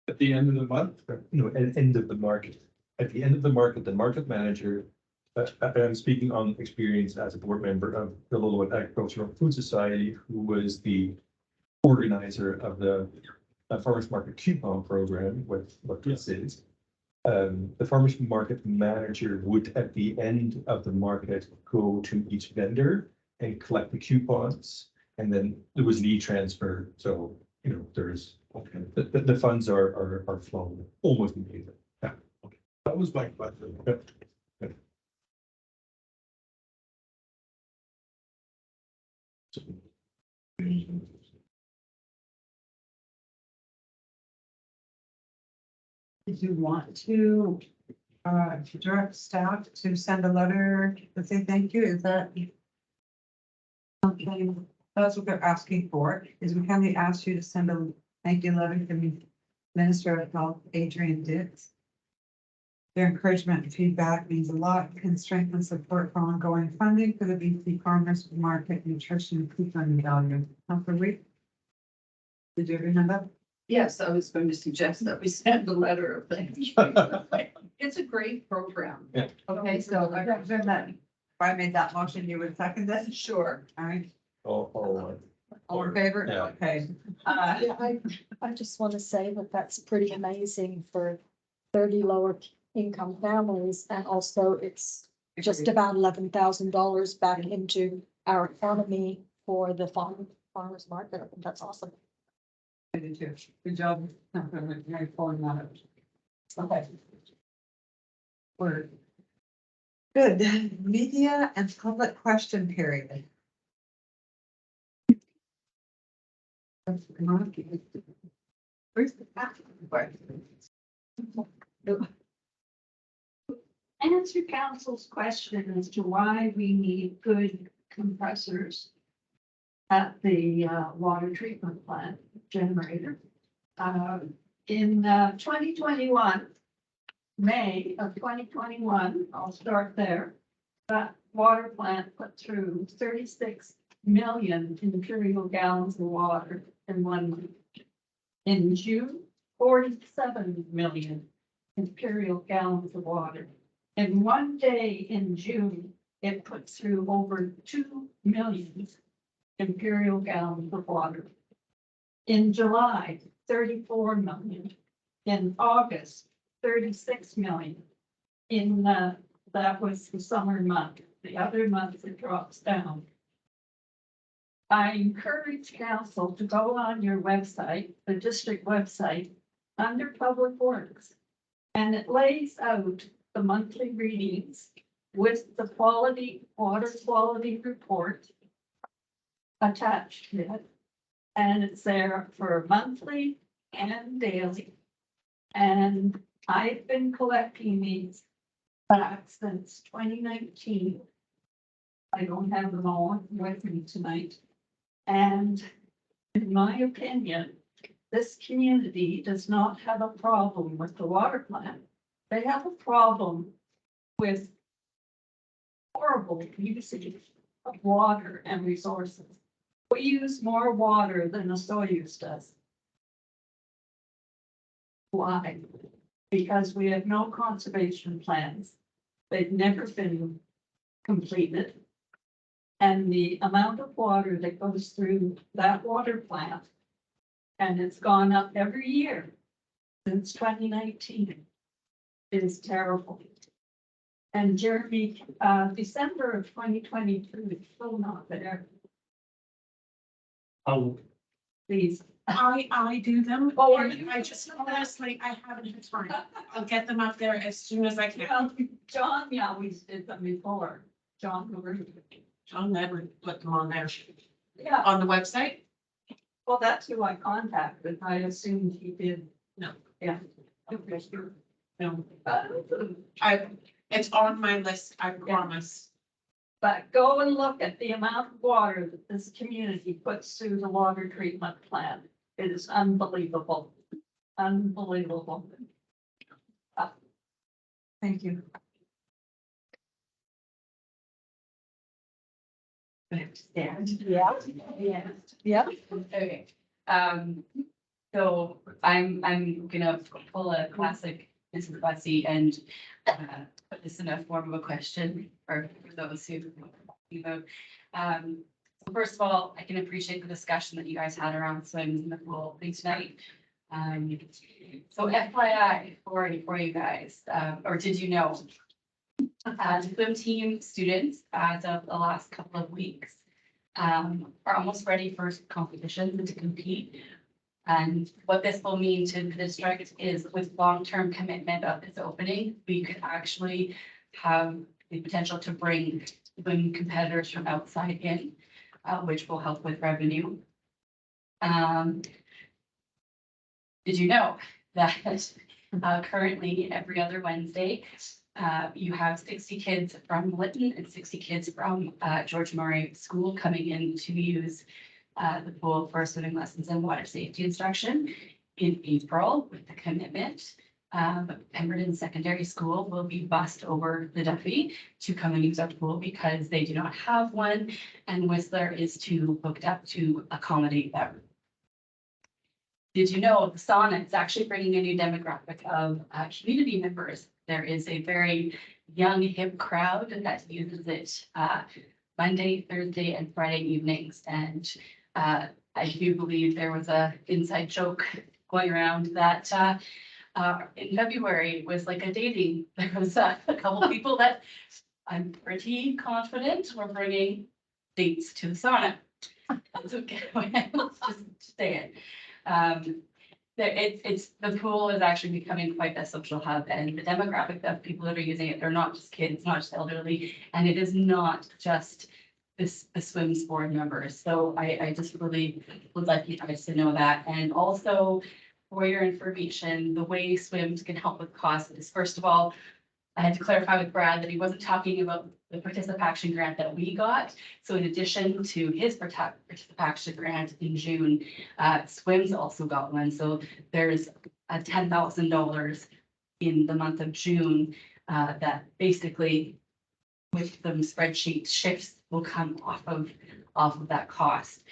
At the end of the month? No, at the end of the market. At the end of the market manager, I'm speaking on experience as a board member of the Lillooet Agricultural Food Society, who was the organizer of the farmers market coupon program with what this is. The farmers market manager would, at the end of the market, go to each vendor and collect the coupons. And then there was an e-transfer. So, you know, there's, okay, the funds are flowing almost immediately. Yeah. Okay. That was my question. Did you want to direct staff to send a letter to say thank you? Is that something, that's what they're asking for, is we kindly ask you to send a thank you letter to the Minister of Health, Adrian Dix. Their encouragement and feedback means a lot, can strengthen support for ongoing funding for the BC Farmers Market Nutrition and Food Fund value. Councilor Reed? Did you remember? Yes, I was going to suggest that we send a letter of thanks. It's a great program. Yeah. Okay, so If I made that motion, you would second this? sure. All right, Oh, all in favor? Yeah. Okay. Yeah, I just want to say that that's pretty amazing for 30 lower income families. And also it's just about $11,000 back into our economy for the farmers market. I think that's awesome. I did too. Good job. Mary pulling that out. Okay. Word. Good. Media and public question period. Where's the back? Answer council's question as to why we need good compressors at the water treatment plant generator. In 2021, May of 2021, I'll start there. That water plant put through 36 million imperial gallons of water in 1 month. In June, 47 million imperial gallons of water. In 1 day in June, it put through over 2 million imperial gallons of water. In July, 34 million. In August, 36 million. In that was the summer month. The other months it drops down. I encourage council to go on your website, the district website, under Public Works. And it lays out the monthly readings with the water quality report attached to it. And it's there for monthly and daily. And I've been collecting these back since 2019. I don't have them all with me tonight. And in my opinion, this community does not have a problem with the water plant. They have a problem with horrible usage of water and resources. We use more water than a Soyuz does. Why? Because we have no conservation plans. They've never been completed. And the amount of water that goes through that water plant, and it's gone up every year since 2019, is terrible. And Jeremy, December of 2022 is still not there. Oh, Please. I do them. Oh, I just honestly, I haven't had time. I'll get them up there as soon as I can. Well, John, yeah, we did them before. John, John never put them on there. yeah, On the website? well, that's who I contacted. I assumed he did. No. Yeah. Okay, sure. No, It's on my list, I promise. but go and look at the amount of water that this community puts through the water treatment plant. It is unbelievable. Unbelievable. Thank you. Yeah. Yeah, Yeah. yeah. Okay, so I'm gonna pull a classic Mrs. Bussey and put this in a form of a question for those who, you know. So first of all, I can appreciate the discussion that you guys had around swims in the pool thing tonight. So FYI for you guys, or did you know? Swim team students as of the last couple of weeks are almost ready for competition to compete. And what this will mean to the district is with long-term commitment of this opening, we could actually have the potential to bring competitors from outside in, which will help with revenue. Did you know that currently every other Wednesday, you have 60 kids from Lytton and 60 kids from George Murray School coming in to use the pool for swimming lessons and water safety instruction in April with the commitment. Pemberton Secondary School will be bussed over the Duffy to come and use our pool because they do not have one, and Whistler is too booked up to accommodate them. Did you know the sauna is actually bringing a new demographic of community members? There is a very young, hip crowd that uses it Monday, Thursday, and Friday evenings. And I do believe there was a inside joke going around that in February was like a dating. There was a couple people that I'm pretty confident were bringing dates to the sauna. That's okay. Let's just say it. The pool is actually becoming quite a social hub, and the demographic of people that are using it, they're not just kids, not just elderly, and it is not just the swim sport members. So I just really would like you guys to know that. And also for your information, the way swims can help with costs is, first of all, I had to clarify with Brad that he wasn't talking about the participation grant that we got. So in addition to his participation grant in June, Swims also got one. So there's a $10,000 in the month of June that basically with the spreadsheet shifts will come off of that cost.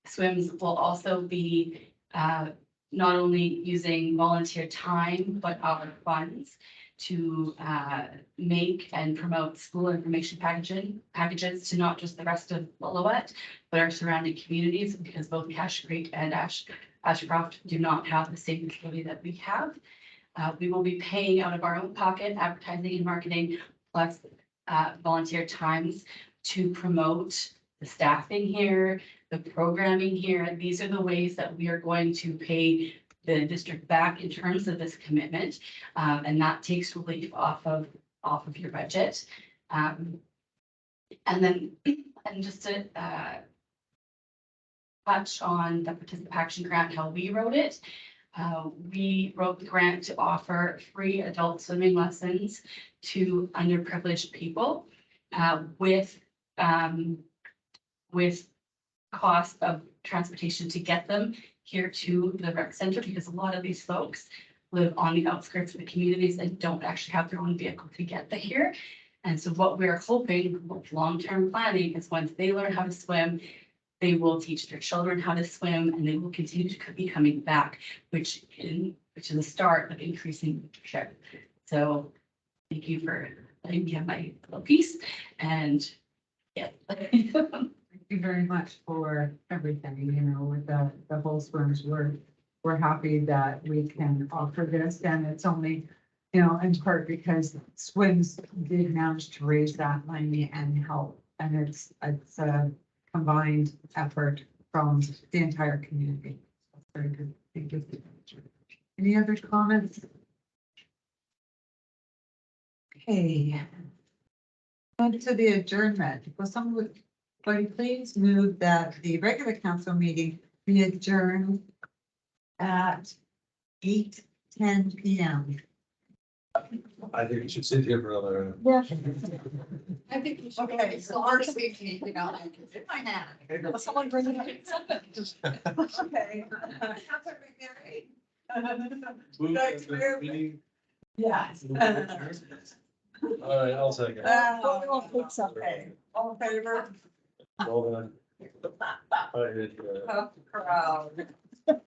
Swims will also be not only using volunteer time, but our funds to make and promote school information packages to not just the rest of Lillooet, but our surrounding communities, because both Cache Creek and Ashcroft do not have the same facility that we have. We will be paying out of our own pocket advertising and marketing plus volunteer times to promote the staffing here, the programming here. These are the ways that we are going to pay the district back in terms of this commitment, and that takes relief off of your budget. And just to touch on the participation grant, how we wrote it. We wrote the grant to offer free adult swimming lessons to underprivileged people with cost of transportation to get them here to the rec center, because a lot of these folks live on the outskirts of the communities and don't actually have their own vehicle to get there here. And so what we're hoping with long-term planning is once they learn how to swim, they will teach their children how to swim, and they will continue to be coming back, which is the start of increasing leadership. So thank you for letting me have my little piece, and yeah. Thank you very much for everything, you know, with the whole swims. We're happy that we can offer this, and it's only, you know, in part because Swims did manage to raise that money and help, and it's a combined effort from the entire community. That's very good. Thank you. Any other comments? Okay. On to the adjournment. Will someone please move that the regular council meeting be adjourned at 8:10 p.m. I think you should sit here for another. Yeah. I think you should. Okay, so our safety, you know, I can fit my hand. Someone bring it up. Okay. Councilor Move Thanks, the Mayor. meeting. Yes. All right, I'll second. Okay, all in favor? Well done. I did, Tough crowd.